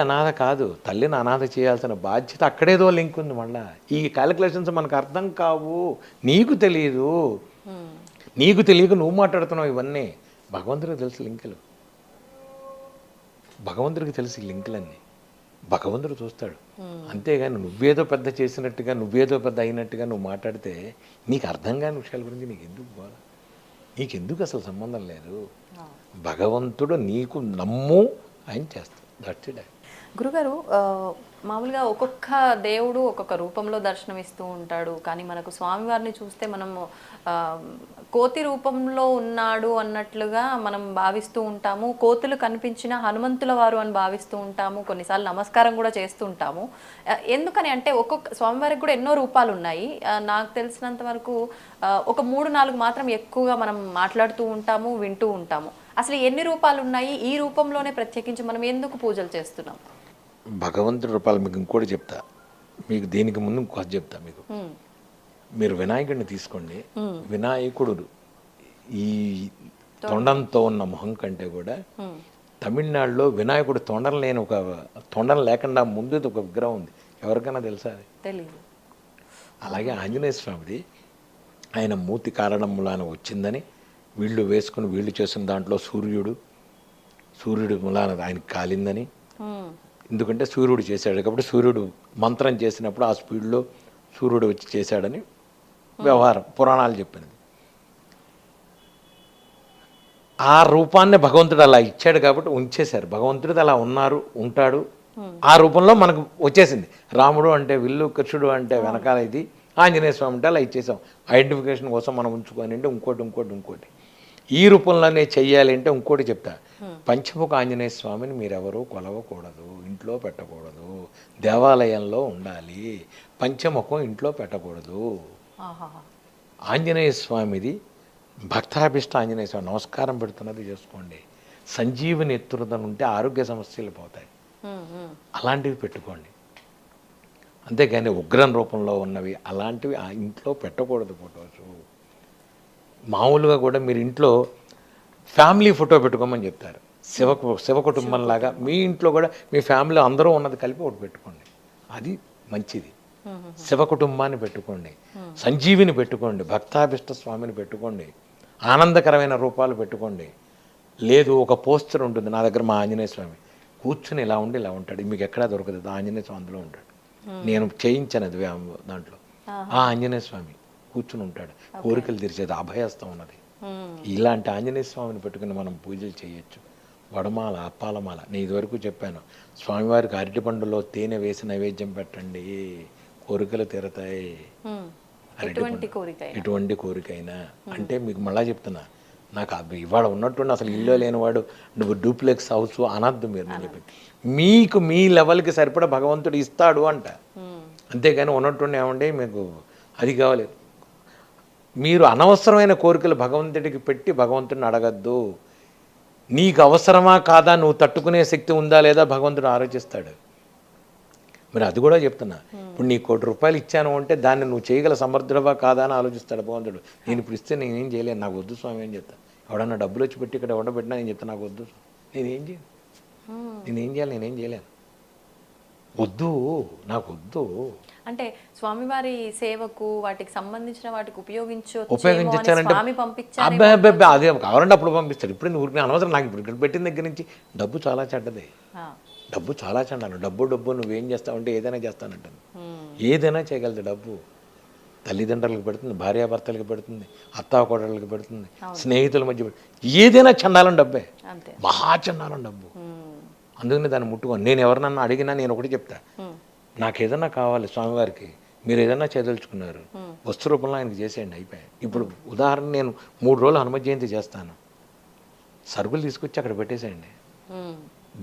అనాథ కాదు, తల్లిని అనాథ చేయాల్సిన బాధ్యత అక్కడేదో లింక్ ఉంది. మళ్ళా ఈ క్యాలిక్యులేషన్స్ మనకు అర్థం కావు, నీకు తెలియదు. నీకు తెలియక నువ్వు మాట్లాడుతున్నావు ఇవన్నీ. భగవంతుడికి తెలుసు లింకులు, భగవంతుడికి తెలుసు లింకులన్నీ. భగవంతుడు చూస్తాడు. అంతేగాని నువ్వేదో పెద్ద చేసినట్టుగా, నువ్వేదో పెద్ద అయినట్టుగా నువ్వు మాట్లాడితే నీకు అర్థం కాని విషయాల గురించి నీకెందుకు అసలు సంబంధం లేదు. భగవంతుడు నీకు నమ్ము, ఆయన చేస్తాడు. That's it. గురుగారు, మామూలుగా ఒక్కొక్క దేవుడు ఒక్కొక్క రూపంలో దర్శనమిస్తూ ఉంటాడు. కానీ మనకు స్వామివారిని చూస్తే మనము కోతి రూపంలో ఉన్నాడు అన్నట్లుగా మనం భావిస్తూ ఉంటాము. కోతులు కనిపించిన హనుమంతుల వారు అని భావిస్తూ ఉంటాము. కొన్నిసార్లు నమస్కారం కూడా చేస్తూ ఉంటాము. ఎందుకని అంటే ఒక్కొక్క స్వామివారికి కూడా ఎన్నో రూపాలు ఉన్నాయి. నాకు తెలిసినంత వరకు ఒక 3-4 మాత్రం ఎక్కువగా మనం మాట్లాడుతూ ఉంటాము, వింటూ ఉంటాము. అసలు ఎన్ని రూపాలు ఉన్నాయి? ఈ రూపంలోనే ప్రత్యేకించి మనం ఎందుకు పూజలు చేస్తున్నాం? భగవంతుడి రూపాలు మీకు ఇంకోటి చెప్తా. మీకు దీనికి ముందు ఇంకోటి చెప్తా. మీరు వినాయకుడిని తీసుకోండి. వినాయకుడు ఈ తొండంతో ఉన్న మొహం కంటే కూడా తమిళనాడులో వినాయకుడు తొండం లేకుండా ముందు ఒక విగ్రహం ఉంది. ఎవరికైనా తెలుసా? అది తెలియదు. అలాగే ఆంజనేయ స్వామిది ఆయన మూతి కారణములాన వచ్చిందని వీళ్ళు వేసుకుని వీళ్ళు చేసిన దాంట్లో సూర్యుడు ములాన ఆయనకి కాలిందని. ఎందుకంటే సూర్యుడు చేశాడు కాబట్టి, సూర్యుడు మంత్రం చేసినప్పుడు ఆ స్పీడ్లో సూర్యుడు వచ్చి చేశాడని వ్యవహారం, పురాణాలు చెప్పినది. ఆ రూపాన్ని భగవంతుడు అలా ఇచ్చాడు కాబట్టి ఉంచేశారు. భగవంతుడిది అలా ఉంటాడు. ఆ రూపంలో మనకు వచ్చేసింది. రాముడు అంటే విల్లు, కృష్ణుడు అంటే వెనకాల ఇది, ఆంజనేయ స్వామి అంటే అలా ఇచ్చేసాం. ఐడెంటిఫికేషన్ కోసం మనం ఉంచుకొని అంటే ఇంకోటి ఈ రూపంలోనే చెయ్యాలి అంటే ఇంకోటి చెప్తా. పంచముఖ ఆంజనేయ స్వామిని మీరెవరూ కొలవకూడదు, ఇంట్లో పెట్టకూడదు, దేవాలయంలో ఉండాలి. పంచముఖం ఇంట్లో పెట్టకూడదు. ఆంజనేయ స్వామిది భక్తాభిష్ట ఆంజనేయ స్వామి నమస్కారం పెడుతున్నది చేసుకోండి. సంజీవని ఎత్తురుదని ఉంటే ఆరోగ్య సమస్యలు పోతాయి, అలాంటివి పెట్టుకోండి. అంతేగాని ఉగ్రం రూపంలో ఉన్నవి అలాంటివి ఆ ఇంట్లో పెట్టకూడదు. ఫొటోస్ మామూలుగా కూడా మీరు ఇంట్లో ఫ్యామిలీ ఫోటో పెట్టుకోమని చెప్తారు. శివ కుటుంబంలాగా మీ ఇంట్లో కూడా మీ ఫ్యామిలీ అందరూ ఉన్నది కలిపి ఒకటి పెట్టుకోండి, అది మంచిది. శివ కుటుంబాన్ని పెట్టుకోండి, సంజీవిని పెట్టుకోండి, భక్తాభిష్ట స్వామిని పెట్టుకోండి, ఆనందకరమైన రూపాలు పెట్టుకోండి. లేదు ఒక పోస్టర్ ఉంటుంది నా దగ్గర, మా ఆంజనేయ స్వామి కూర్చుని ఇలా ఉండి ఇలా ఉంటాడు, మీకు ఎక్కడా దొరకదు. ఆంజనేయ స్వామి అందులో ఉంటాడు, నేను చేయించాను దాంట్లో. ఆ ఆంజనేయ స్వామి కూర్చుని ఉంటాడు, కోరికలు తీర్చేది, అభయస్తం ఉన్నది. ఇలాంటి ఆంజనేయ స్వామిని పెట్టుకుని మనం పూజలు చేయొచ్చు. వడమాల, అప్పాలమాల. నేను ఇదివరకు చెప్పాను, స్వామివారికి అరటి పండులో తేనె వేసి నైవేద్యం పెట్టండి, కోరికలు తీరతాయి. ఎటువంటి కోరికైనా. అంటే మీకు మళ్ళా చెప్తున్నా, నాకు ఇవాళ ఉన్నట్టుండి అసలు ఇల్లు లేనివాడు నువ్వు డూప్లెక్స్ హౌస్ అనద్దు మీరు. నేను చెప్పి మీకు మీ లెవెల్కి సరిపడా భగవంతుడు ఇస్తాడు అంట. అంతేగాని ఉన్నట్టుండి ఏమండి మీకు అది కావాలి. మీరు అనవసరమైన కోరికలు భగవంతుడికి పెట్టి భగవంతుడిని అడగద్దు. నీకు అవసరమా కాదా, నువ్వు తట్టుకునే శక్తి ఉందా లేదా భగవంతుడు ఆలోచిస్తాడు. మరి అది కూడా చెప్తున్నా. ఇప్పుడు నీ ₹1,00,00,000 ఇచ్చాను అంటే దాన్ని నువ్వు చేయగల సమర్థుడవా కాదా అని ఆలోచిస్తాడు భగవంతుడు. నేను ఇప్పుడు ఇస్తే నేనేం చేయలేను, నాకు వద్దు స్వామి అని చెప్తా. ఎవడన్నా డబ్బులు వచ్చి పెట్టి ఇక్కడ ఉండబెట్టినా నేను చెప్తా నాకు వద్దు, నేనేం చేయాలి, నేనేం చేయలేను, వద్దు, నాకు వద్దు. అంటే స్వామివారి సేవకు వాటికి సంబంధించిన వాటికి ఉపయోగించాలంటే స్వామి పంపించారు. అబ్బాయి అబ్బాయి అదే కావాలంటే అప్పుడు పంపిస్తాడు. ఇప్పుడు ఊరికి అనవసరం. నాకు ఇప్పుడు ఇక్కడ పెట్టిన దగ్గర నుంచి డబ్బు చాలా చెడ్డది, డబ్బు చాలా చెడ్డాను. డబ్బు నువ్వేం చేస్తావంటే ఏదైనా చేస్తానంటాను. ఏదైనా చేయగలదు డబ్బు. తల్లిదండ్రులకు పెడుతుంది, భార్యాభర్తలకు పెడుతుంది, అత్తాకోడళ్ళకి పెడుతుంది, స్నేహితుల మధ్య ఏదైనా చండాలం డబ్బే, మహా చండాలం డబ్బు. అందుకని దాన్ని ముట్టుకోను. నేను ఎవరినన్నా అడిగినా నేను ఒకటి చెప్తా, నాకు ఏదన్నా కావాలి స్వామివారికి, మీరు ఏదన్నా చేయదలుచుకున్నారు వస్తు రూపంలో ఆయనకి చేసేయండి, అయిపోయాయి. ఇప్పుడు ఉదాహరణ నేను 3 రోజులు హనుమ జయంతి చేస్తాను, సరుకులు తీసుకొచ్చి అక్కడ పెట్టేసేయండి,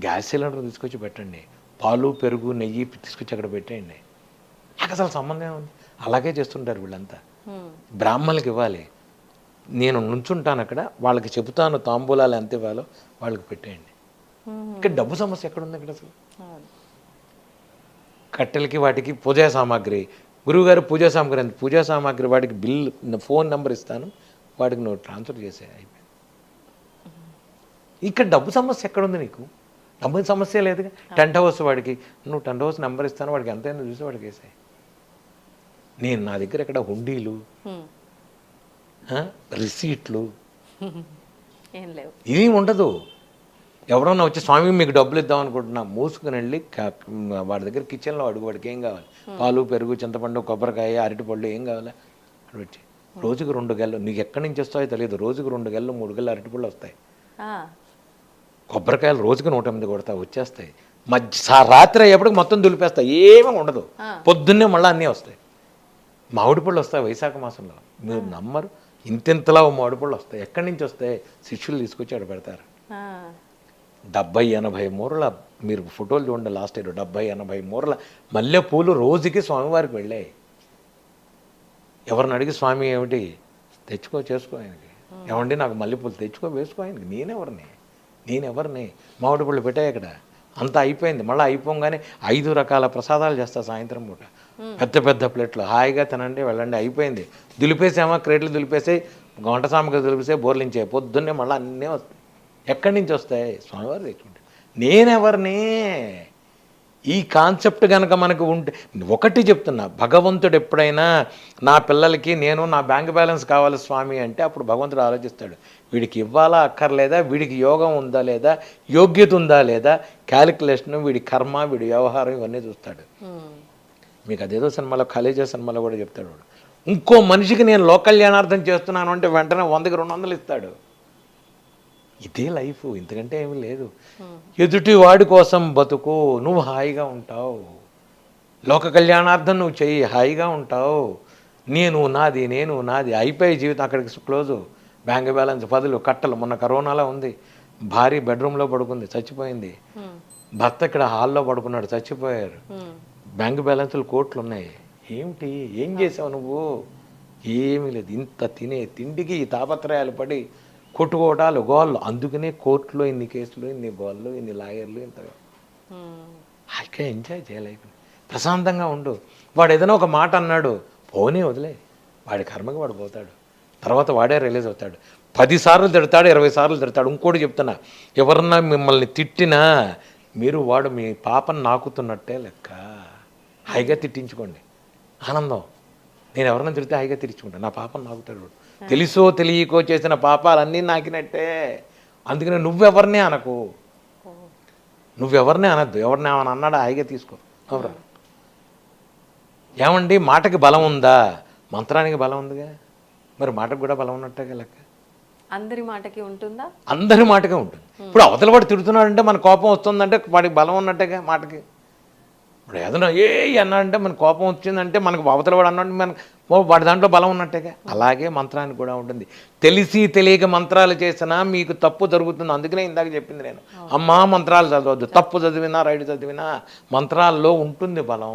గ్యాస్ సిలిండర్ తీసుకొచ్చి పెట్టండి, పాలు పెరుగు నెయ్యి తీసుకొచ్చి అక్కడ పెట్టేయండి. నాకు అసలు సంబంధం ఏముంది? అలాగే చేస్తుంటారు వీళ్ళంతా. బ్రాహ్మణులకి ఇవ్వాలి, నేను నుంచుంటాను అక్కడ, వాళ్ళకి చెబుతాను తాంబూలాలు ఎంత ఇవ్వాలో వాళ్ళకి పెట్టేయండి. ఇక్కడ డబ్బు సమస్య ఎక్కడుంది ఇక్కడ అసలు? కట్టెలకి వాటికి పూజా సామాగ్రి, గురువుగారు పూజా సామాగ్రి అంత పూజా సామాగ్రి వాటికి బిల్ ఫోన్ నెంబర్ ఇస్తాను, వాటికి నువ్వు ట్రాన్స్ఫర్ చేసే, అయిపోయింది. ఇక్కడ డబ్బు సమస్య ఎక్కడుంది నీకు? డబ్బు సమస్య లేదుగా. టెంట్ హౌస్ వాడికి నువ్వు టెంట్ హౌస్ నెంబర్ ఇస్తాను, వాడికి ఎంతైనా చూసి వాడికి వేసాయి. నేను నా దగ్గర ఇక్కడ హుండీలు రిసీట్లు ఇది ఉండదు. ఎవడన్నా వచ్చి స్వామి మీకు డబ్బులు ఇద్దాం అనుకుంటున్నా, మూసుకుని వెళ్ళి వాడి దగ్గర కిచెన్లో అడుగు, వాడికి ఏం కావాలి, పాలు పెరుగు చింతపండు కొబ్బరికాయ అరటిపళ్ళు ఏం కావాలి అక్కడ పెట్టి, రోజుకు 2 గెలలు, నీకు ఎక్కడి నుంచి వస్తాయో తెలియదు, రోజుకు 2 గెలలు 3 గెలలు అరటిపళ్ళు వస్తాయి. కొబ్బరికాయలు రోజుకు 108 కొడతా వచ్చేస్తాయి. రాత్రి అయ్యేప్పటికి మొత్తం దులిపేస్తాయి, ఏమీ ఉండదు. పొద్దున్నే మళ్ళీ అన్నీ వస్తాయి. మామిడి పళ్ళు వస్తాయి వైశాఖ మాసంలో, మీరు నమ్మరు, ఇంతలా మామిడి వస్తాయి. ఎక్కడి నుంచి వస్తాయి? శిష్యులు తీసుకొచ్చి అక్కడ పెడతారు. 70-80 మూరల, మీరు ఫోటోలు చూడండి, లాస్ట్ ఇయర్ 70-80 మూరల మల్లెపూలు రోజుకి స్వామివారికి వెళ్ళాయి. ఎవరిని అడిగి స్వామి ఏమిటి చేసుకో ఆయనకి, ఏమండి నాకు మల్లెపూలు తెచ్చుకో వేసుకో ఆయనకి, నేనెవరిని మామిడి పళ్ళు పెట్టాయి అక్కడ, అంతా అయిపోయింది. మళ్ళీ అయిపోగానే 5 రకాల ప్రసాదాలు చేస్తా సాయంత్రం పూట, పెద్ద ప్లేట్లు, హాయిగా తినండి వెళ్ళండి, అయిపోయింది. దులిపేసామా, క్రేట్లు దులిపేసాయి, గంట సామగ్రి దులిపేసాయి, బోర్లించాయి, పొద్దున్నే మళ్ళీ అన్నీ వస్తాయి. ఎక్కడి నుంచి వస్తాయి? స్వామివారు తెచ్చుకుంటే. నేనెవరిని? ఈ కాన్సెప్ట్ కనుక మనకు ఉంటే, ఒకటి చెప్తున్నా, భగవంతుడు ఎప్పుడైనా నా పిల్లలకి నేను నా బ్యాంక్ బ్యాలెన్స్ కావాలి స్వామి అంటే అప్పుడు భగవంతుడు ఆలోచిస్తాడు, వీడికి ఇవ్వాలా అక్కర్లేదా, వీడికి యోగం ఉందా లేదా, యోగ్యత ఉందా లేదా, క్యాలిక్యులేషన్, వీడి కర్మ, వీడి వ్యవహారం, ఇవన్నీ చూస్తాడు. మీకు అదేదో సినిమాలో, కాలేజీ సినిమాలో కూడా చెప్తాడు, ఇంకో మనిషికి నేను లోక కళ్యాణార్థం చేస్తున్నాను అంటే వెంటనే 100కి 200 ఇస్తాడు. ఇదే లైఫ్, ఇంతకంటే ఏమీ లేదు. ఎదుటి వాడి కోసం బతుకు, నువ్వు హాయిగా ఉంటావు. లోక కళ్యాణార్థం నువ్వు చెయ్యి, హాయిగా ఉంటావు. నేను నాది అయిపోయి జీవితం అక్కడికి క్లోజు. బ్యాంక్ బ్యాలెన్స్ 10 కట్టలు. మొన్న కరోనాలో ఉంది, భార్య బెడ్రూమ్లో పడుకుంది, చచ్చిపోయింది. భర్త ఇక్కడ హాల్లో పడుకున్నాడు, చచ్చిపోయారు. బ్యాంక్ బ్యాలెన్స్లు కోట్లు ఉన్నాయి. ఏమిటి, ఏం చేసావు నువ్వు? ఏమీ లేదు. ఇంత తినే తిండికి ఈ తాపత్రయాలు పడి కొట్టుకోవటాలు, గోళ్ళు. అందుకనే కోర్టులో ఇన్ని కేసులు, ఇన్ని గోళ్ళు, ఇన్ని లాయర్లు, ఇంతగా హాయిగా ఎంజాయ్ చేయలేక ప్రశాంతంగా ఉండు. వాడు ఏదైనా ఒక మాట అన్నాడు, పోనీ వదిలే, వాడి కర్మకి వాడు పోతాడు, తర్వాత వాడే రిలీజ్ అవుతాడు. 10 సార్లు తిడతాడు, 20 సార్లు తిడతాడు. ఇంకోటి చెప్తున్నా, ఎవరన్నా మిమ్మల్ని తిట్టినా వాడు మీ పాపను నాకుతున్నట్టే లెక్క. హాయిగా తిట్టించుకోండి, ఆనందం. నేను ఎవరన్నా తిడితే హాయిగా తిట్టించుకుంటాను, నా పాపను నాకుతాడు వాడు. తెలుసో తెలియకో చేసిన పాపాలన్నీ నాకినట్టే. అందుకని నువ్వెవరినే అనకు, నువ్వెవరినే అనద్దు. ఎవరిని ఏమని అన్నాడా హాయిగా తీసుకో. ఎవరు ఏమండి, మాటకి బలం ఉందా? మంత్రానికి బలం ఉందిగా, మరి మాటకు కూడా బలం ఉన్నట్టుగా లెక్క. అందరి మాటకి ఉంటుందా? అందరి మాటకే ఉంటుంది. ఇప్పుడు అవతల వాడు తిడుతున్నాడంటే మన కోపం వస్తుందంటే వాడికి బలం ఉన్నట్టుగా మాటకి. ఇప్పుడు ఏదైనా అన్నాడంటే మన కోపం వచ్చిందంటే మనకు అవతల వాడు అన్నాడు మనకు వాడి దాంట్లో బలం ఉన్నట్టేగా. అలాగే మంత్రానికి కూడా ఉంటుంది. తెలిసి తెలియక మంత్రాలు చేసినా మీకు తప్పు జరుగుతుంది. అందుకనే ఇందాక చెప్పింది నేను, అమ్మా మంత్రాలు చదవద్దు. తప్పు చదివినా రైట్ చదివినా మంత్రాల్లో ఉంటుంది బలం.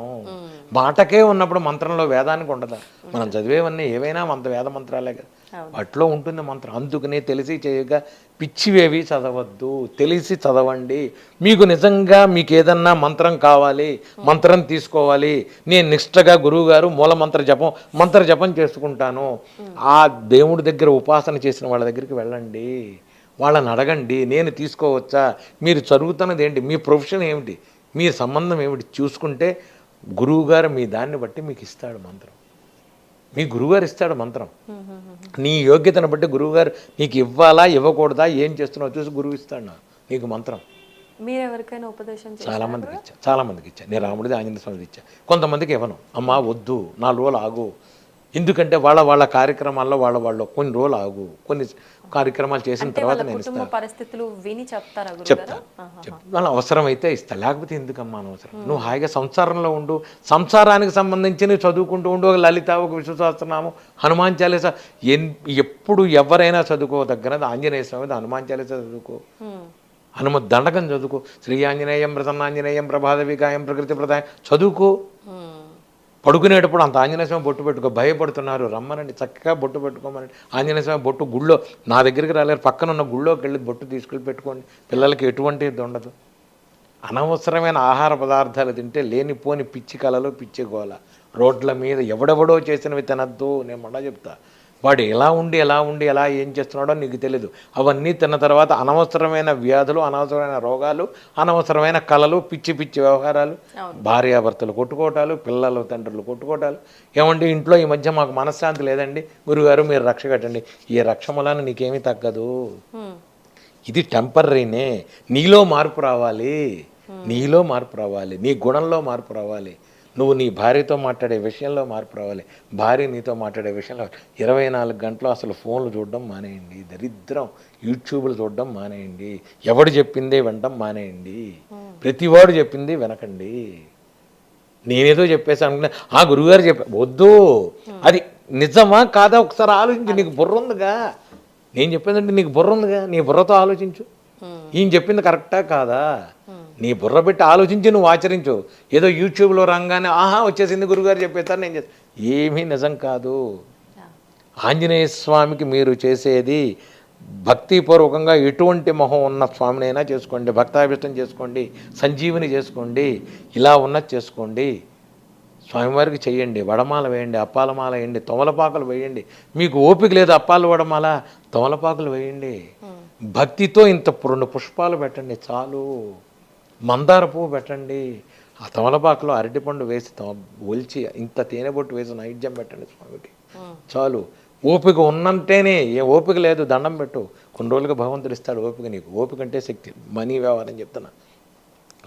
మాటకే ఉన్నప్పుడు మంత్రంలో వేదానికి ఉండదా? మనం చదివేవన్నీ ఏవైనా వేద మంత్రాలే కదా, వాటిలో ఉంటుంది మంత్రం. అందుకనే తెలిసి చేయక పిచ్చివేవి చదవద్దు, తెలిసి చదవండి. మీకు నిజంగా మీకు ఏదన్నా మంత్రం కావాలి, మంత్రం తీసుకోవాలి, నేను నిష్ఠగా గురువుగారు మంత్ర జపం చేసుకుంటాను, ఆ దేవుడి దగ్గర ఉపాసన చేసిన వాళ్ళ దగ్గరికి వెళ్ళండి, వాళ్ళని అడగండి, నేను తీసుకోవచ్చా, మీరు చదువుతున్నది ఏంటి, మీ ప్రొఫెషన్ ఏమిటి, మీ సంబంధం ఏమిటి చూసుకుంటే గురువుగారు మీ దాన్ని బట్టి మీకు ఇస్తాడు మంత్రం. మీ గురువుగారు ఇస్తాడు మంత్రం. నీ యోగ్యతను బట్టి గురువుగారు నీకు ఇవ్వాలా ఇవ్వకూడదా ఏం చేస్తున్నావు చూసి గురువు ఇస్తాడు నీకు మంత్రం. మీరు ఎవరికైనా ఉపదేశం చాలా మందికి ఇచ్చా. నేను రాముడిది ఆంజనేయ స్వామిది ఇచ్చా. కొంతమందికి ఇవ్వను, అమ్మా వద్దు 4 రోజులు ఆగు, ఎందుకంటే వాళ్ళ కార్యక్రమాల్లో వాళ్ళు కొన్ని రోజులు ఆగు, కొన్ని కార్యక్రమాలు చేసిన తర్వాత నేను ఇస్తాను. పరిస్థితులు విని చెప్తాను, వాళ్ళ అవసరమైతే ఇస్తా, లేకపోతే ఎందుకమ్మా అనవసరం. నువ్వు హాయిగా సంసారంలో ఉండు, సంసారానికి సంబంధించి నువ్వు చదువుకుంటూ ఉండు. ఒక లలిత, ఒక విశ్వసహస్రనామం, హనుమాన్ చాలీసా, ఎప్పుడు ఎవరైనా చదువుకోదగ్గరది ఆంజనేయ స్వామి, హనుమాన్ చాలీసా చదువుకో, హనుమ దండకం చదువుకో, శ్రీ ఆంజనేయం ప్రసన్నాంజనేయం ప్రభాత వికాయం ప్రకృతి ప్రదాయం చదువుకో. పడుకునేటప్పుడు అంత ఆంజనేయ స్వామి బొట్టు పెట్టుకో. భయపడుతున్నారు రమ్మనండి, చక్కగా బొట్టు పెట్టుకోమనండి. ఆంజనేయ స్వామి బొట్టు గుళ్ళో, నా దగ్గరికి రాలేరు, పక్కన ఉన్న గుళ్ళోకి వెళ్ళి బొట్టు తీసుకెళ్ళి పెట్టుకోండి. పిల్లలకి ఎటువంటి ఇది ఉండదు. అనవసరమైన ఆహార పదార్థాలు తింటే లేనిపోని పిచ్చి కళలు, పిచ్చి గోల. రోడ్ల మీద ఎవడెవడో చేసినవి తినద్దు. నేను మొన్న చెప్తా, వాడు ఎలా ఉండి ఎలా ఏం చేస్తున్నాడో నీకు తెలీదు. అవన్నీ తిన్న తర్వాత అనవసరమైన వ్యాధులు, అనవసరమైన రోగాలు, అనవసరమైన కళలు, పిచ్చి వ్యవహారాలు, భార్యాభర్తలు కొట్టుకోవటాలు, పిల్లలు తండ్రులు కొట్టుకోవటాలు. ఏమంటే ఇంట్లో ఈ మధ్య మాకు మనశ్శాంతి లేదండి, గురుగారు మీరు రక్ష కట్టండి. ఈ రక్ష మూలాన నీకేమీ తగ్గదు. ఇది టెంపర్రీనే. నీలో మార్పు రావాలి, నీ గుణంలో మార్పు రావాలి. నువ్వు నీ భార్యతో మాట్లాడే విషయంలో మార్పు రావాలి, భార్య నీతో మాట్లాడే విషయంలో. 24 గంటలు అసలు ఫోన్లు చూడడం మానేయండి, దరిద్రం. యూట్యూబ్లు చూడడం మానేయండి, ఎవడు చెప్పిందే వినడం మానేయండి, ప్రతివాడు చెప్పింది వినకండి. నేనేదో చెప్పేసాను అనుకున్నా, ఆ గురువుగారు వద్దు, అది నిజమా కాదా ఒకసారి ఆలోచించు. నీకు బుర్ర ఉందిగా, నేను చెప్పేదంటే నీకు బుర్ర ఉందిగా, నీ బుర్రతో ఆలోచించు. ఈయన చెప్పింది కరెక్టా కాదా, నీ బుర్ర పెట్టి ఆలోచించి నువ్వు ఆచరించు. ఏదో యూట్యూబ్లో రంగానే వచ్చేసింది గురుగారు చెప్పేస్తారు నేను ఏమీ నిజం కాదు. ఆంజనేయ స్వామికి మీరు చేసేది భక్తిపూర్వకంగా ఎటువంటి మొహం ఉన్న స్వామినైనా చేసుకోండి, భక్తాభిష్టం చేసుకోండి, సంజీవిని చేసుకోండి, ఇలా ఉన్నది చేసుకోండి. స్వామివారికి చెయ్యండి, వడమాల వేయండి, అప్పాలమాల వేయండి, తమలపాకులు వేయండి. మీకు ఓపిక లేదు అప్పాలు వడమాల, తమలపాకులు వేయండి. భక్తితో ఇంత 2 పుష్పాలు పెట్టండి చాలు, మందార పువ్వు పెట్టండి, ఆ తమలపాకులో అరటిపండు వేసి ఒలిచి ఇంత తేనె బొట్టు వేసి నైవేద్యం పెట్టండి స్వామికి చాలు. ఓపిక ఉన్నంటేనే, ఏ ఓపిక లేదు దండం పెట్టు, కొన్ని రోజులుగా భగవంతుడు ఇస్తాడు ఓపిక. నీకు ఓపిక అంటే శక్తి, మనీ వ్యవహారం చెప్తున్నా,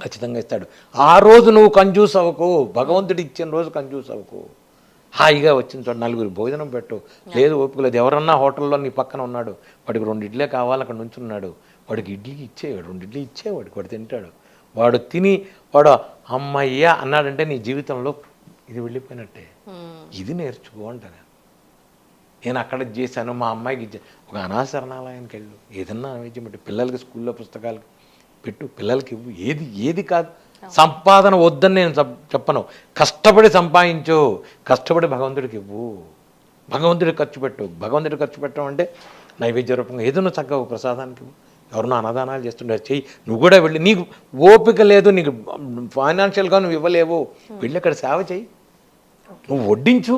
ఖచ్చితంగా ఇస్తాడు. ఆ రోజు నువ్వు కంజూస్ అవ్వకు, భగవంతుడు ఇచ్చిన రోజు కంజూస్ అవ్వకు. హాయిగా వచ్చిన చోట 4 భోజనం పెట్టు. లేదు ఓపిక లేదు, ఎవరన్నా హోటల్లో నీ పక్కన ఉన్నాడు, వాడికి 2 ఇడ్లీ కావాలి, అక్కడ నుంచున్నాడు, వాడికి ఇడ్లీ ఇచ్చేవాడు, 2 ఇడ్లీ ఇచ్చేవాడికి, వాడు తింటాడు. వాడు తిని వాడు అమ్మయ్యా అన్నాడంటే నీ జీవితంలో ఇది వెళ్ళిపోయినట్టే. ఇది నేర్చుకో అంటాను నేను. అక్కడ చేశాను, మా అమ్మాయికి ఇచ్చాను. ఒక అనాశరణాలయానికి వెళ్ళు, ఏదన్నా నైవేద్యం పెట్టు, పిల్లలకి స్కూల్లో పుస్తకాలు పెట్టు, పిల్లలకి ఇవ్వు. ఏది కాదు, సంపాదన వద్దని నేను చెప్పను. కష్టపడి సంపాదించు, కష్టపడి భగవంతుడికి ఇవ్వు, భగవంతుడికి ఖర్చు పెట్టు. భగవంతుడికి ఖర్చు పెట్టడం అంటే నైవేద్య రూపంగా ఏదన్నా చక్కగా ప్రసాదానికి ఇవ్వు. ఎవరన్నా అన్నదానాలు చేస్తుంటారు, చెయ్యి. నువ్వు కూడా వెళ్ళి, నీకు ఓపిక లేదు, నీకు ఫైనాన్షియల్గా నువ్వు ఇవ్వలేవు, వెళ్ళి అక్కడ సేవ చెయ్యి, నువ్వు వడ్డించు.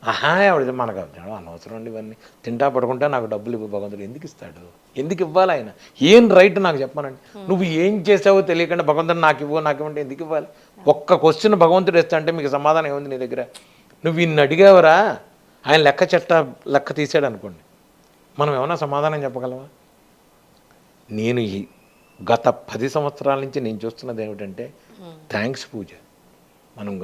ఆవిడ మనకు అనవసరం అండి ఇవన్నీ, తింటా పడుకుంటా నాకు డబ్బులు ఇవ్వు, భగవంతుడు ఎందుకు ఇస్తాడు, ఎందుకు ఇవ్వాలి ఆయన, ఏం రైట్ నాకు చెప్పానండి. నువ్వు ఏం చేసావో తెలియకుండా భగవంతుడు నాకు ఇవ్వంటే ఎందుకు ఇవ్వాలి. ఒక్క క్వశ్చన్ భగవంతుడు ఇస్తా అంటే మీకు సమాధానం ఏముంది నీ దగ్గర. నువ్వు ఇన్ని అడిగావరా, ఆయన లెక్క తీసాడు అనుకోండి, మనం ఏమన్నా సమాధానం చెప్పగలవా. నేను గత 10 సంవత్సరాల నుంచి నేను చూస్తున్నది ఏమిటంటే థ్యాంక్స్ పూజ. మనం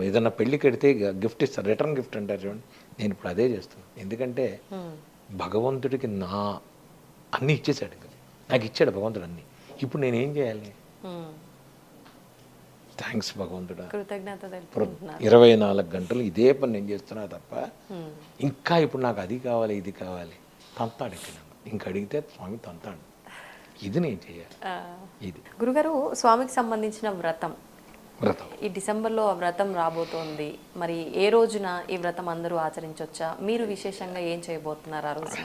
ఏదన్నా పెళ్ళికి వెడితే గిఫ్ట్ ఇస్తారు, రిటర్న్ గిఫ్ట్ అంటారు చూడండి, నేను ఇప్పుడు అదే చేస్తున్నాను. ఎందుకంటే భగవంతుడికి అన్నీ ఇచ్చేసాడు, నాకు ఇచ్చాడు భగవంతుడు అన్నీ. ఇప్పుడు నేనేం చేయాలి, థ్యాంక్స్ భగవంతుడా. కృతజ్ఞత తెలుపుకుంటున్నారు. 24 గంటలు ఇదే పని నేను చేస్తున్నా తప్ప ఇంకా ఇప్పుడు నాకు అది కావాలి ఇది కావాలి తంతాడు ఇక్కడ. ఇంక అడిగితే స్వామి తంతాడు. ఇది నేను చేయాలి. ఇది గురుగారు, స్వామికి సంబంధించిన వ్రతం వ్రతం ఈ డిసెంబర్లో ఆ వ్రతం రాబోతోంది. మరి ఏ రోజున ఈ వ్రతం అందరూ ఆచరించవచ్చా? మీరు విశేషంగా ఏం చేయబోతున్నారు ఆ రోజు?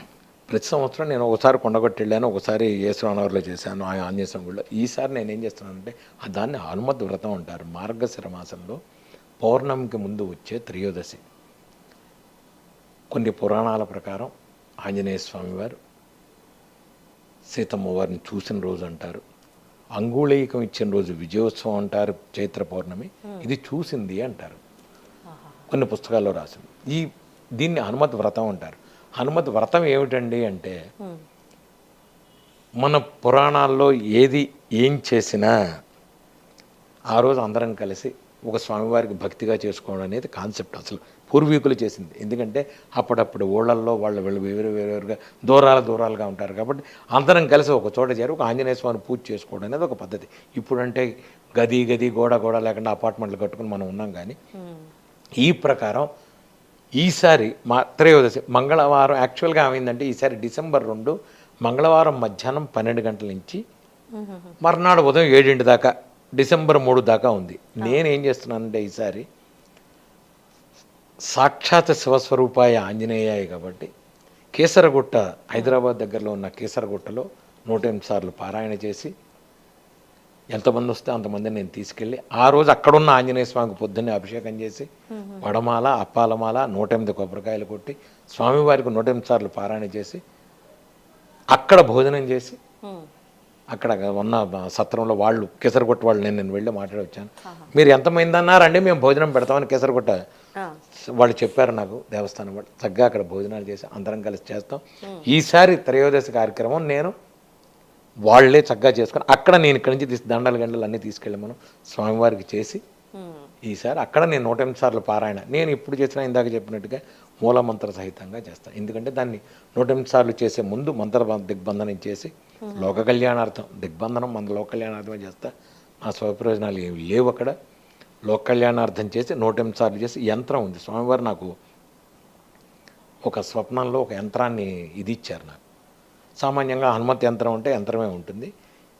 ప్రతి సంవత్సరం నేను ఒకసారి కొండగొట్టి వెళ్ళాను, ఒకసారి యేసురానవర్లో చేశాను, ఆ ఆంజనేయ స్వామి గుడిలో. ఈసారి నేను ఏం చేస్తున్నానంటే దాన్ని హనుమత్ వ్రతం అంటారు. మార్గశిర మాసంలో పౌర్ణమికి ముందు వచ్చే త్రయోదశి. కొన్ని పురాణాల ప్రకారం ఆంజనేయ స్వామి వారు సీతమ్మ వారిని చూసిన రోజు అంటారు. అంగుళీకం ఇచ్చిన రోజు విజయోత్సవం అంటారు, చైత్ర పౌర్ణమి. ఇది చూసింది అంటారు, కొన్ని పుస్తకాల్లో రాసింది. దీన్ని హనుమత్ వ్రతం అంటారు. హనుమత్ వ్రతం ఏమిటండి అంటే, మన పురాణాల్లో ఏం చేసినా ఆ రోజు అందరం కలిసి ఒక స్వామివారికి భక్తిగా చేసుకోవడం అనేది కాన్సెప్ట్ అసలు పూర్వీకులు చేసింది. ఎందుకంటే అప్పుడప్పుడు ఊళ్ళల్లో వాళ్ళు వేరుగా దూరాలుగా ఉంటారు కాబట్టి అందరం కలిసి ఒక చోట చేరి ఒక ఆంజనేయ స్వామిని పూజ చేసుకోవడం అనేది ఒక పద్ధతి. ఇప్పుడంటే గది గోడ లేకుండా అపార్ట్మెంట్లు కట్టుకుని మనం ఉన్నాం. కానీ ఈ ప్రకారం ఈసారి మా త్రయోదశి మంగళవారం యాక్చువల్గా ఏమైందంటే, ఈసారి డిసెంబర్ 2 మంగళవారం మధ్యాహ్నం 12 గంటల నుంచి మర్నాడు ఉదయం 7 దాకా, డిసెంబర్ 3 దాకా ఉంది. నేనేం చేస్తున్నానంటే ఈసారి సాక్షాత్ శివస్వరూపాయ ఆంజనేయాయ కాబట్టి కేసరగుట్ట, హైదరాబాద్ దగ్గరలో ఉన్న కేసరగుట్టలో 108 సార్లు పారాయణ చేసి ఎంతమంది వస్తే అంతమందిని నేను తీసుకెళ్ళి ఆ రోజు అక్కడున్న ఆంజనేయ స్వామికి పొద్దున్నే అభిషేకం చేసి వడమాల, అప్పాలమాల, 108 కొబ్బరికాయలు కొట్టి స్వామివారికి 108 సార్లు పారాయణ చేసి అక్కడ భోజనం చేసి అక్కడ ఉన్న సత్రంలో వాళ్ళు కేసరగుట్ట వాళ్ళు నేను వెళ్ళి మాట్లాడి వచ్చాను. మీరు ఎంతమంది అన్నారండి మేము భోజనం పెడతామని కేసరగుట్ట వాళ్ళు చెప్పారు నాకు, దేవస్థానం వాళ్ళు. చక్కగా అక్కడ భోజనాలు చేసి అందరం కలిసి చేస్తాం. ఈసారి త్రయోదశి కార్యక్రమం నేను వాళ్ళే చక్కగా చేసుకొని అక్కడ నేను ఇక్కడి నుంచి దండలు అన్నీ తీసుకెళ్ళి మనం స్వామివారికి చేసి ఈసారి అక్కడ నేను 108 సార్లు పారాయణ నేను ఇప్పుడు చేసిన ఇందాక చెప్పినట్టుగా మూలమంత్ర సహితంగా చేస్తాను. ఎందుకంటే దాన్ని 108 సార్లు చేసే ముందు మంత్ర దిగ్బంధనం చేసి లోక కళ్యాణార్థం, దిగ్బంధనం మన లోక కళ్యాణార్థమే చేస్తా. మా స్వప్రయోజనాలు ఏమి లేవు అక్కడ. లోక కళ్యాణార్థం చేసి 108 సార్లు చేసి యంత్రం ఉంది. స్వామివారు నాకు ఒక స్వప్నంలో ఒక యంత్రాన్ని ఇది ఇచ్చారు నాకు. సామాన్యంగా హనుమత్ యంత్రం అంటే యంత్రమే ఉంటుంది.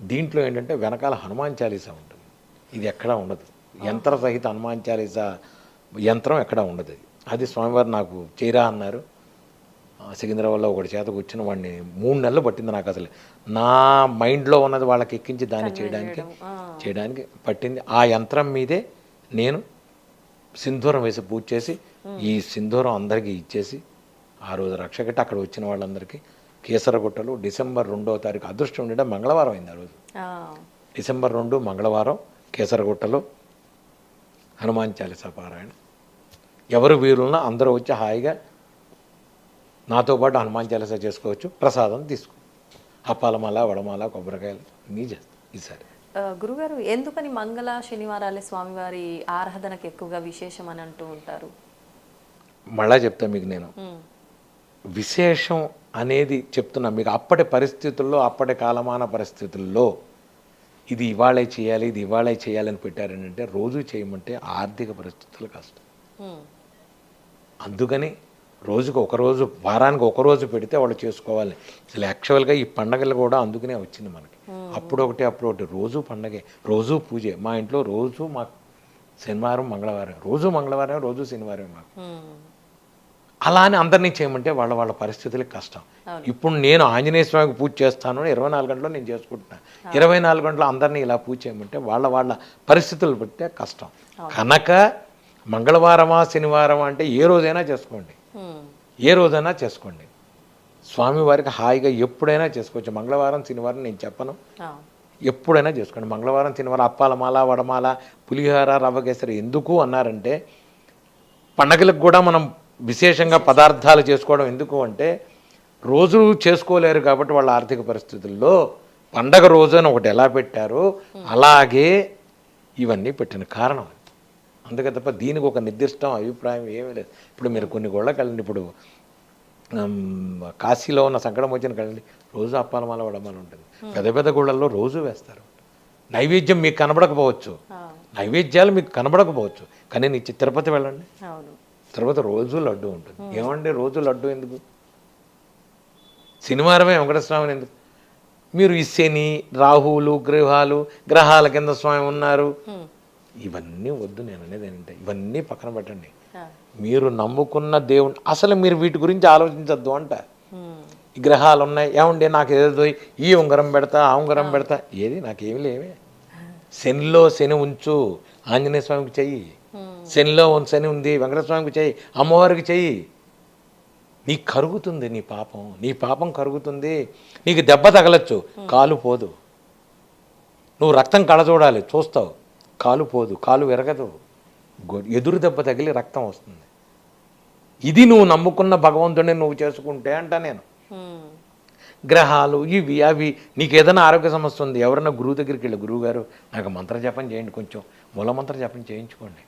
దీంట్లో ఏంటంటే వెనకాల హనుమాన్ చాలీసా ఉంటుంది. ఇది ఎక్కడా ఉండదు. యంత్ర సహిత హనుమాన్ చాలీసా యంత్రం ఎక్కడా ఉండదు. అది స్వామివారు నాకు చేయరా అన్నారు. సికింద్రాబాద్లో ఒకటి చేత కూర్చుని వాడిని 3 నెలలు పట్టింది నాకు. అసలు నా మైండ్లో ఉన్నది వాళ్ళకి ఎక్కించి దాన్ని చేయడానికి పట్టింది. ఆ యంత్రం మీదే నేను సింధూరం వేసి పూజ చేసి ఈ సింధూరం అందరికీ ఇచ్చేసి ఆ రోజు రక్షకట్టి అక్కడ వచ్చిన వాళ్ళందరికీ కేసరగుట్టలు డిసెంబర్ 2వ తారీఖు అదృష్టం ఉండడం మంగళవారం అయింది. ఆ రోజు డిసెంబర్ 2 మంగళవారం కేసరగుట్టలో హనుమాన్ చాలీసా పారాయణ. ఎవరు వీరున్నా అందరూ వచ్చి హాయిగా నాతో పాటు హనుమాన్ చాలీసా చేసుకోవచ్చు. ప్రసాదం తీసుకో, అప్పాలమాల, వడమాల, కొబ్బరికాయలు అన్నీ చేస్తాం ఈసారి. గురుగారు, ఎందుకని మంగళ శనివారాలే స్వామివారి ఆరాధనకు ఎక్కువగా విశేషం అని అంటూ ఉంటారు? మళ్ళా చెప్తా మీకు నేను. విశేషం అనేది చెప్తున్నా మీకు. అప్పటి పరిస్థితుల్లో, అప్పటి కాలమాన పరిస్థితుల్లో ఇది ఇవాళే చేయాలి, ఇది ఇవాళే చేయాలని పెట్టారని అంటే రోజు చేయమంటే ఆర్థిక పరిస్థితులు కష్టం. అందుకని రోజుకు ఒకరోజు, వారానికి ఒకరోజు పెడితే వాళ్ళు చేసుకోవాలి. అసలు యాక్చువల్గా ఈ పండగలు కూడా అందుకనే వచ్చింది మనకి. అప్పుడు ఒకటి రోజు పండగే, రోజు పూజే. మా ఇంట్లో రోజు మాకు శనివారం మంగళవారం, రోజు మంగళవారం, రోజు శనివారం మాకు. అలా అని అందరినీ చేయమంటే వాళ్ళ పరిస్థితులకి కష్టం. ఇప్పుడు నేను ఆంజనేయ స్వామికి పూజ చేస్తాను 24 గంటలు నేను చేసుకుంటున్నాను. 24 గంటలు అందరినీ ఇలా పూజ చేయమంటే వాళ్ళ పరిస్థితులు బట్టే కష్టం. కనుక మంగళవారమా శనివారమా అంటే ఏ రోజైనా చేసుకోండి, ఏ రోజైనా చేసుకోండి. స్వామివారికి హాయిగా ఎప్పుడైనా చేసుకోవచ్చు. మంగళవారం శనివారం నేను చెప్పను, ఎప్పుడైనా చేసుకోండి. మంగళవారం శనివారం అప్పాలమాల, వడమాల, పులిహోర, రవ్వ కేసరి ఎందుకు అన్నారంటే పండగలకు కూడా మనం విశేషంగా పదార్థాలు చేసుకోవడం ఎందుకు అంటే రోజు చేసుకోలేరు కాబట్టి వాళ్ళ ఆర్థిక పరిస్థితుల్లో పండగ రోజు అని ఒకటి ఎలా పెట్టారో అలాగే ఇవన్నీ పెట్టిన కారణం. అందుకే తప్ప దీనికి ఒక నిర్దిష్ట అభిప్రాయం ఏమీ లేదు. ఇప్పుడు మీరు కొన్ని గోళ్ళకి వెళ్ళండి, ఇప్పుడు కాశీలో ఉన్న సంకటం వచ్చిన కదండి, రోజు అప్పాలమాల, వడమాల ఉంటుంది. పెద్ద పెద్ద గుళ్ళల్లో రోజు వేస్తారు. నైవేద్యం మీకు కనబడకపోవచ్చు, నైవేద్యాలు మీకు కనబడకపోవచ్చు, కానీ తిరుపతి వెళ్ళండి, అవును. తిరుపతి రోజు లడ్డు ఉంటుంది. ఏమండి రోజు లడ్డు ఎందుకు? శనివారమే వెంకటస్వామిని ఎందుకు? మీరు ఈ శని రాహువులు గ్రహాల కింద స్వామి ఉన్నారు, ఇవన్నీ వద్దు. నేను అనేది ఏంటంటే ఇవన్నీ పక్కన పెట్టండి. మీరు నమ్ముకున్న దేవుని అసలు మీరు వీటి గురించి ఆలోచించద్దు అంట. ఈ గ్రహాలు ఉన్నాయి, ఏమండి నాకు ఏదో ఈ ఉంగరం పెడతా ఆ ఉంగరం పెడతా, ఏది నాకేమి లేవే. శనిలో శని ఉంచు, ఆంజనేయ స్వామికి చెయ్యి. శనిలో శని ఉంది, వెంకటస్వామికి చెయ్యి, అమ్మవారికి చెయ్యి. నీకు కరుగుతుంది, నీ పాపం కరుగుతుంది. నీకు దెబ్బ తగలచ్చు, కాలు పోదు. నువ్వు రక్తం కళ చూడాలి, చూస్తావు, కాలు పోదు, కాలు విరగదు. ఎదురు దెబ్బ తగిలి రక్తం వస్తుంది. ఇది నువ్వు నమ్ముకున్న భగవంతుడిని నువ్వు చేసుకుంటే అంట. నేను గ్రహాలు ఇవి అవి నీకు ఏదైనా ఆరోగ్య సమస్య ఉంది, ఎవరైనా గురువు దగ్గరికి వెళ్ళి, గురువు గారు నాకు మంత్ర జపం చేయండి, కొంచెం మూల మంత్ర జపం చేయించుకోండి,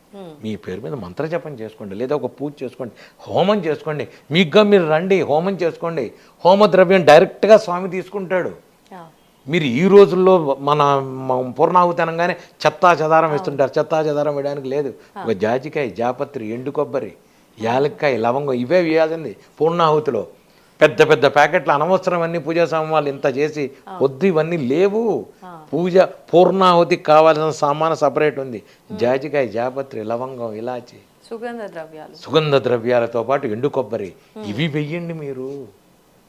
మీ పేరు మీద మంత్ర జపం చేసుకోండి, లేదా ఒక పూజ చేసుకోండి, హోమం చేసుకోండి. మీకుగా మీరు రండి, హోమం చేసుకోండి. హోమ ద్రవ్యం డైరెక్ట్గా స్వామి తీసుకుంటాడు. మీరు ఈ రోజుల్లో మన పూర్ణాహుతి అనగానే చెత్తా చెదారం వేస్తుంటారు. చెత్తా చెదారం వేయడానికి లేదు. ఒక జాజికాయ, జాపత్రి, ఎండు కొబ్బరి, యాలక్కాయ, లవంగం ఇవే వేయాల్సింది పూర్ణాహుతిలో. పెద్ద పెద్ద ప్యాకెట్లు అనవసరం అన్ని పూజా సామాన్లు ఇంత చేసి వద్దు, ఇవన్నీ లేవు. పూజ పూర్ణాహుతికి కావాల్సిన సామాను సపరేట్ ఉంది. జాజికాయ, జాపత్రి, లవంగం, ఇలాచి, సుగంధ ద్రవ్యాలతో పాటు ఎండు కొబ్బరి ఇవి వెయ్యండి మీరు.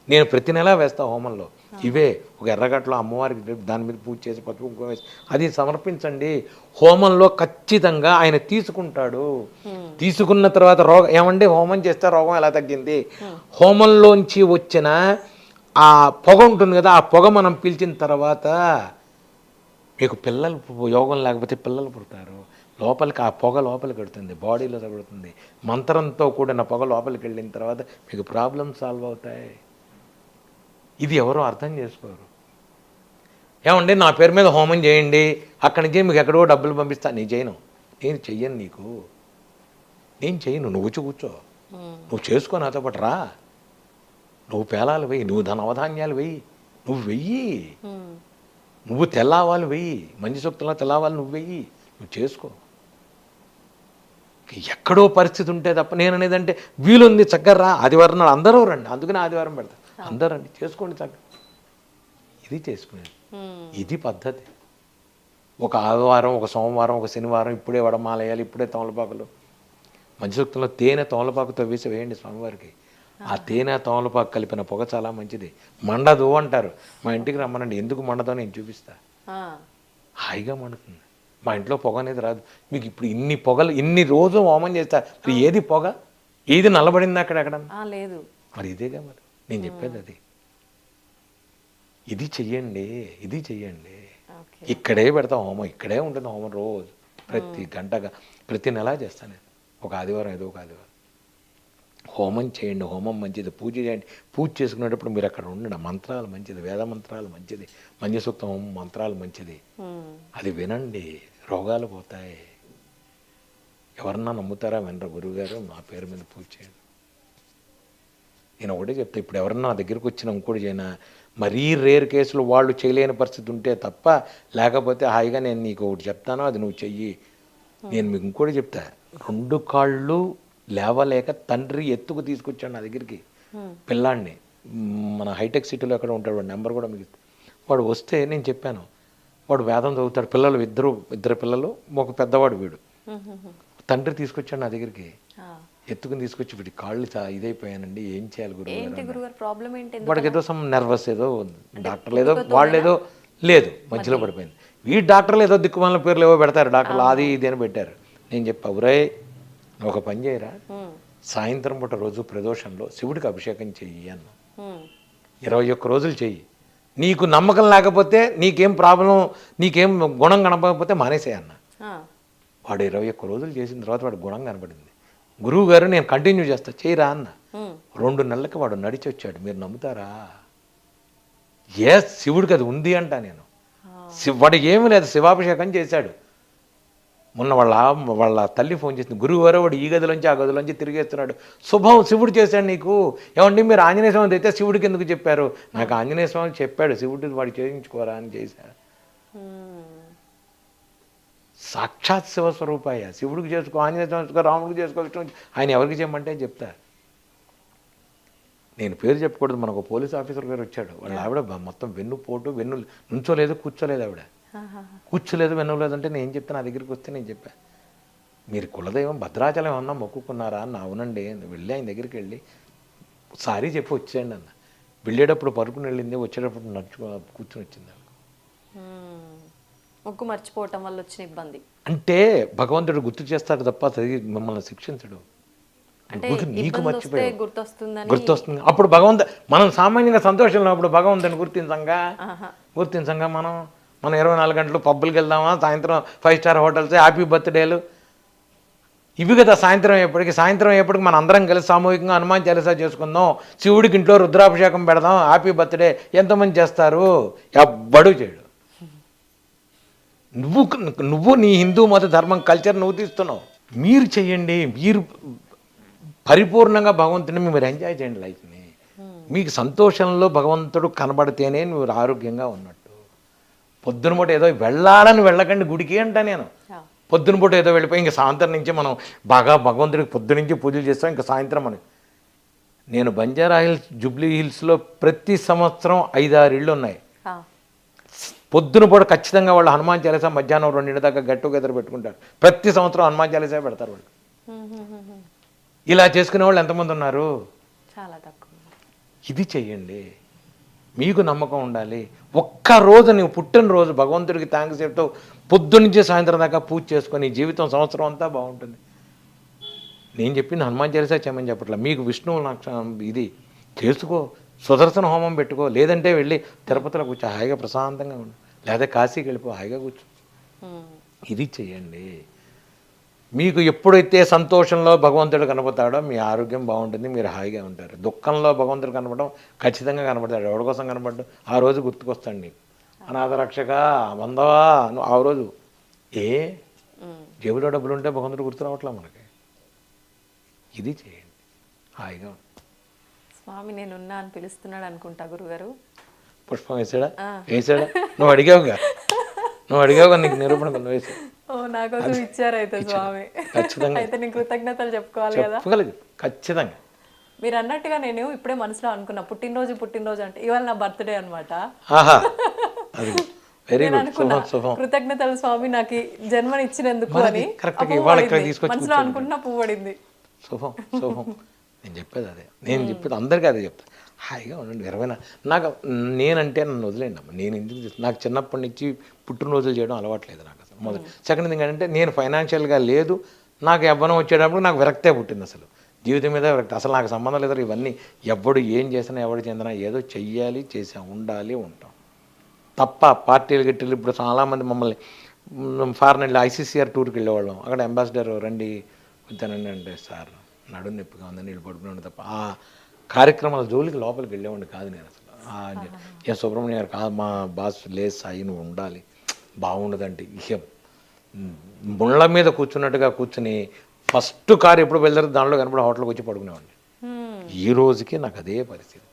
నేను ప్రతి నెలా వేస్తా హోమంలో. ఇవే ఒక ఎర్రగట్లో అమ్మవారికి దాని మీద పూజ చేసి పసుపు కుంకుమ వేసి అది సమర్పించండి. హోమంలో ఖచ్చితంగా ఆయన తీసుకుంటాడు. తీసుకున్న తర్వాత ఏమంటే హోమం చేస్తే రోగం ఎలా తగ్గింది? హోమంలోంచి వచ్చిన ఆ పొగ ఉంటుంది కదా, ఆ పొగ మనం పీల్చిన తర్వాత మీకు పిల్లలు, యోగం లేకపోతే పిల్లలు పుడతారు. లోపలికి ఆ పొగ లోపలికి వెళుతుంది, బాడీలో తగులుతుంది. మంత్రంతో కూడిన పొగ లోపలికి వెళ్ళిన తర్వాత మీకు ప్రాబ్లమ్స్ సాల్వ్ అవుతాయి. ఇది ఎవరో అర్థం చేసుకోరు. ఏమండి నా పేరు మీద హోమం చేయండి, అక్కడి నుంచి మీకు ఎక్కడో డబ్బులు పంపిస్తా. నేను చేయను, నేను చెయ్యను, నేను చెయ్యను. నువ్వు కూర్చో, నువ్వు చేసుకో, నాతో పాటు రా. నువ్వు పేలాలు వెయ్యి, నువ్వు ధనవధాన్యాలు వెయ్యి, నువ్వు వెయ్యి. నువ్వు తెల్లావాళ్ళు వెయ్యి, మంచి సూక్తంలో తెల్లావాలి నువ్వు వెయ్యి, నువ్వు చేసుకో. ఎక్కడో పరిస్థితి ఉంటే తప్ప నేను అనేదంటే వీలుంది చక్కగా రా, ఆదివారం నాడు అందరూ రండి, అందుకని ఆదివారం పెడతా, అందరూ రండి, చేసుకోండి చక్కగా. ఇది చేసుకునేది, ఇది పద్ధతి. ఒక ఆదివారం, ఒక సోమవారం, ఒక శనివారం ఇప్పుడే వడమాలయాలు, ఇప్పుడే తమలపాకులు. మంచి సూక్తంలో తేనె తమలపాకుతో వేయండి స్వామివారికి. ఆ తేనె తమలపాకు కలిపిన పొగ చాలా మంచిది. మండదు అంటారు. మా ఇంటికి రమ్మనండి, ఎందుకు మండదో నేను చూపిస్తా. హాయిగా మండుతుంది. మా ఇంట్లో పొగ అనేది రాదు. మీకు ఇప్పుడు ఇన్ని పొగలు, ఇన్ని రోజు హోమం చేస్తా, మరి ఏది పొగ, ఏది నల్లబడింది అక్కడ లేదు. మరి ఇదేగా మరి నేను చెప్పేది అది. ఇది చెయ్యండి, ఇది చెయ్యండి. ఇక్కడే పెడతాం హోమం, ఇక్కడే ఉంటుంది హోమం రోజు, ప్రతి గంటగా, ప్రతి నెలా చేస్తాను నేను. ఒక ఆదివారం ఏదో ఒక ఆదివారం హోమం చేయండి. హోమం మంచిది, పూజ చేయండి. పూజ చేసుకునేటప్పుడు మీరు అక్కడ ఉండండి. మంత్రాలు మంచిది, వేద మంత్రాలు మంచిది, మంజసూక్త హోమం మంత్రాలు మంచిది. అది వినండి, రోగాలు పోతాయి. ఎవరన్నా నమ్ముతారా? వినరా? గురువుగారు నా పేరు మీద పూజ చేయండి. నేను ఒకటే చెప్తా, ఇప్పుడు ఎవరన్నా నా దగ్గరికి వచ్చిన ఇంకోటి చేయనా, మరీ రేర్ కేసులు వాళ్ళు చేయలేని పరిస్థితి ఉంటే తప్ప, లేకపోతే హాయిగా నేను నీకు ఒకటి చెప్తాను, అది నువ్వు చెయ్యి. నేను మీకు ఇంకోటి చెప్తా, 2 కాళ్ళు లేవలేక తండ్రి ఎత్తుకు తీసుకొచ్చాడు నా దగ్గరికి పిల్లాడిని. మన హైటెక్ సిటీలో ఎక్కడ ఉంటాడు, వాడు నెంబర్ కూడా మీకు. వాడు వస్తే నేను చెప్పాను, వాడు వేదం చదువుతాడు. పిల్లలు ఇద్దరు పిల్లలు, ఒక పెద్దవాడు వీడు. తండ్రి తీసుకొచ్చాడు నా దగ్గరికి, ఎత్తుకుని తీసుకొచ్చి వీడి కాళ్ళు ఇదైపోయానండి, ఏం చేయాలి గురువు? వాడికి ఏదో నర్వస్ ఏదో, డాక్టర్లు ఏదో వాళ్ళేదో లేదు, మధ్యలో పడిపోయింది. ఈ డాక్టర్లు ఏదో దిక్కుమాల పేర్లు ఏవో పెడతారు, డాక్టర్లు అది ఇది అని పెట్టారు. నేను చెప్పా, ఒరే ఒక పని చేయరా, సాయంత్రం పూట రోజు ప్రదోషంలో శివుడికి అభిషేకం చెయ్యి అన్న. 21 రోజులు చెయ్యి. నీకు నమ్మకం లేకపోతే, నీకేం ప్రాబ్లం, నీకేం గుణం కనపడకపోతే మానేసే అన్న. వాడు 21 రోజులు చేసిన తర్వాత వాడు గుణం కనపడింది. గురువు గారు నేను కంటిన్యూ చేస్తా, చేయరా అన్న. 2 నెలలకి వాడు నడిచి వచ్చాడు. మీరు నమ్ముతారా? శివుడికి అది ఉంది అంట నేను. వాడికి ఏమీ లేదు, శివాభిషేకం చేశాడు. మొన్న వాళ్ళ తల్లి ఫోన్ చేసింది, గురువు గారు వాడు ఈ గదిలోంచి ఆ గదిలోంచి తిరిగేస్తున్నాడు, శుభం శివుడు చేశాడు నీకు. ఏమండి మీరు ఆంజనేయ స్వామి అయితే శివుడికి ఎందుకు చెప్పారు? నాకు ఆంజనేయ స్వామి చెప్పాడు, శివుడికి వాడు చేయించుకోరా అని చేశాడు. సాక్షాత్ శివస్వరూపాయ. శివుడికి చేసుకో, ఆంజనేయ స్వామి చేసుకో, రాముడికి చేసుకో, విష్ణువు ఆయన ఎవరికి చేయమంటే చెప్తా. నేను పేరు చెప్పకూడదు, మనకు పోలీస్ ఆఫీసర్ గారు వచ్చాడు, వాళ్ళ ఆవిడ మొత్తం వెన్నుపోటు, నుంచోలేదు, కూర్చోలేదు, ఆవిడ కూర్చోలేదు, వెన్నులేదు అంటే నేను చెప్తే నా దగ్గరికి వస్తే నేను చెప్పా, మీరు కులదైవం భద్రాచలం ఏమన్నా మొక్కుకున్నారా అన్న. అవునండి. వెళ్ళి ఆయన దగ్గరికి వెళ్ళి సారీ చెప్పి వచ్చేయండి అన్న. వెళ్ళేటప్పుడు పరుకుని వెళ్ళింది, వచ్చేటప్పుడు కూర్చొని వచ్చింది. మొక్కు మర్చిపోవటం వల్ల వచ్చిన ఇబ్బంది అంటే భగవంతుడు గుర్తు చేస్తాడు తప్ప మిమ్మల్ని శిక్షించడు. అంటే నీకు మర్చిపోయి గుర్తొస్తుంది. అప్పుడు మనం సామాన్యంగా సంతోషంలో అప్పుడు భగవంతుని గుర్తించంగా మనం 24 గంటలు పబ్బులకి వెళ్దామా, సాయంత్రం 5 స్టార్ హోటల్స్, హ్యాపీ బర్త్డేలు ఇవి కదా. సాయంత్రం అయ్యేప్పటికి మన అందరం కలిసి సామూహికంగా హనుమాన్ చాలీసా చేసుకుందాం, శివుడికి ఇంట్లో రుద్రాభిషేకం పెడదాం, హ్యాపీ బర్త్డే ఎంతమంది చేస్తారు? ఎవ్వడూ చేయడు. నువ్వు నీ హిందూ మత ధర్మం కల్చర్ నువ్వు తీస్తున్నావు. మీరు చెయ్యండి, మీరు పరిపూర్ణంగా భగవంతుని మీరు ఎంజాయ్ చేయండి లైఫ్ని. మీకు సంతోషంలో భగవంతుడు కనబడితేనే నువ్వు ఆరోగ్యంగా ఉన్నట్టు. పొద్దున పూట ఏదో వెళ్ళాలని వెళ్ళకండి గుడికి అంట నేను. పొద్దున పూట ఏదో వెళ్ళిపోయి ఇంకా సాయంత్రం నుంచి మనం బాగా భగవంతుడికి పొద్దునుంచి పూజలు చేస్తాం, ఇంకా సాయంత్రం అని. నేను బంజారా హిల్స్, జూబ్లీ హిల్స్లో ప్రతి సంవత్సరం 5-6 ఇళ్ళు ఉన్నాయి. పొద్దున పూట ఖచ్చితంగా వాళ్ళు హనుమాన్ చాలీసా మధ్యాహ్నం 2 దాకా గెట్ టుగెదర్ పెట్టుకుంటారు. ప్రతి సంవత్సరం హనుమాన్ చాలీసా పెడతారు వాళ్ళు. ఇలా చేసుకునే వాళ్ళు ఎంతమంది ఉన్నారు? చాలా తక్కువ. ఇది చెయ్యండి, మీకు నమ్మకం ఉండాలి. ఒక్కరోజు నువ్వు పుట్టినరోజు భగవంతుడికి థ్యాంక్స్ చెప్తూ పొద్దున్నుంచి సాయంత్రం దాకా పూజ చేసుకొని జీవితం సంవత్సరం అంతా బాగుంటుంది. నేను చెప్పింది హనుమాన్ చాలీసా చేయమని చెప్పట్లా. మీకు విష్ణువు ఇది చేసుకో, సుదర్శన హోమం పెట్టుకో, లేదంటే వెళ్ళి తిరుపతిలో కూర్చో హాయిగా ప్రశాంతంగా ఉండు, లేదా కాశీకి వెళ్ళిపో హాయిగా కూర్చో. ఇది చెయ్యండి. మీకు ఎప్పుడైతే సంతోషంలో భగవంతుడు కనపడతాడో మీ ఆరోగ్యం బాగుంటుంది, మీరు హాయిగా ఉంటారు. దుఃఖంలో భగవంతుడు కనపడడం ఖచ్చితంగా కనపడతాడు. ఎవరి కోసం కనపడ్డు ఆ రోజు గుర్తుకొస్తాడు నీకు. అనాథ రక్షక వందవా ఆ రోజు జేబులో డబ్బులు ఉంటే భగవంతుడు గుర్తు రావట్లా మనకి. ఇది చేయండి, హాయిగా. స్వామి నేనున్నా అని పిలుస్తున్నాడు అనుకుంటా గురుగారు. పుష్పం వేసాడా? నువ్వు అడిగావుగా నీకు నిరూపణ కొంత వేసి నాకోసం ఇచ్చారు అయితే స్వామి. ఖచ్చితంగా అయితే నేను కృతజ్ఞతలు చెప్పుకోవాలి కదా. ఖచ్చితంగా. మీరు అన్నట్టుగా నేను ఇప్పుడే మనసులో అనుకున్నా, పుట్టినరోజు అంటే ఇవాళ నా బర్త్డే అనమాట. కృతజ్ఞతలు స్వామి నాకు జన్మని ఇచ్చినందుకు అని మనసులో అనుకుంటున్నా పువ్వు పడింది. శుభం. నేను చెప్పేది అదే, అందరికీ అదే చెప్తా. హాయిగా ఉండండి. నేనంటే నన్ను వదిలేండి అమ్మ. నేను ఎందుకు నాకు చిన్నప్పటి నుంచి పుట్టినరోజులు చేయడం అలవాట్లేదు నాకు అసలు. మొదలు సెకండ్ థింగ్ ఏంటంటే నేను ఫైనాన్షియల్గా లేదు, నాకు యవ్వనం వచ్చేటప్పుడు నాకు విరక్తే పుట్టింది. అసలు జీవితం మీద విరక్తి, అసలు నాకు సంబంధం లేదు. ఇవన్నీ ఎవడు ఏం చేసినా ఎవడు చెందినా ఏదో చెయ్యాలి, ఉండాలి, ఉంటాం తప్ప పార్టీలు గిట్టీలు. ఇప్పుడు చాలామంది మమ్మల్ని ఫారెన్ వెళ్ళి ఐసీసీఆర్ టూర్కి వెళ్ళేవాళ్ళం. అక్కడ అంబాసిడర్ రండి వచ్చానండి అంటే సార్ నడుము నొప్పిగా ఉందని వీళ్ళు పడుకునే తప్ప ఆ కార్యక్రమాల జోలికి లోపలికి వెళ్ళేవాడిని కాదు నేను అసలు. సుబ్రహ్మణ్య గారు కాదు మా బాస్, లేదు సాయి నువ్వు ఉండాలి, బాగుండదంటే ఇహం ముళ్ళ మీద కూర్చున్నట్టుగా కూర్చుని ఫస్ట్ కారు ఎప్పుడు వెళ్తారు దానిలో కనపడి హోటల్కి వచ్చి పడుకునేవాడిని. ఈ రోజుకి నాకు అదే పరిస్థితి.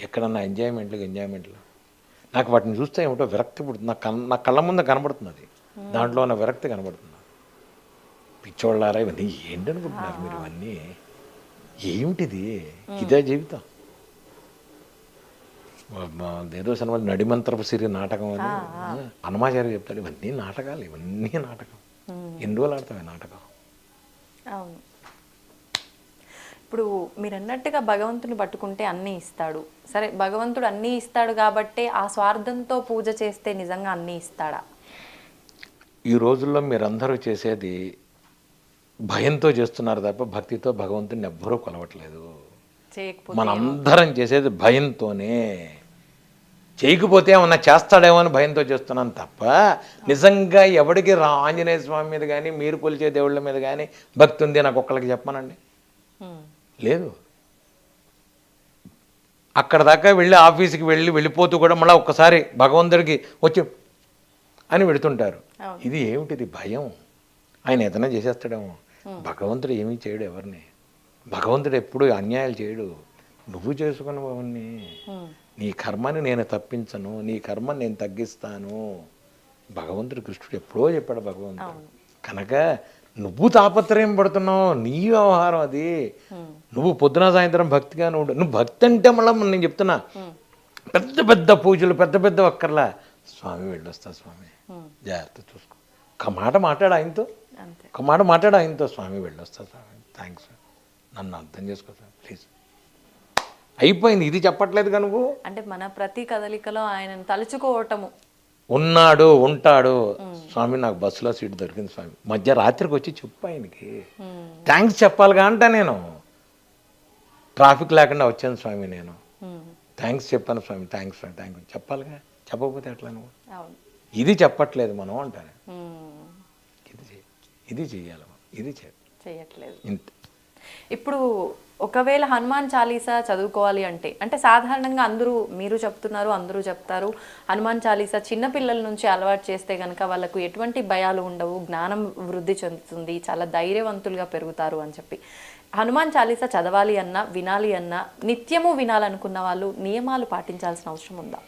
ఎక్కడన్నా ఎంజాయ్మెంట్లు నాకు వాటిని చూస్తే ఏమిటో విరక్తి పుడుతుంది. నా కళ్ళ ముందు కనబడుతుంది, అది దాంట్లో ఉన్న విరక్తి కనబడుతుంది. పిచ్చోళ్ళారా ఇవన్నీ ఏంటనుకుంటున్నారు మీరు? ఇవన్నీ ఏమిటిది? ఇదే జీవితం. ఏదో సినిమా నడిమంత్రపు సిరి నాటకం అని హనుమాచార్య చెప్తాడు. ఇవన్నీ నాటకాలు, నాటకం. ఎన్ని రోజులు ఆడతావు నాటకం? అవును. ఇప్పుడు మీరు అన్నట్టుగా భగవంతుని పట్టుకుంటే అన్నీ ఇస్తాడు. సరే, భగవంతుడు అన్నీ ఇస్తాడు కాబట్టి ఆ స్వార్థంతో పూజ చేస్తే నిజంగా అన్నీ ఇస్తాడా? ఈ రోజుల్లో మీరందరూ చేసేది భయంతో చేస్తున్నారు తప్ప భక్తితో భగవంతుని ఎవ్వరూ కొలవట్లేదు. మనందరం చేసేది భయంతోనే. చేయకపోతే ఏమన్నా చేస్తాడేమో అని భయంతో చేస్తున్నాను తప్ప నిజంగా ఎవరికి ఆంజనేయ స్వామి మీద కానీ మీరు కొలిచే దేవుళ్ళ మీద కానీ భక్తి ఉంది నాకు ఒక్కళ్ళకి చెప్పానండి? లేదు. అక్కడ దాకా వెళ్ళి ఆఫీస్కి వెళ్ళిపోతూ కూడా మళ్ళీ ఒక్కసారి భగవంతుడికి వచ్చి అని పెడుతుంటారు. ఇది ఏమిటిది? భయం. ఆయన ఏదైనా చేసేస్తాడేమో. భగవంతుడు ఏమీ చేయడు ఎవరిని. భగవంతుడు ఎప్పుడు అన్యాయాలు చేయడు. నువ్వు చేసుకున్న అవన్నీ నీ కర్మని నేను తప్పించను, నీ కర్మని నేను తగ్గిస్తాను. భగవంతుడు కృష్ణుడు ఎప్పుడో చెప్పాడు భగవంతుడు. కనుక నువ్వు తాపత్రయం పడుతున్నావు, నీ వ్యవహారం అది. నువ్వు పొద్దున సాయంత్రం భక్తిగా నువ్వు భక్తి అంటే మళ్ళీ నేను చెప్తున్నా, పెద్ద పెద్ద పూజలు పెద్ద పెద్ద ఒక్కర్లా స్వామి వెళ్ళొస్తా స్వామి జాగ్రత్త చూసుకో, ఒక మాట మాట్లాడు ఆయనతో, ఒక మాట మాట్లాడు ఆయనతో, స్వామి వెళ్ళొస్తా స్వామి థ్యాంక్స్ నన్ను అర్థం చేసుకో స్వామి ప్లీజ్, అయిపోయింది. ఇది చెప్పట్లేదుగా నువ్వు. అంటే మన ప్రతి కదలికలో ఆయనను తలుచుకోవటము. ఉన్నాడు ఉంటాడు స్వామి, నాకు బస్సులో సీట్ దొరికింది స్వామి, మధ్య రాత్రికి వచ్చి చెప్పు ఆయనకి థ్యాంక్స్ చెప్పాలిగా అంట. నేను ట్రాఫిక్ లేకుండా వచ్చాను స్వామి, నేను థ్యాంక్స్ చెప్పాను స్వామి, థ్యాంక్స్ స్వామి థ్యాంక్ యూ చెప్పాలిగా. చెప్పకపోతే ఎట్లా నువ్వు? ఇది చెప్పట్లేదు మనం అంటాను. ఇది చెయ్యాలి, ఇది చేయట్లేదు. ఇంత ఇప్పుడు ఒకవేళ హనుమాన్ చాలీసా చదువుకోవాలి అంటే సాధారణంగా అందరూ, మీరు చెప్తున్నారు అందరూ చెప్తారు, హనుమాన్ చాలీసా చిన్నపిల్లల నుంచి అలవాటు చేస్తే కనుక వాళ్ళకు ఎటువంటి భయాలు ఉండవు, జ్ఞానం వృద్ధి చెందుతుంది, చాలా ధైర్యవంతులుగా పెరుగుతారు అని చెప్పి. హనుమాన్ చాలీసా చదవాలి అన్నా వినాలి అన్నా నిత్యము వినాలనుకున్న వాళ్ళు నియమాలు పాటించాల్సిన అవసరం ఉందా?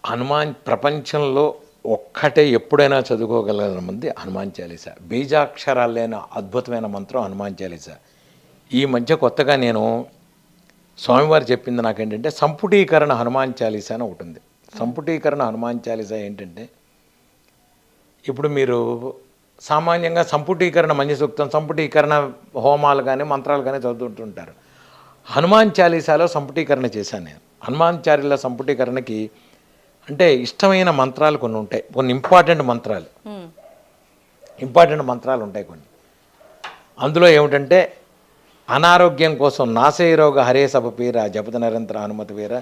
హనుమాన్ ప్రపంచంలో ఒక్కటే ఎప్పుడైనా చదువుకోగలిగిన మంది హనుమాన్ చాలీసా. బీజాక్షరాలైన అద్భుతమైన మంత్రం హనుమాన్ చాలీసా. ఈ మధ్య కొత్తగా నేను స్వామివారు చెప్పింది నాకేంటంటే సంపుటీకరణ హనుమాన్ చాలీసా అని ఒకటి ఉంది. సంపుటీకరణ హనుమాన్ చాలీసా ఏంటంటే, ఇప్పుడు మీరు సామాన్యంగా సంపుటీకరణ మంచి సూక్తం, సంపుటీకరణ హోమాలు కానీ మంత్రాలు కానీ చదువుతుంటారు. హనుమాన్ చాలీసాలో సంపుటీకరణ చేశాను నేను. హనుమాన్ చాలీసా సంపుటీకరణకి అంటే ఇష్టమైన మంత్రాలు కొన్ని ఉంటాయి, కొన్ని ఇంపార్టెంట్ మంత్రాలు ఉంటాయి కొన్ని. అందులో ఏమిటంటే అనారోగ్యం కోసం నాశయరోగ హరే సపపీర జపత నిరంతర హనుమతి వీర,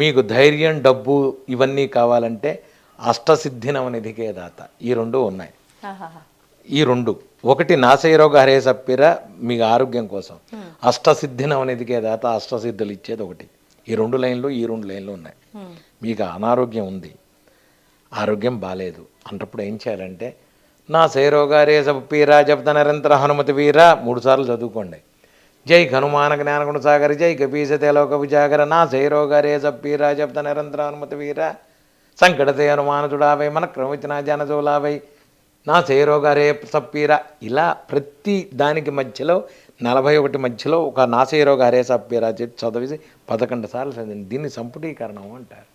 మీకు ధైర్యం డబ్బు ఇవన్నీ కావాలంటే అష్టసిద్ధినవనిధికే దాత, ఈ రెండు ఉన్నాయి. ఈ రెండు, ఒకటి నాశయరోగ హరే సపీర మీకు ఆరోగ్యం కోసం, అష్టసిద్ధినవనిధికే దాత అష్టసిద్ధులు ఇచ్చేది ఒకటి. ఈ రెండు లైన్లు ఉన్నాయి. మీకు అనారోగ్యం ఉంది, ఆరోగ్యం బాగాలేదు అంటప్పుడు ఏం చేయాలంటే నా శైరోగారే సపీరా జపత నిరంతర హనుమతి వీర 3 సార్లు చదువుకోండి. జై హనుమాన జ్ఞానగుణ సాగర జై కపీసతే లోక విజాగర నా శైరోగారే సపీరా జపత నిరంతర హనుమతి వీర సంకటతే హనుమాన చుడావై మన క్రమవిచన జనజోలావై నా శైరోగారే సపీరా. ఇలా ప్రతి దానికి మధ్యలో 41 మధ్యలో ఒక నాశయరోగ హరే సపీరా చెప్పి చదివేసి 11 సార్లు చదివింది. దీన్ని సంపుటీకరణం అంటారు.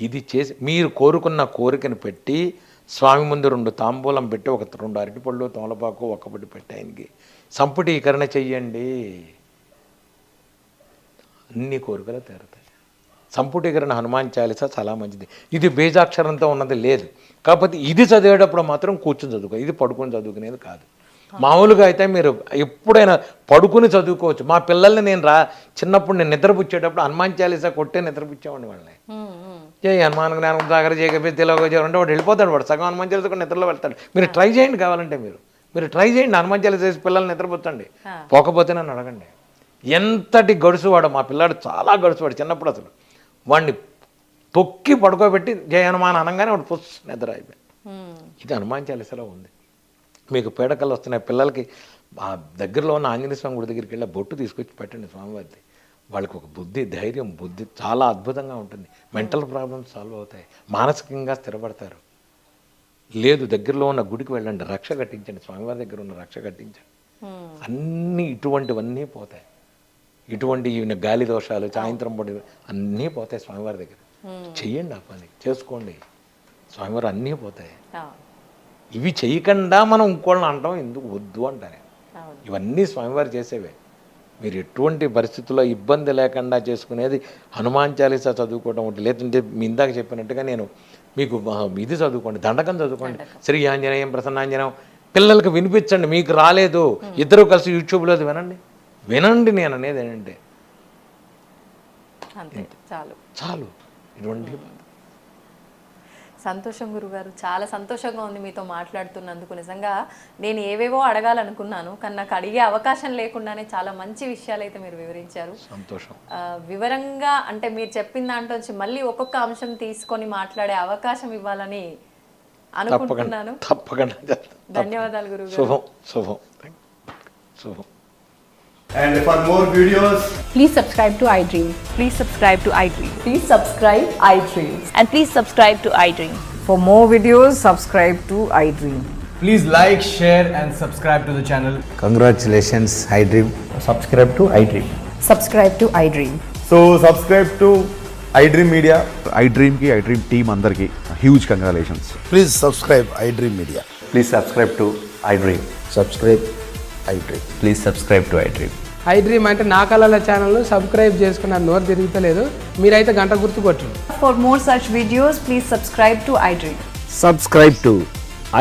ఇది చేసి మీరు కోరుకున్న కోరికను పెట్టి స్వామి ముందు 2 తాంబూలం పెట్టి 2 అరటిపళ్ళు తమలపాకు ఒక్కపటి పెట్టి ఆయనకి సంపుటీకరణ చెయ్యండి, అన్ని కోరికలు తీరుతాయి. సంపుటీకరణ హనుమాన్ చాలీసా చాలా మంచిది. ఇది బీజాక్షరంతో ఉన్నది లేదు, కాకపోతే ఇది చదివేటప్పుడు మాత్రం కూర్చొని చదువుకో, ఇది పడుకొని చదువుకునేది కాదు. మామూలుగా అయితే మీరు ఎప్పుడైనా పడుకుని చదువుకోవచ్చు. మా పిల్లల్ని నేను చిన్నప్పుడు నేను నిద్రపుచ్చేటప్పుడు హనుమాన్ చాలీసా కొట్టే నిద్రపుచ్చేవాడిని వాళ్ళని. జై హనుమాన్ జ్ఞానం సాగర జై కపీసతే లోక విజాగర అంటే వాడు వెళ్ళిపోతాడు, వాడు సగం హనుమాన్ చాలీసా కూడా నిద్రలో వెళ్తాడు. మీరు ట్రై చేయండి, కావాలంటే మీరు ట్రై చేయండి, హనుమాన్ చాలీసా చేసి పిల్లల్ని నిద్రపుచ్చండి. పోకపోతే నన్ను అడగండి. ఎంతటి గడుసువాడు మా పిల్లాడు, చాలా గడుసువాడు. చిన్నప్పుడు అసలు వాడిని తొక్కి పడుకోబెట్టి జై హనుమాన్ అనగానే వాడు పుస్ నిద్ర అయిపోయింది. ఇది హనుమాన్ చాలీసాలో ఉంది. మీకు పీడకలు వస్తున్నాయి పిల్లలకి, ఆ దగ్గరలో ఉన్న ఆంజనేయ స్వామి గుడి దగ్గరికి వెళ్ళి బొట్టు తీసుకొచ్చి పెట్టండి స్వామివారిది. వాళ్ళకి ఒక బుద్ధి, ధైర్యం, బుద్ధి చాలా అద్భుతంగా ఉంటుంది. మెంటల్ ప్రాబ్లమ్స్ సాల్వ్ అవుతాయి, మానసికంగా స్థిరపడతారు. లేదు దగ్గరలో ఉన్న గుడికి వెళ్ళండి, రక్ష కట్టించండి, స్వామివారి దగ్గర ఉన్న రక్ష కట్టించండి. అన్నీ ఇటువంటివన్నీ పోతాయి. ఇటువంటి గాలి దోషాలు సాయంత్రం పడి అన్నీ పోతాయి స్వామివారి దగ్గర. చెయ్యండి, ఆ పని చేసుకోండి, స్వామివారు అన్నీ పోతాయి. ఇవి చేయకుండా మనం ఇంకోళ్ళని అంటాం ఎందుకు, వద్దు అంటానే. ఇవన్నీ స్వామివారు చేసేవే. మీరు ఎటువంటి పరిస్థితుల్లో ఇబ్బంది లేకుండా చేసుకునేది హనుమాన్ చాలీసా చదువుకోవడం ఒకటి. లేదంటే మీ ఇందాక చెప్పినట్టుగా నేను మీకు ఇది చదువుకోండి, దండకం చదువుకోండి, శ్రీ ఆంజనేయం ప్రసన్నాంజనేయం పిల్లలకి వినిపించండి. మీకు రాలేదు, ఇద్దరు కలిసి యూట్యూబ్లో వినండి. నేను అనేది ఏంటంటే చాలు. ఇటువంటి సంతోషం గురుగారు, చాలా సంతోషంగా ఉంది మీతో మాట్లాడుతున్నందుకు. నిజంగా నేను ఏవేవో అడగాలనుకున్నాను, కానీ నాకు అడిగే అవకాశం లేకుండానే చాలా మంచి విషయాలు అయితే మీరు వివరించారు. సంతోషం. వివరంగా అంటే మీరు చెప్పిన దాంట్లో నుంచి మళ్ళీ ఒక్కొక్క అంశం తీసుకొని మాట్లాడే అవకాశం ఇవ్వాలని అనుకుంటున్నాను. తప్పకుండా. ధన్యవాదాలు గురుగారు. శుభం. And for more videos, please subscribe to iDream. Please subscribe to iDream. Please subscribe iDream. And please subscribe to iDream. For more videos, subscribe to iDream. Please like, share, and subscribe to the channel. Congratulations, iDream. Subscribe to iDream. Subscribe to iDream. So subscribe to iDream Media. iDream ki iDream team అందరికి huge congratulations. Please subscribe iDream Media. Please subscribe to iDream. Subscribe iDream. Please subscribe to iDream. iDream అంటే నా కళల channel subscribe చేసుకున్న నోరు తిరుగుతలేదు, మీరైతే గంట గుర్తు కొట్టండి. For more such videos, please subscribe to iDream. Subscribe to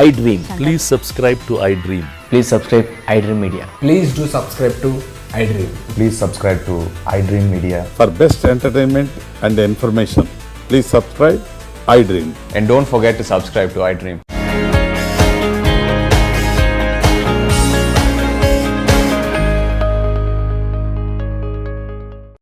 iDream. Please subscribe to iDream. Please subscribe iDream Media. Please do subscribe to iDream. Please subscribe to iDream Media. For best entertainment and information, please subscribe iDream. And don't forget to subscribe to iDream.